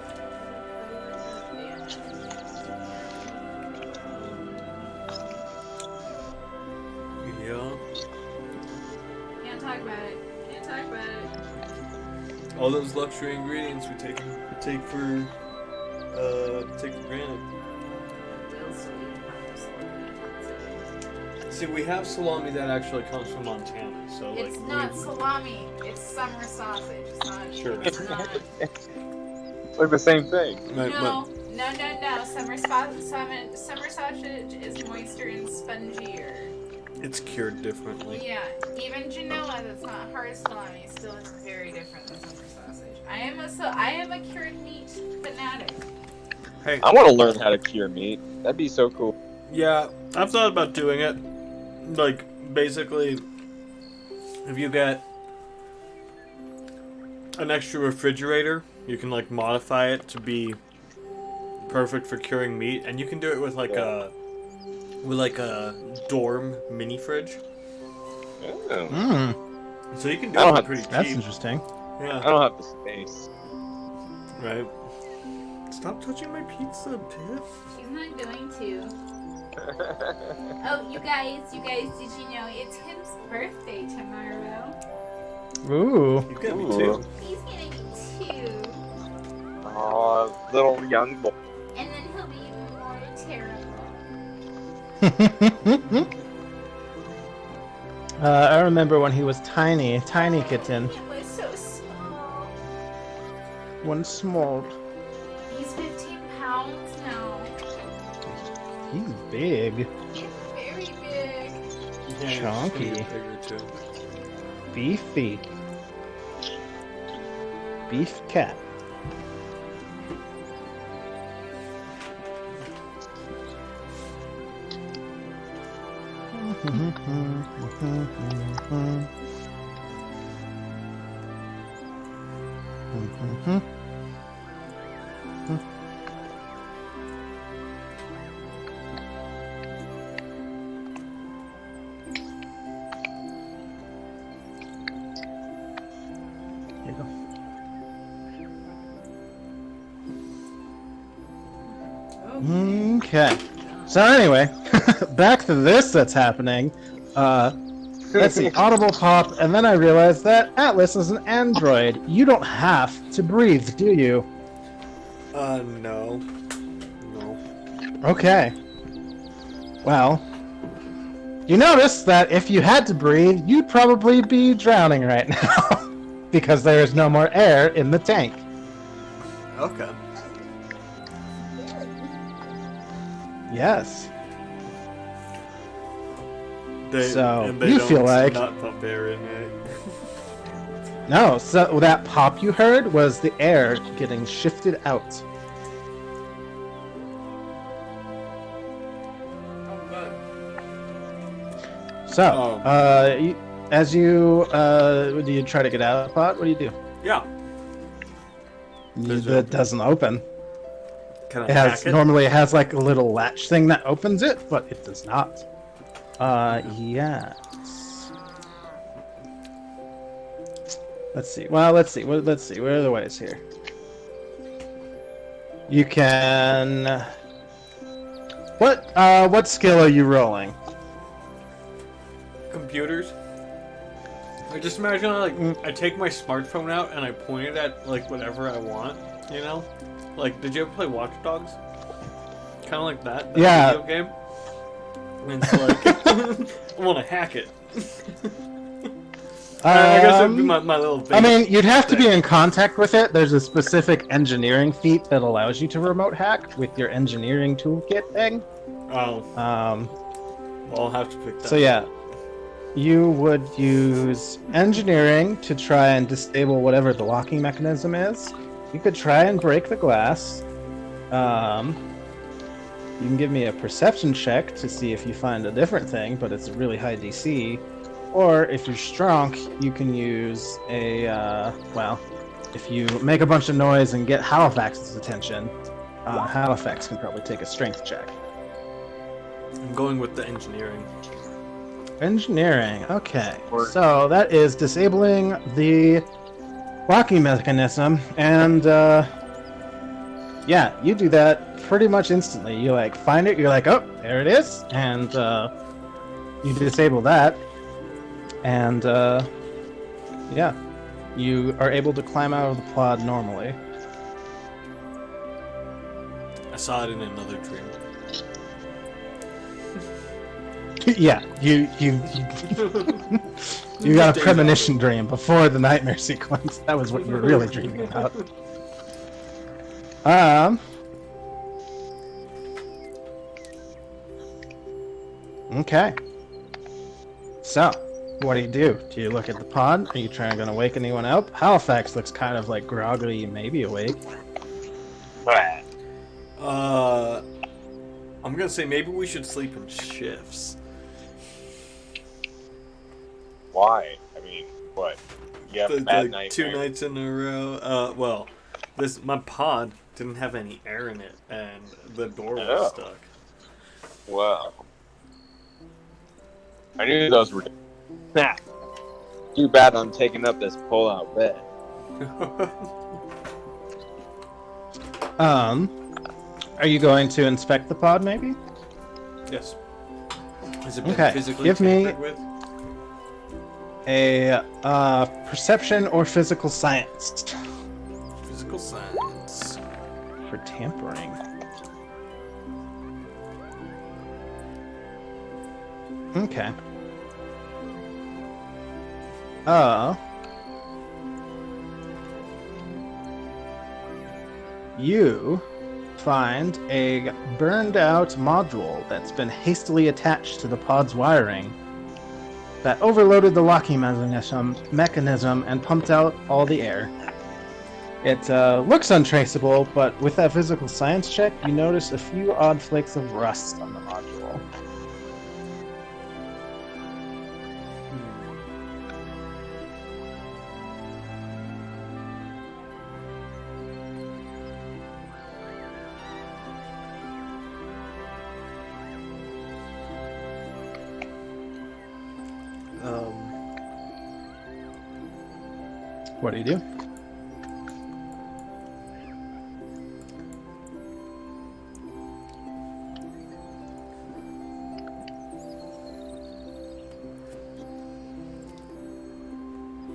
Yeah. Can't talk about it. All those luxury ingredients we take for granted. See, we have salami that actually comes from Montana, so like It's not salami. It's summer sausage. It's not. Sure. It's not. It's like the same thing. No. Summer sausage is moister and spongier. It's cured differently. Yeah, even Genoa, that's not hard salami, still is very different than summer sausage. I am a cured meat fanatic. Hey, I want to learn how to cure meat. That'd be so cool. yeah, I've thought about doing it. Like, basically, if you get an extra refrigerator, you can like modify it to be perfect for curing meat, and you can do it with like a dorm mini fridge. Oh. So you can do I don't it have- pretty cheap. That's interesting. I Yeah, don't have the space. right. Stop touching my pizza, Pip. She's not going to. Oh, you guys, did you know it's his birthday tomorrow? Ooh. You get me Ooh. too. He's gonna be 2, Oh, little young boy. and then he'll be more terrible. I remember when he was tiny kitten. He was so small. One small. He's 15 pounds now. He's big. He's very big. Yeah, Chunky. it's gonna get bigger too. Beefy. Beef cat. Here you go. Okay. So anyway, back to this that's happening. Let's see, audible pop, and then I realized that Atlas is an android. You don't have to breathe, do you? No. No. Okay. Well, you notice that if you had to breathe, you'd probably be drowning right now. Because there is no more air in the tank. Okay. Yes. So, and they you don't feel like- not pump air in it. No, so that pop you heard was the air getting shifted out. So, do you try to get out of the pot? What do you do? Yeah. Does it It open? doesn't open. Can I It has hack it? normally it has like a little latch thing that opens it, but it does not. Yes. Let's see. Well, let's see. Let's see. What are the ways here? You can. What skill are you rolling? Computers. I just imagine I take my smartphone out and I point it at like whatever I want. You know, like did you ever play Watch Dogs? Kind of like that. Yeah. Video game. And it's like I want to hack it. I guess it'd be my little thing. I mean, you'd have to be in contact with it. There's a specific engineering feat that allows you to remote hack with your engineering toolkit thing. Oh. Well, I'll have to pick that. So yeah, you would use engineering to try and disable whatever the locking mechanism is. You could try and break the glass. You can give me a perception check to see if you find a different thing, but it's a really high DC. Or if you're strong, you can use a, well, if you make a bunch of noise and get Halifax's attention, Halifax can probably take a strength check. I'm going with the engineering. Engineering, okay. So that is disabling the locking mechanism, and yeah, you do that pretty much instantly. You like find it, you're like, oh, there it is, and you disable that. And, yeah, you are able to climb out of the pod normally. I saw it in another dream. Yeah, you got a premonition dream before the nightmare sequence. That was what you were really dreaming about. Okay. So, what do? Do you look at the pod? Are you trying to wake anyone up? Halifax looks kind of like groggily, maybe awake. I'm gonna say maybe we should sleep in shifts. Why? I mean, what? You have a bad night. 2 nights in a row. Well, my pod didn't have any air in it, and the door was stuck. Wow. I knew those were. Nah. Too bad I'm taking up this pull-out bed. Are you going to inspect the pod, maybe? Yes. Has it been Okay, physically give me- tampered with? A perception or physical science Physical science. for tampering. Okay. You find a burned out module that's been hastily attached to the pod's wiring that overloaded the locking mechanism and pumped out all the air. It looks untraceable, but with that physical science check, you notice a few odd flakes of rust on the module. What do you do?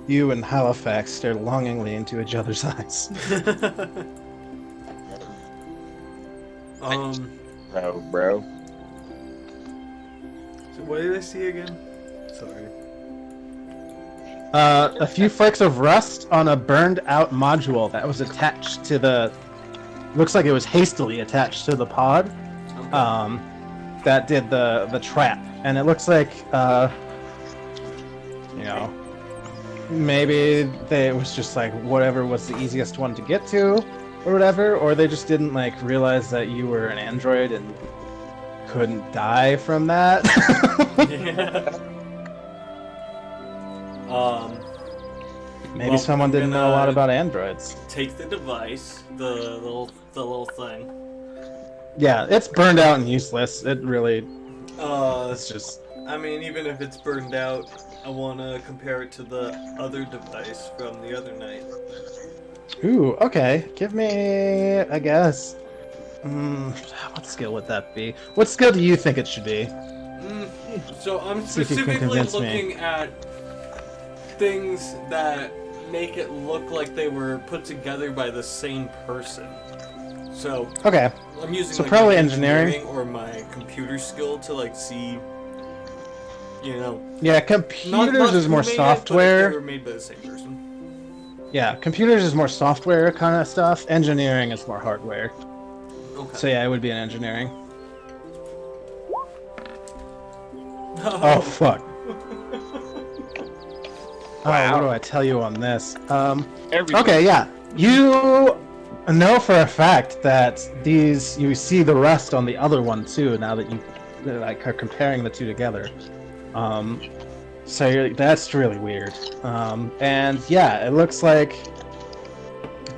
You and Halifax stare longingly into each other's eyes. Bro. So what did I see again? Sorry. A few flakes of rust on a burned out module that was attached to the... Looks like it was hastily attached to the pod. Okay. That did the trap. And it looks like, you know, maybe it was just like whatever was the easiest one to get to or whatever, or they just didn't like realize that you were an android and couldn't die from that. Yeah. Maybe Well, someone I'm didn't know a gonna lot about androids. Take the device, the little thing. Yeah, it's burned out and useless. It really, Uh, it's just... I mean, even if it's burned out, I want to compare it to the other device from the other night. Ooh, okay. Give me, I guess. What skill would that be? What skill do you think it should be? So I'm See if you can specifically convince me. looking at things that make it look like they were put together by the same person. So Okay. I'm using So like probably my engineering. or my computer skill to like see, you know, Yeah, computers not is who more made it, but if software. they were made by the same person. Yeah, computers is more software kind of stuff. Engineering is more hardware. Okay. So yeah, it would be an engineering. Oh fuck. Wow. What do I tell you on this? Everything. Okay, yeah. You know for a fact that you see the rust on the other one too. Now that you like are comparing the two together. That's really weird. And yeah, it looks like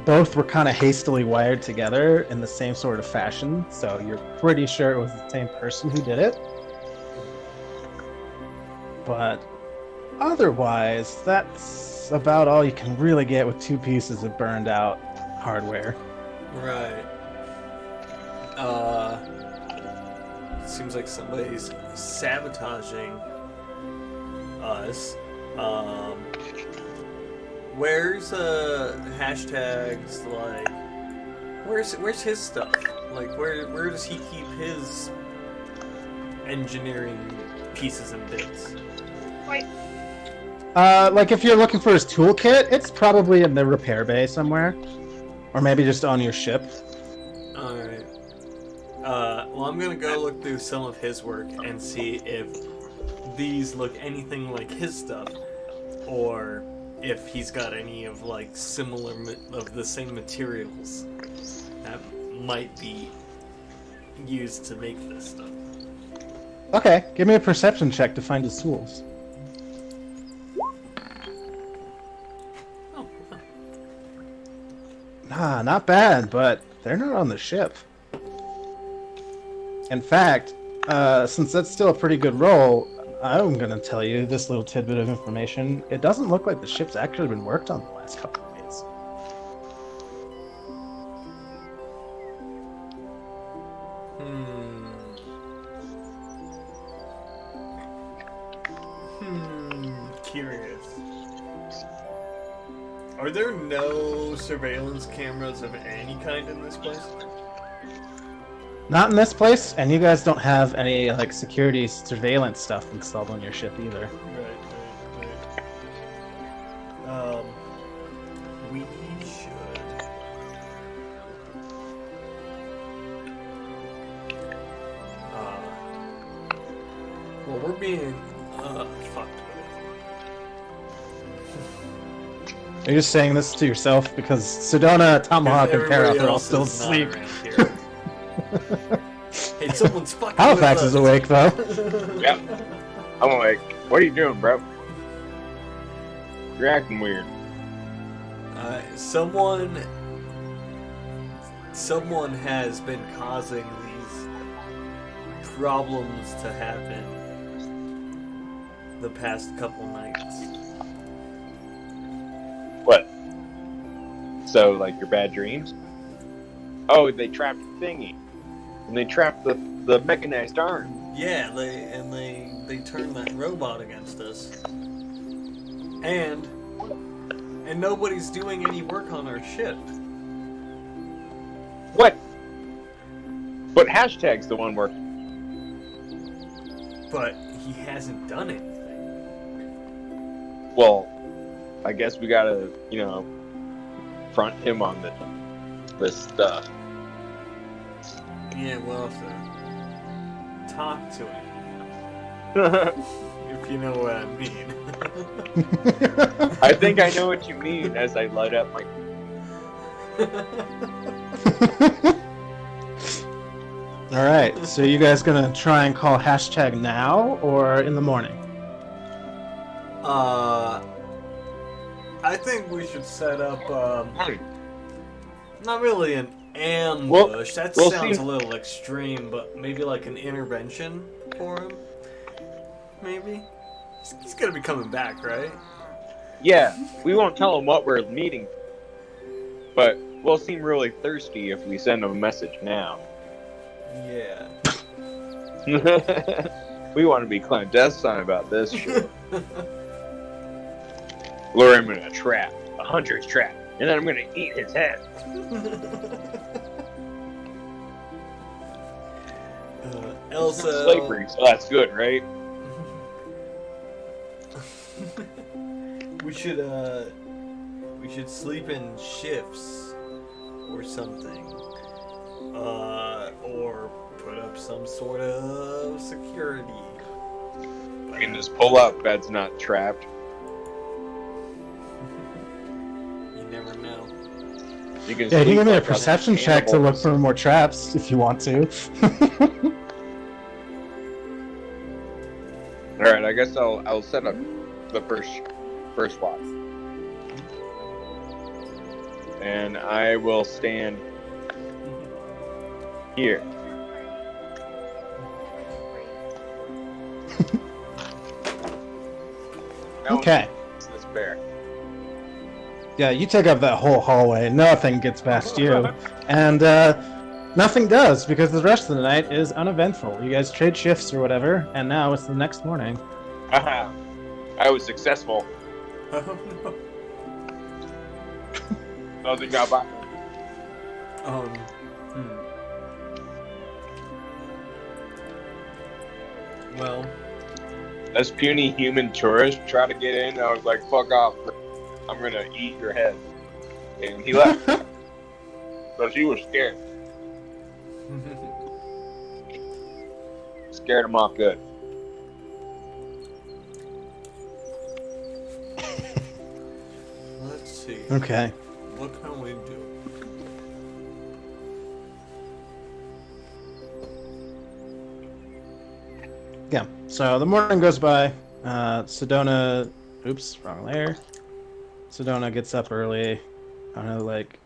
both were kind of hastily wired together in the same sort of fashion. So you're pretty sure it was the same person who did it. But otherwise, that's about all you can really get with two pieces of burned out hardware. Right. Seems like somebody's sabotaging us. Where's hashtags like? Where's his stuff? Like where does he keep his engineering pieces and bits? Like if you're looking for his toolkit, it's probably in the repair bay somewhere, or maybe just on your ship. All right. Well, I'm gonna go look through some of his work and see if these look anything like his stuff, or if he's got any of like similar of the same materials that might be used to make this stuff. Okay, give me a perception check to find his tools. Oh. Not bad, but they're not on the ship. In fact, since that's still a pretty good roll, I'm gonna tell you this little tidbit of information. It doesn't look like the ship's actually been worked on the last couple of days. Curious. Are there no surveillance cameras of any kind in this place? Not in this place, and you guys don't have any like security surveillance stuff installed on your ship either. Right. We should. Well, we're being fucked with. Are you just saying this to yourself because Sedona, Tomahawk, and Everybody Parath are all else still is not asleep? around here. Hey, someone's fucking Halifax with is us. awake though. Yep. I'm like, what are you doing, bro? You're acting weird. Someone has been causing these problems to happen the past couple nights. What? So, like, your bad dreams? Oh, they trapped the thingy. And they trapped the mechanized arm. Yeah, they turned that robot against us. And nobody's doing any work on our ship. What? But hashtag's the one working. But he hasn't done anything. Well, I guess we gotta, front him on this stuff. Yeah, we'll have to talk to him, if you know what I mean. I think I know what you mean as I light up my... Alright, so you guys gonna try and call hashtag now or in the morning? I think we should set up, not really an ambush. We'll That see. sounds a little extreme, but maybe like an intervention for him? Maybe? He's gonna be coming back, right? Yeah, we won't tell him what we're meeting, but we'll seem really thirsty if we send him a message now. Yeah. We want to be clandestine about this shit. Lure him in a trap, a hunter's trap, and then I'm gonna eat his head. Elsa. Slavery, so that's good, right? We should sleep in shifts or something. Or put up some sort of security. We can just pull up, bed's not trapped. You never know. You can Yeah, you can give me a like perception check to look animals. for more traps if you want to. Alright, I guess I'll set up the first watch. And I will stand here. No Okay. one sees this bear. Yeah, you take up that whole hallway. Nothing gets past you. And nothing does, because the rest of the night is uneventful. You guys trade shifts or whatever, and now it's the next morning. Haha. I was successful. Oh no. Nothing got by. Well, This puny human tourist tried to get in. I was like, fuck off. I'm gonna eat your head. And he left. So she was scared. Scared him off good. let's see. Okay. What can we do? Yeah. So the morning goes by. Sedona. Oops, wrong layer. Sedona gets up early. I don't know, like.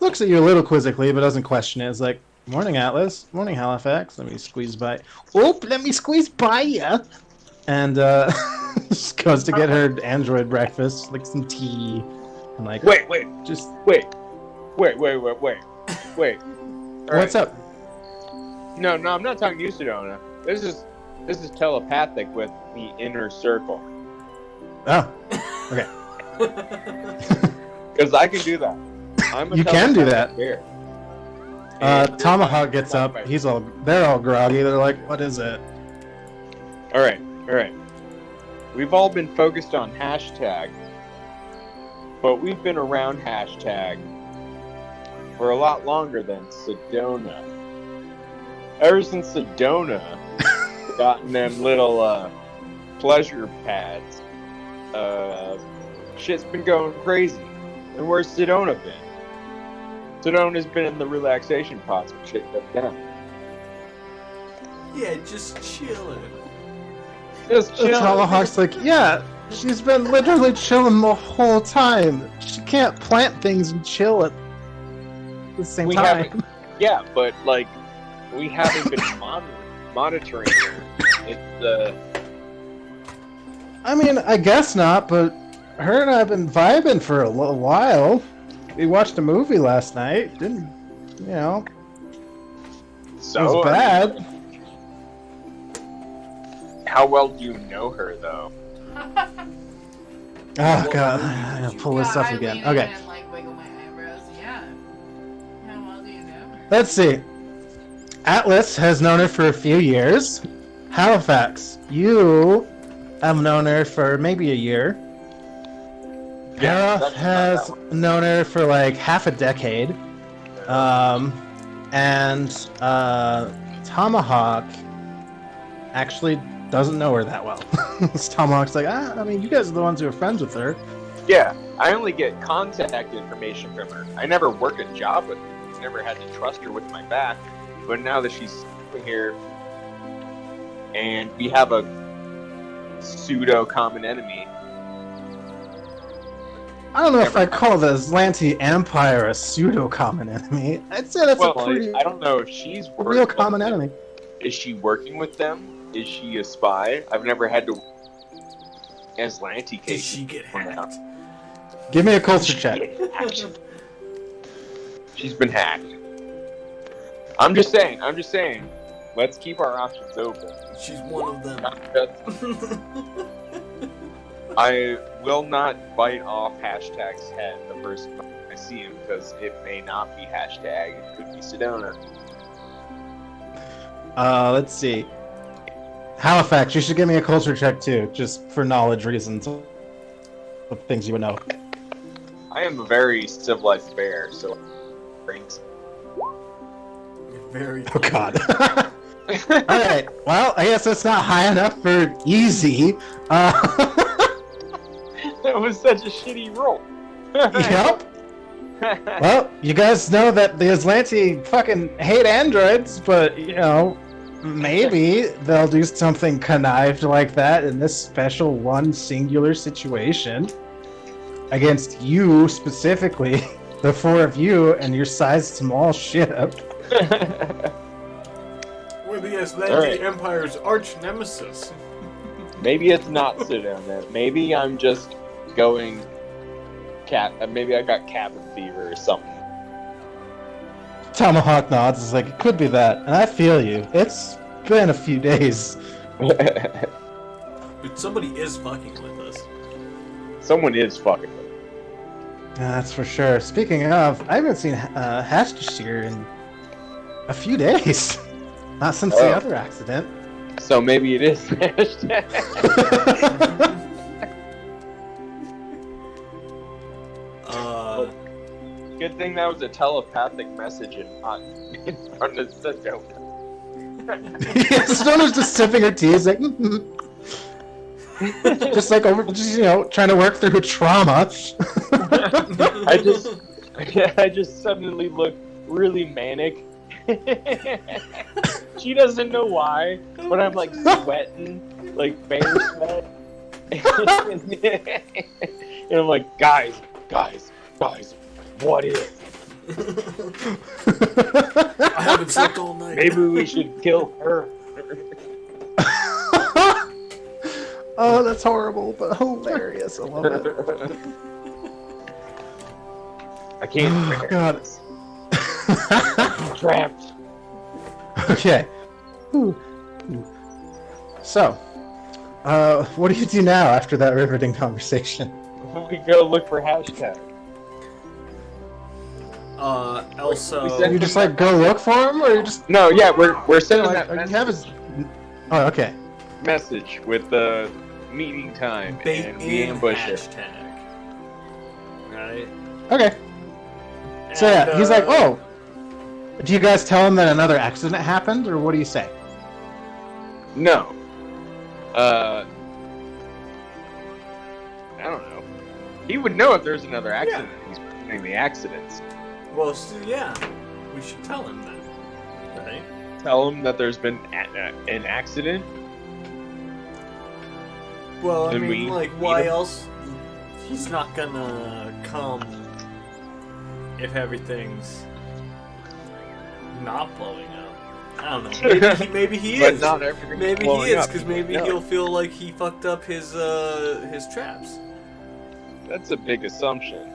Looks at you a little quizzically, but doesn't question it. It's like, morning, Atlas. Morning, Halifax. Let me squeeze by. Oop, let me squeeze by ya. And just goes to get her android breakfast, like some tea. And like, Wait. just. Wait. Wait. What's up? No, I'm not talking to you, Sedona. This is telepathic with the inner circle. Oh, okay. Because I can do that. I'm a You can do telepathic that. bear. And Tomahawk gets up. They're all groggy. They're like, what is it? All right. We've all been focused on hashtag, but we've been around hashtag for a lot longer than Sedona. Ever since Sedona gotten them little pleasure pads, shit's been going crazy. And where's Sedona been? Sedona's been in the relaxation pods and shit goes down. Yeah, just chilling. Just chill. Tomahawk's like, yeah, she's been literally chilling the whole time. She can't plant things and chill at the same We time. haven't- Yeah, but like we haven't been monitoring her. It's I mean, I guess not, but her and I have been vibing for a little while. We watched a movie last night. Didn't, you know, it so was bad. How well do you know her though? Oh, God. I gotta pull this up I again. lean in Okay. and, like, wiggle my eyebrows. Yeah. How well do you know her? Let's see. Atlas has known her for a few years. Halifax, you have known her for maybe a year. Para that's has not known her for like half a decade. And Tomahawk actually doesn't know her that well. Tomahawk's like, I mean, you guys are the ones who are friends with her. Yeah, I only get contact information from her. I never work a job with her. Never had to trust her with my back. But now that she's here, and we have a pseudo common enemy. I don't know if I call the Zlanti Empire a pseudo-common enemy. I'd say that's a pretty I don't know if she's working real with common them. enemy. Is she working with them? Is she a spy? I've never had to Aslanti Did case. she get hacked? Give me a culture check. She's been hacked. I'm just saying. Let's keep our options open. She's one of them. I will not bite off hashtag's head the first time I see him because it may not be hashtag. It could be Sedona. Let's see. Halifax, you should give me a culture check too, just for knowledge reasons of things you would know. I am a very civilized bear, so rings. Very. Oh God. Alright, well, I guess that's not high enough for easy. That was such a shitty roll. Yep. Well, you guys know that the Aslanti fucking hate androids, but, you know, maybe they'll do something connived like that in this special one singular situation. Against you, specifically. The four of you and your size small ship. We're the Aslanti Alright. Empire's arch nemesis. Maybe it's not Sedona. Maybe I'm just going maybe I got cabin fever or something. Tomahawk nods. Is like, it could be that. And I feel you. It's been a few days. But somebody is fucking with us. Someone is fucking with me. That's for sure. Speaking of, I haven't seen Hastashir in a few days. Not since the other accident. So maybe it is hashtag. Good thing that was a telepathic message and not in front of Sedona. Stoner's just sipping her tea. He's like, just like just, you know, trying to work through her trauma. I just suddenly look really manic. She doesn't know why, but I'm like sweating, like bear sweat. And I'm like, guys, what is? I haven't slept all night. Maybe we should kill her. Oh, that's horrible, but hilarious. I love it. I can't. Oh, God. I'm trapped. Okay. So, what do you do now after that riveting conversation? We go look for hashtag. Also, You just like go look for him, or you just No, yeah, we're sending like, that you have his? Oh, okay. message with the meeting time, bait and we in ambush it. hashtag. Right? Okay. So yeah, he's like, oh. Do you guys tell him that another accident happened, or what do you say? No. I don't know. He would know if there's another accident. He's preventing the accidents. Well, so, yeah, we should tell him then, right? Tell him that there's been an accident. Well, I Then mean, we like, meet why him. else? He's not gonna come if everything's not blowing up. I don't know. Maybe he But is. not everything's Maybe he blowing is, up. because maybe No. he'll feel like he fucked up his traps. That's a big assumption.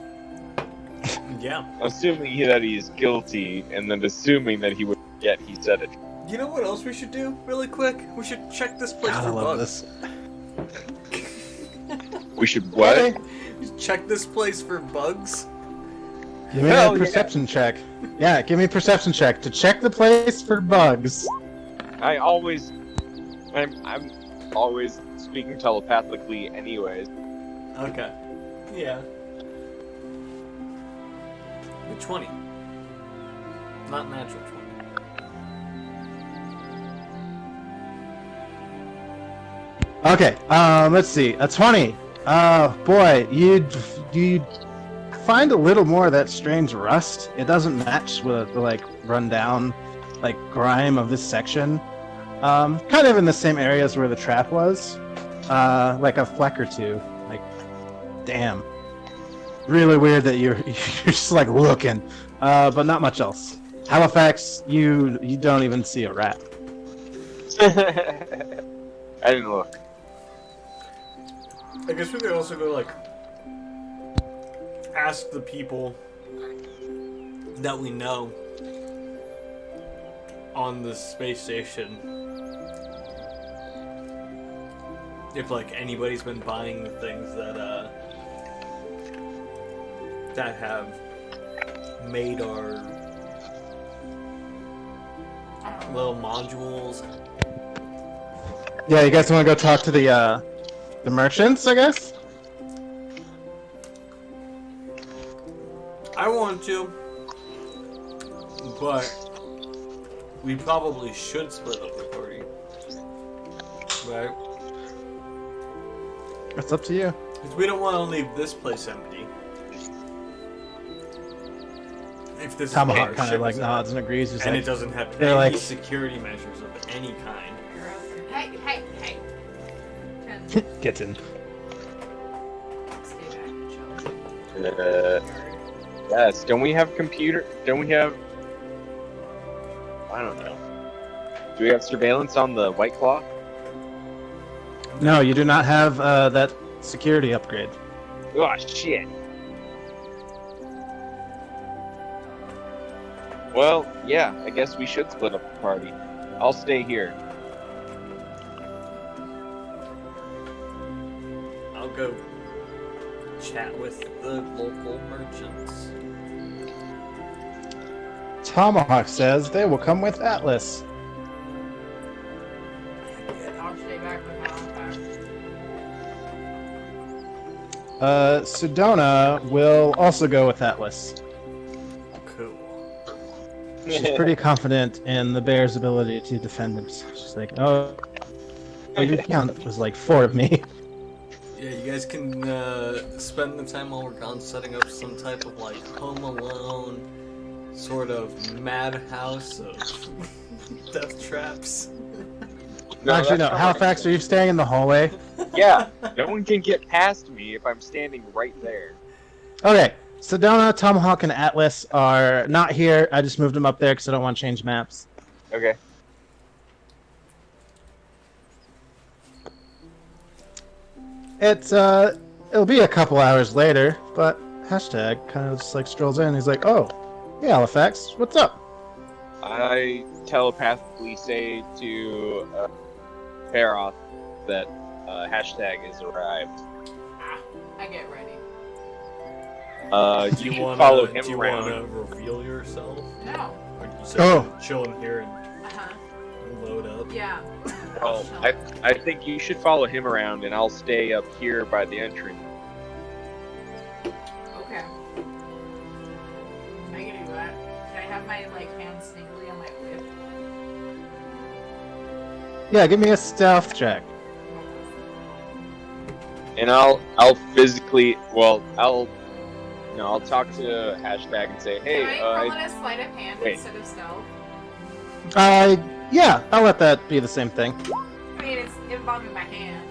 Yeah. Assuming that he's guilty, and then assuming that he would forget he said it. You know what else we should do, really quick? We should check this place God, I for love bugs. this. We should what? Okay. Check this place for bugs. Give me Hell a yeah. perception check. Yeah, give me a perception check to check the place for bugs. I'm always speaking telepathically anyways. Okay. Yeah. 20. Not natural 20. Okay, let's see. A 20. Boy, you find a little more of that strange rust. It doesn't match with the like rundown, like grime of this section. Kind of in the same areas where the trap was. Like a fleck or two. Like, damn. Really weird that you're just like looking, but not much else. Halifax, you don't even see a rat. I didn't look. I guess we could also go, like, ask the people that we know on the space station if, like, anybody's been buying the things that have made our little modules. Yeah, you guys want to go talk to the merchants, I guess? I want to, but we probably should split up the party, right? It's up to you. Because we don't want to leave this place empty. If this Tomahawk is kind of like nods and agrees. He's and like, it doesn't have they're any like- security measures of any kind. Hey. Gets in. Stay back and chill. Yes. Don't we have computer? Don't we have? I don't know. Do we have surveillance on the Whiteclaw? No, you do not have that security upgrade. Oh shit. Well, yeah. I guess we should split up the party. I'll stay here. I'll go chat with the local merchants. Tomahawk says they will come with Atlas. I'll stay back with Halifax. Sedona will also go with Atlas. Cool. She's pretty confident in the bear's ability to defend himself. She's like, oh, your count was like 4 of me. Yeah, you guys can spend the time while we're gone setting up some type of like Home Alone sort of madhouse of death traps. Actually, no. that's not Halifax, are you staying in the hallway? Yeah. No one can get past me if I'm standing right there. Okay. Sedona, Tomahawk, and Atlas are not here. I just moved them up there because I don't want to change maps. Okay. It's it'll be a couple hours later, but hashtag kind of just like strolls in. He's like, "Oh, hey Halifax, what's up?" I telepathically say to Faroth that hashtag is arrived. I get ready. Do You you can want follow to him do you around. want to reveal yourself? No. Or you just Oh. chilling here and Uh-huh. load up? Yeah. Well, I think you should follow him around, and I'll stay up here by the entrance. Okay. I can do that. Can I have my like hand sneakily on my whip? Yeah, give me a stealth check. And I'll physically, I'll talk to hashtag and say, hey, Can I roll it as sleight of hand wait. instead of stealth? Yeah, I'll let that be the same thing. I mean, it's involving my hand.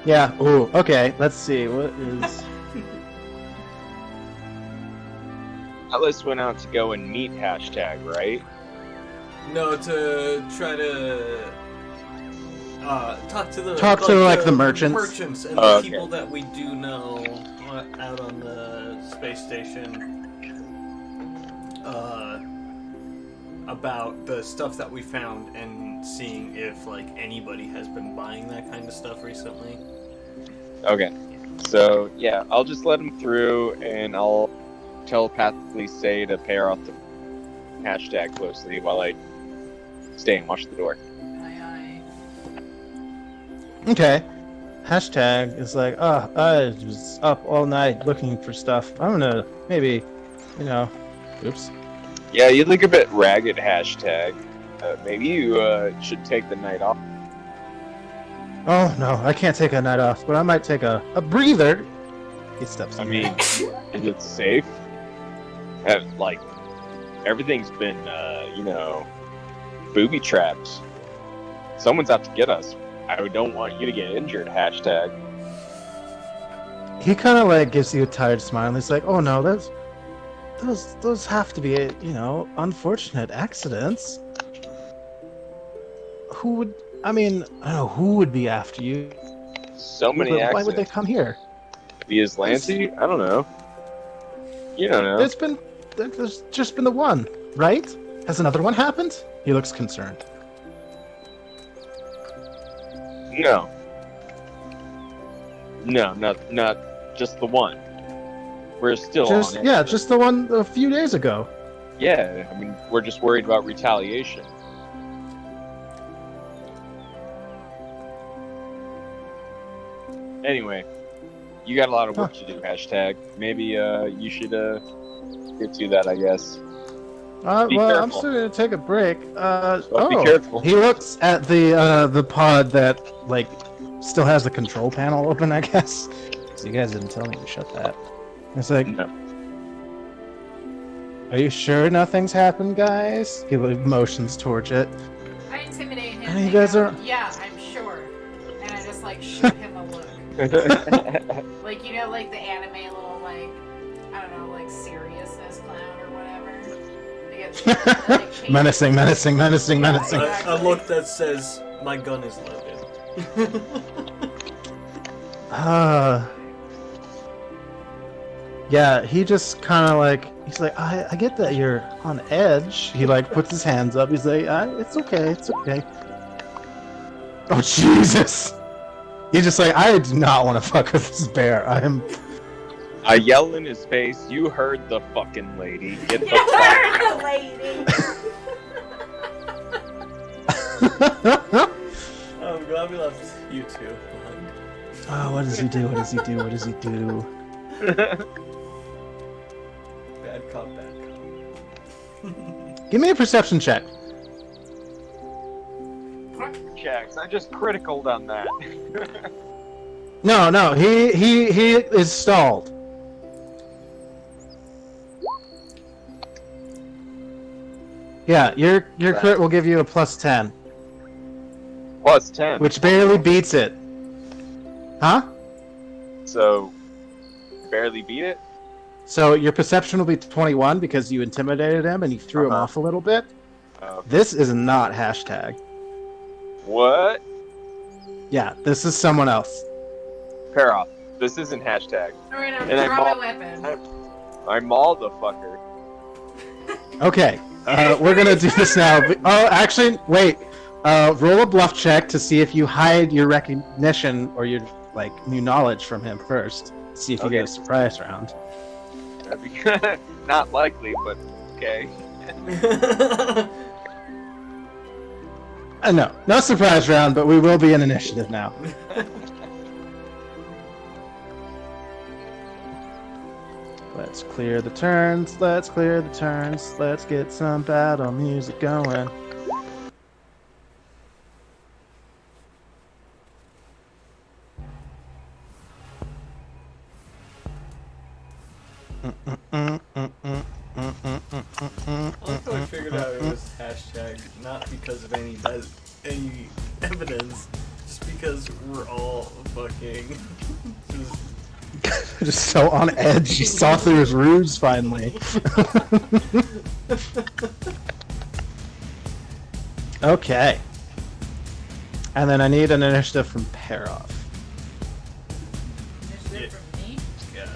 Yeah. Ooh. Okay. Let's see. What is? Atlas went out to go and meet hashtag, right? No, to try to talk to the the merchants. merchants and Oh, the okay. people that we do know out on the space station about the stuff that we found and seeing if like anybody has been buying that kind of stuff recently. Okay. So, yeah, I'll just let him through, and I'll telepathically say to pair off the hashtag closely while I stay and watch the door. Aye, Okay. Hashtag is like, oh, I was up all night looking for stuff. I'm gonna maybe, oops. Yeah, you look a bit ragged, hashtag. Maybe you should take the night off. Oh no, I can't take a night off, but I might take a breather. He steps I in. mean, is it safe? Everything's been, booby trapped. Someone's out to get us. I don't want you to get injured, hashtag. He kind of like gives you a tired smile. He's like, "Oh no, those have to be, unfortunate accidents. Who would? I mean, I don't know who would be after you. So many Why accidents. would they come here? Via's Lancy? I don't know. You don't know. There's just been the one, right? Has another one happened? He looks concerned. No. No, not just the one. We're still on it. Yeah, just the one a few days ago. Yeah, I mean, we're just worried about retaliation. Anyway, you got a lot of work to do, hashtag. Maybe you should get to that, I guess. Be I'm careful. still gonna take a break. Be careful. He looks at the pod that like still has the control panel open, I guess. So you guys didn't tell me to shut that. It's like, No. are you sure nothing's happened, guys? He motions towards it. I intimidate him. And you and guys go, are- Yeah, I'm sure. And I just like shoot him a look. Like, you know, like the anime little, like, I don't know, like seriousness clown or whatever. They get, like, changed. Menacing. A look that says, my gun is loaded. Yeah, he just kind of like, he's like, I get that you're on edge. He like puts his hands up. He's like, it's okay. Oh, Jesus. He's just like, I do not want to fuck with this bear. I yell in his face, you heard the fucking lady. Get the You fuck heard out. the lady. I'm glad we left you two behind. Oh, what does he do? Bad cop, bad cop. Give me a perception check. Checks. I just criticaled on that. No, he is stalled. Yeah, your crit will give you a +10, Plus 10. which barely beats it. Huh? So, barely beat it? So your perception will be 21 because you intimidated him and you threw him off a little bit. Oh. This is not hashtag. What? Yeah, this is someone else. Pair off. This isn't hashtag. Alright, I'm And I draw my maul- weapon. I mauled the fucker. Okay, we're gonna do this now. Oh, actually, wait. Roll a bluff check to see if you hide your recognition or your like new knowledge from him first. See if you get a surprise round. That'd be not likely, but okay. No surprise round, but we will be in initiative now. Let's clear the turns. Let's get some battle music going. Also, I figured out it was hashtag not because of any evidence, just because we're all fucking Just so on edge, you saw through his ruse finally. Okay. And then I need an initiative from Paroff. Initiative from me? yeah.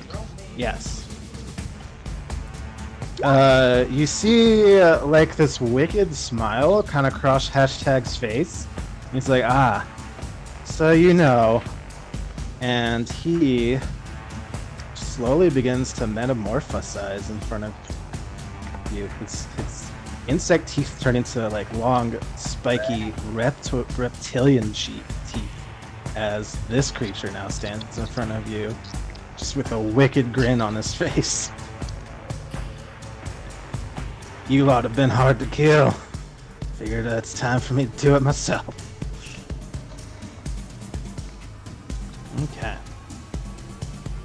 Yes. You see, like, this wicked smile kind of cross hashtag's face. He's like, so you know. And he slowly begins to metamorphosize in front of you. His insect teeth turn into, like, long, spiky reptilian teeth as this creature now stands in front of you, just with a wicked grin on his face. You lot have been hard to kill. Figured it's time for me to do it myself. Okay.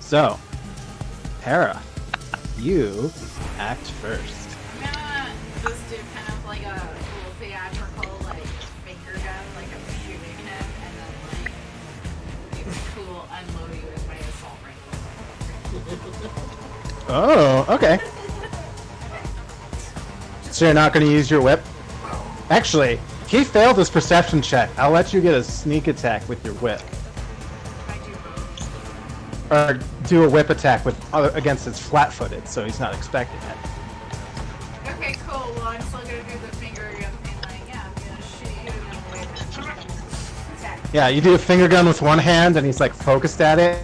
So, Para, you act first. I'm gonna just do kind of like a cool theatrical, like, finger gun, like I'm shooting him, and then, like, do a cool unloading with my assault rifle. Oh, okay. So you're not going to use your whip? Actually, he failed his perception check. I'll let you get a sneak attack with your whip. If I or do a whip attack against its flat-footed, so he's not expecting it. Okay, cool. Well, I'm still gonna do the finger gun thing. Like, yeah, I'm gonna shoot you and then wait. Attack. Yeah, you do a finger gun with one hand, and he's like focused at it,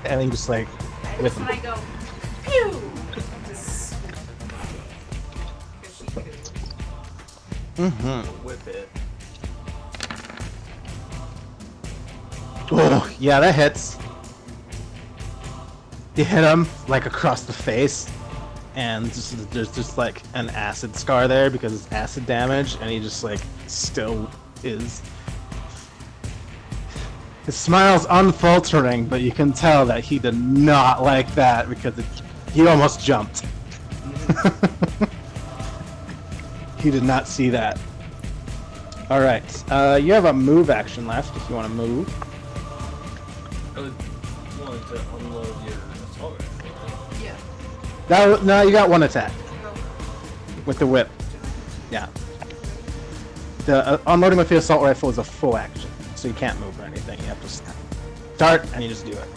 and then you just like And whip that's him. when I go, pew! Just... Because she could. Mm-hmm. Whip it. Oh, yeah, that hits. You hit him like across the face, and there's just like an acid scar there because it's acid damage, and he just like still is. His smile's unfaltering, but you can tell that he did not like that because he almost jumped. He did not see that. All right, you have a move action left if you want to move. I wanted to unload your assault rifle. Yeah. No, you got one attack with the whip. Yeah. The unloading with the assault rifle is a full action, so you can't move or anything. You have to start and you just do it.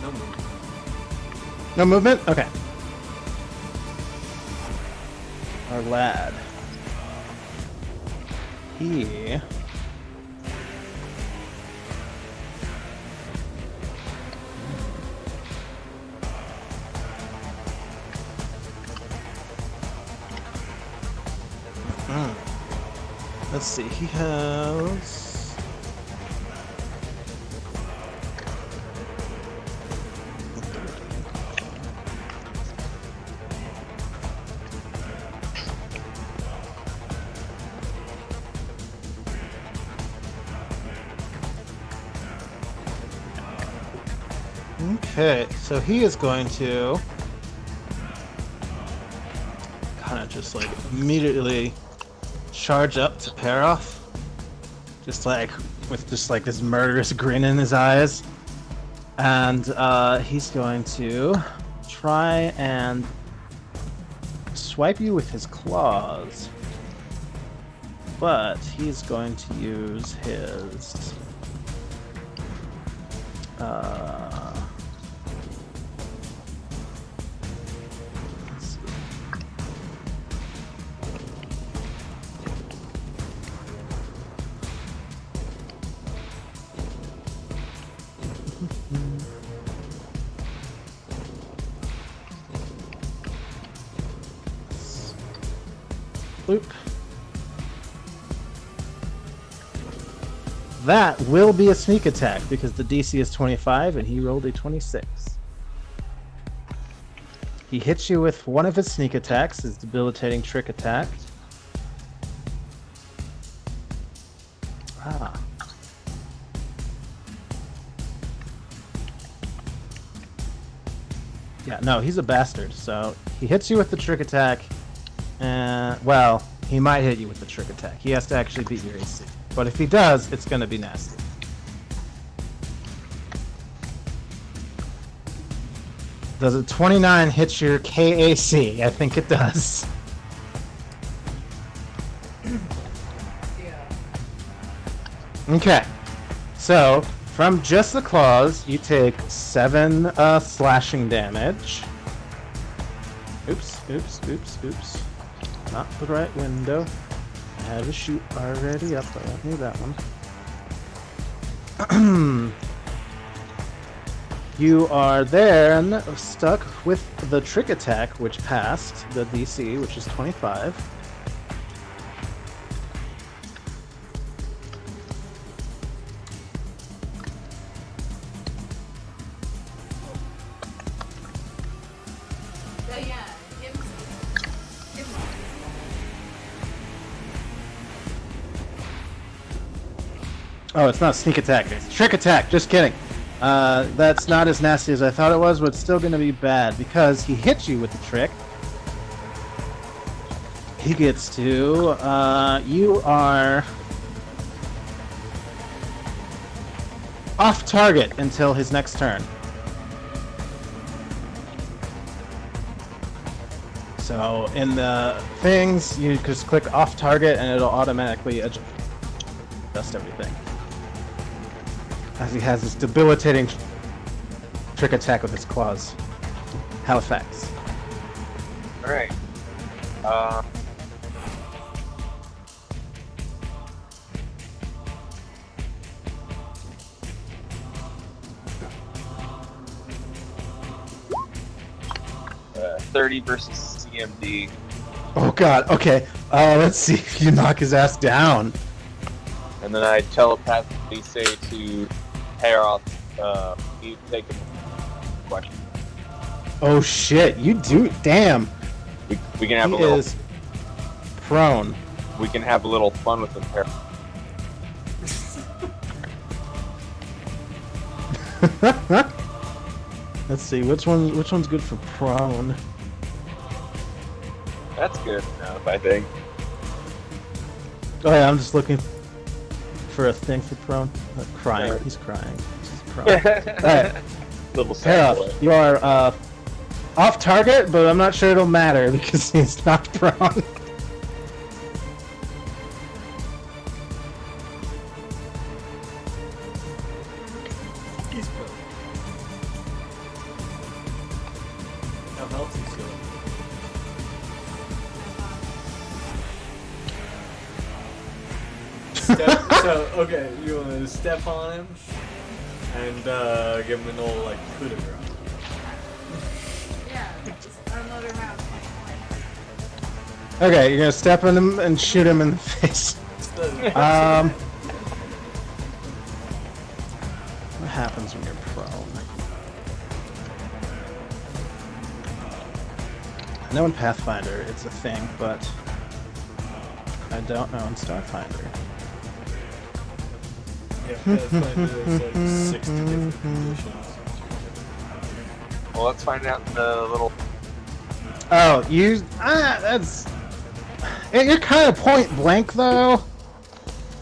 No move. No movement? Okay. Our lad. He... Let's see, he has... Okay, so he is going to kind of just like immediately charge up to pair off, just like with just like this murderous grin in his eyes, and he's going to try and swipe you with his claws, but he's going to use his let's see. Bloop. That will be a sneak attack because the DC is 25 and he rolled a 26. He hits you with one of his sneak attacks, his debilitating trick attack. Ah. Yeah, no, he's a bastard. So he hits you with the trick attack. Well, he might hit you with the trick attack. He has to actually beat your AC. But if he does, it's going to be nasty. Does a 29 hit your KAC? I think it does. Yeah. Okay. So, from just the claws, you take 7 slashing damage. Oops. Not the right window. I have a shoot already up, but I don't need that one. You are then stuck with the trick attack, which passed the DC, which is 25. Yeah. Oh, it's not a sneak attack. It's a trick attack. Just kidding. That's not as nasty as I thought it was, but it's still going to be bad because he hits you with the trick. He gets to... you are... off target until his next turn. So in the things, you just click off target and it'll automatically adjust everything. As he has this debilitating trick attack with his claws. Halifax. Alright. 30 versus CMD. Oh god, okay. Let's see if you knock his ass down. And then I telepathically say to Harold, you take a question. Oh shit, you do. Damn. We can have He a little. is prone. We can have a little fun with him, Harold. Let's see, which one's good for prone? That's good enough, I think. Oh yeah, I'm just looking for a thing for prone. Crying. Yeah. He's crying. He's crying. Alright. Little sad Hera, boy. you are off target, but I'm not sure it'll matter because he's not prone. He's pro. How healthy is he? So, okay, you want to step on him and give him an old, like, coup de grace. Yeah, just unload her mouth. Okay, you're gonna step on him and shoot him in the face. What happens when you're prone? I know in Pathfinder it's a thing, but I don't know in Starfinder. Yeah, Pathfinder is like 60 different conditions. Well, let's find out in the little. Oh, that's... You're kind of point blank, though.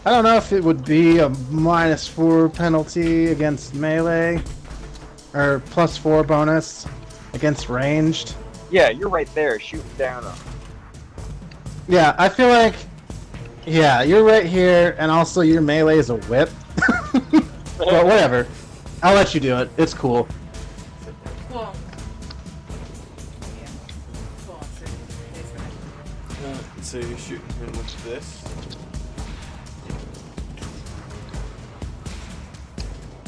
I don't know if it would be a -4 penalty against melee, or +4 bonus against ranged. Yeah, you're right there. Shoot down him. Yeah, I feel like... Yeah, you're right here, and also your melee is a whip. But whatever. I'll let you do it. It's cool. Cool. Yeah. Cool. So you're shooting him with this.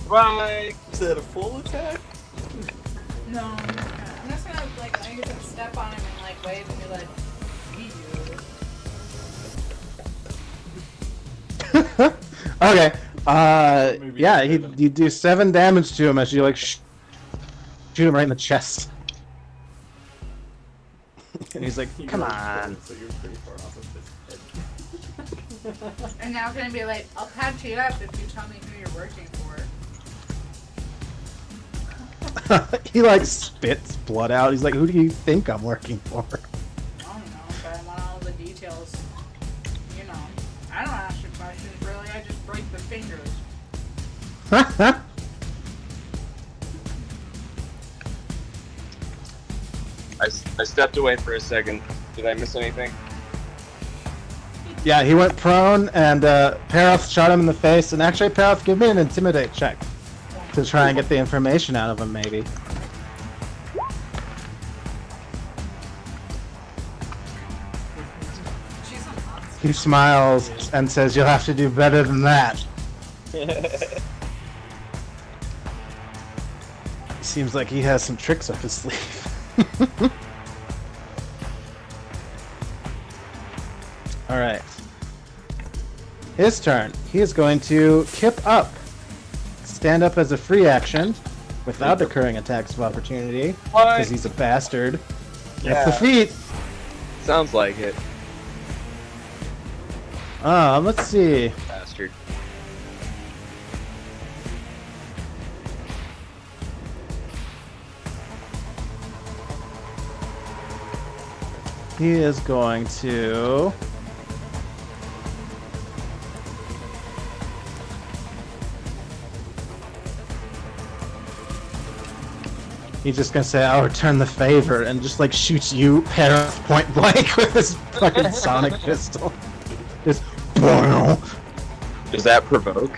Bye. Is that a full attack? No, I'm just gonna like I'm gonna step on him and like wave and be like, "See you." Okay. Maybe Yeah, you did. you do 7 damage to him as you like shoot him right in the chest. And he's like, You "Come go on." So you're pretty far off of his head. And now I'm gonna be like, "I'll patch you up if you tell me who you're working for." He like spits blood out. He's like, "Who do you think I'm working for?" I don't know, but I want all the details. You know, I don't ask you questions really. I just break the fingers. I stepped away for a second. Did I miss anything? Yeah, he went prone, and Parath shot him in the face. And actually, Parath, give me an intimidate check to try and get the information out of him, maybe. She's a monster. He smiles and says, "You'll have to do better than that." Seems like he has some tricks up his sleeve. Alright. His turn. He is going to kip up. Stand up as a free action without incurring attacks of opportunity. What? Because he's a bastard. Yeah. That's the feat. Sounds like it, Let's see. bastard. He is going to... He's just gonna say, "I'll return the favor," and just like shoots you point blank with his fucking sonic pistol. Just. Does that provoke?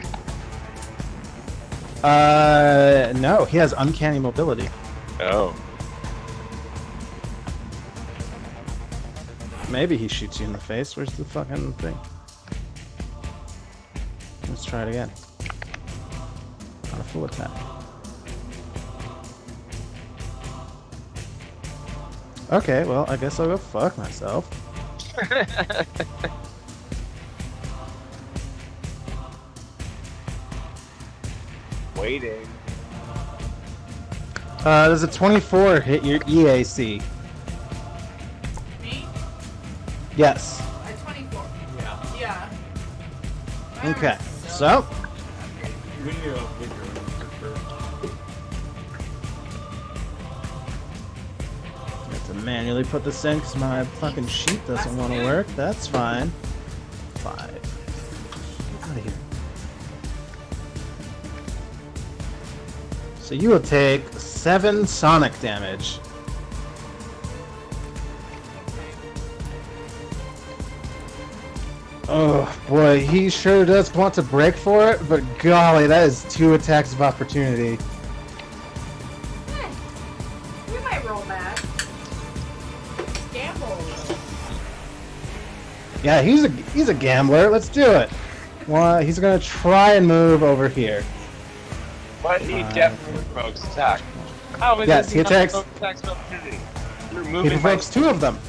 No, he has uncanny mobility. Oh. Maybe he shoots you in the face. Where's the fucking thing? Let's try it again. On a full attack. Okay, well, I guess I'll go fuck myself. Waiting. Does a 24 hit your EAC? Me? Yes. A 24. Yeah. Yeah. Okay, so We need a bigger for I have to manually put this in because my fucking sheet doesn't want to work. That's fine. 5. Get out of here. So you will take 7 sonic damage. Oh boy, he sure does want to break for it, but golly, that is 2 attacks of opportunity. We might roll back. Gamble. Yeah, he's a gambler. Let's do it. Well, he's gonna try and move over here. But he definitely provokes attack. How is Yes, this he not attacks- provoke attacks of opportunity? You're He moving provokes 2 of them.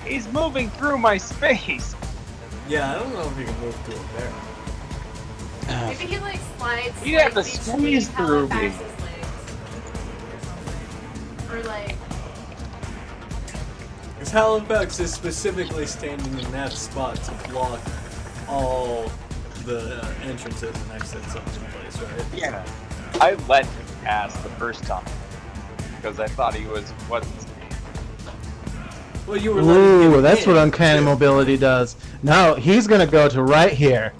He's moving through my space. Yeah, I don't know if you can move through it there. Maybe he like slides. You have to like, squeeze between through me. Halifax's legs. Or like. Because Halifax is specifically standing in that spot to block all the entrances and exits of the place, right? Yeah. I let him pass the first time because I thought he wasn't. Well, you were letting Ooh, him that's in, what uncanny too. mobility does. No, he's gonna go to right here.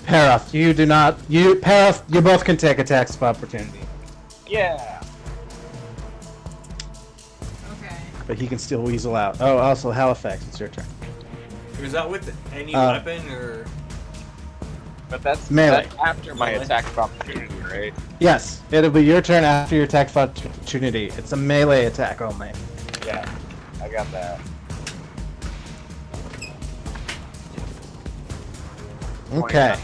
Parath, you do not. Parath, you both can take attacks of opportunity, Yeah. Okay. but he can still weasel out. Oh, also Halifax, it's your turn. Was that with any Uh, weapon or? But that's Melee. after my Melee. attack of opportunity, right? Yes, it'll be your turn after your attack of opportunity. It's a melee attack only. Yeah. I got that. Okay.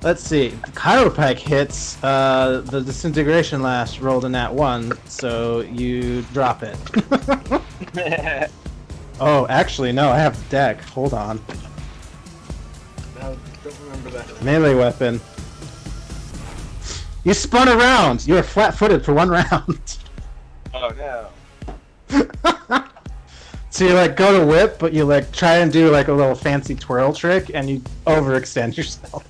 Let's see. The Chiropike hits. The disintegration lash rolled a nat 1, so you drop it. Oh, actually, no. I have deck. Hold on. I don't remember that. Melee weapon. You spun around. You were flat-footed for 1 round. Oh no. So you like go to whip, but you like try and do like a little fancy twirl trick, and you overextend yourself.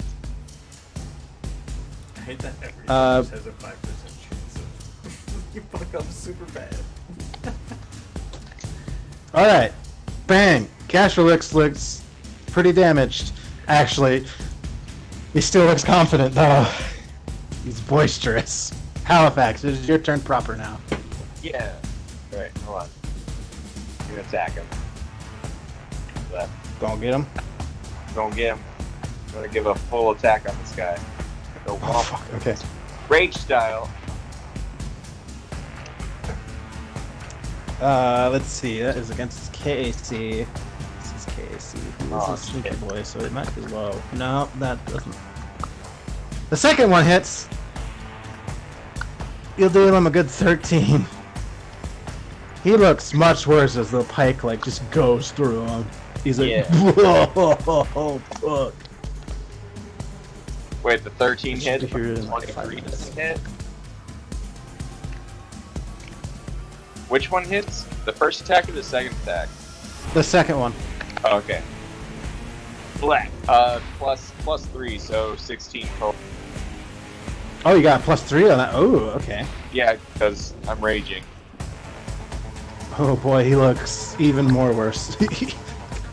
I hate that every Uh, has a 5% chance of you fuck up super bad. All right, bang. Gashrolix looks pretty damaged. Actually, he still looks confident though. He's boisterous. Halifax, it is your turn proper now. Yeah. Right. Hold on. You attack him. But Gonna get him. don't get him. I'm gonna give a full attack on this guy. Go Oh womp. fuck. Okay. Rage style. Let's see. That is against KAC. This is KAC. He is Oh, a sneaky shit. boy, so it might be low. No, that doesn't. The second one hits. You'll do him a good 13. He looks much worse as the pike like just goes through him. He's like, Yeah. whoa, fuck. Wait, the 13 hit. Should hear it in, like, 23 5 doesn't hit. Which one hits? The first attack or the second attack? The second one. Oh, okay. Black. Plus 3, so 16 total. Oh, you got a +3 on that. Oh, okay. Yeah, because I'm raging. Oh boy, he looks even more worse.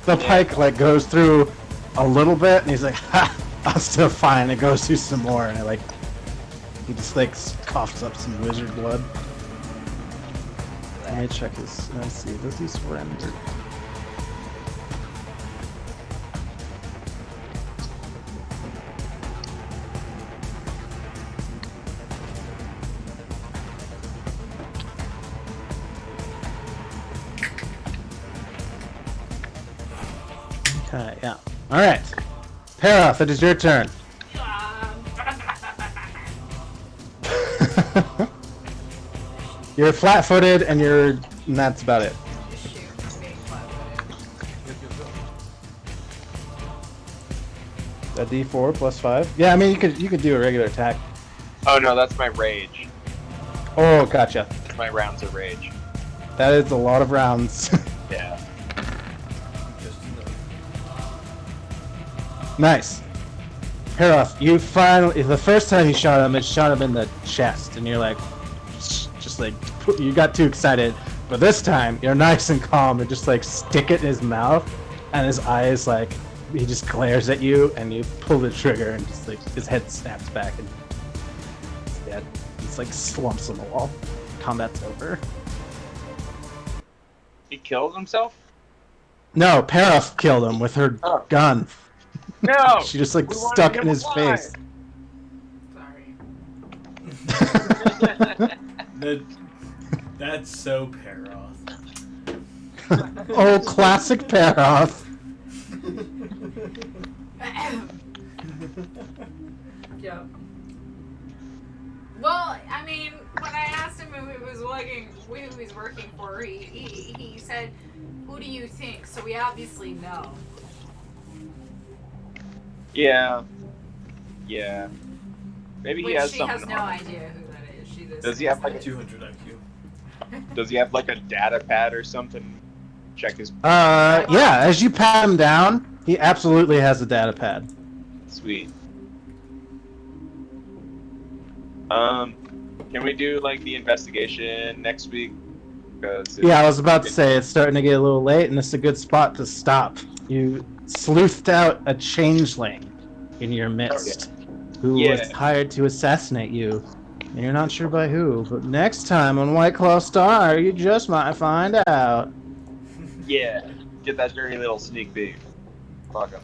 The pike like goes through a little bit, and he's like, "Ha, I'm still fine." It goes through some more, and it like He just like coughs up some wizard blood. Let me check his. Let's see. Does he surrender? Okay, yeah. Alright. Parath, it is your turn. You're flat-footed and that's about it. Shoot, being flat-footed. A D4 plus 5. Yeah, I mean you could do a regular attack. Oh no, that's my rage. Oh, gotcha. My rounds of rage. That is a lot of rounds. Yeah. Nice. Parath, you finally, the first time you shot him, it shot him in the chest, and you're like, just like, you got too excited. But this time, you're nice and calm, and just like stick it in his mouth, and his eyes like, he just glares at you, and you pull the trigger, and just like, his head snaps back, and he's dead. He's like slumps on the wall. Combat's over. He killed himself? No, Parath killed him with her Oh. gun. No! She just like We wanted stuck him in his alive. face. Sorry. That's so Parath. Oh, classic Parath. Yep. Well, I mean, when I asked him who he was working for, he said, "Who do you think?" So we obviously know. Yeah. Yeah. Maybe he Which has she something has no on. idea who that is. She just Does he have like a 200 IQ. Does he have like a data pad or something? Check his Yeah, as you pat him down, he absolutely has a data pad. Sweet. Can we do like the investigation next week? Yeah, I was about to say, it's starting to get a little late, and this is a good spot to stop. You sleuthed out a changeling in your midst, who was Yeah. hired to assassinate you. And you're not sure by who, but next time on Whiteclaw Star, you just might find out. Yeah. Get that dirty little sneak peek. Fuck him.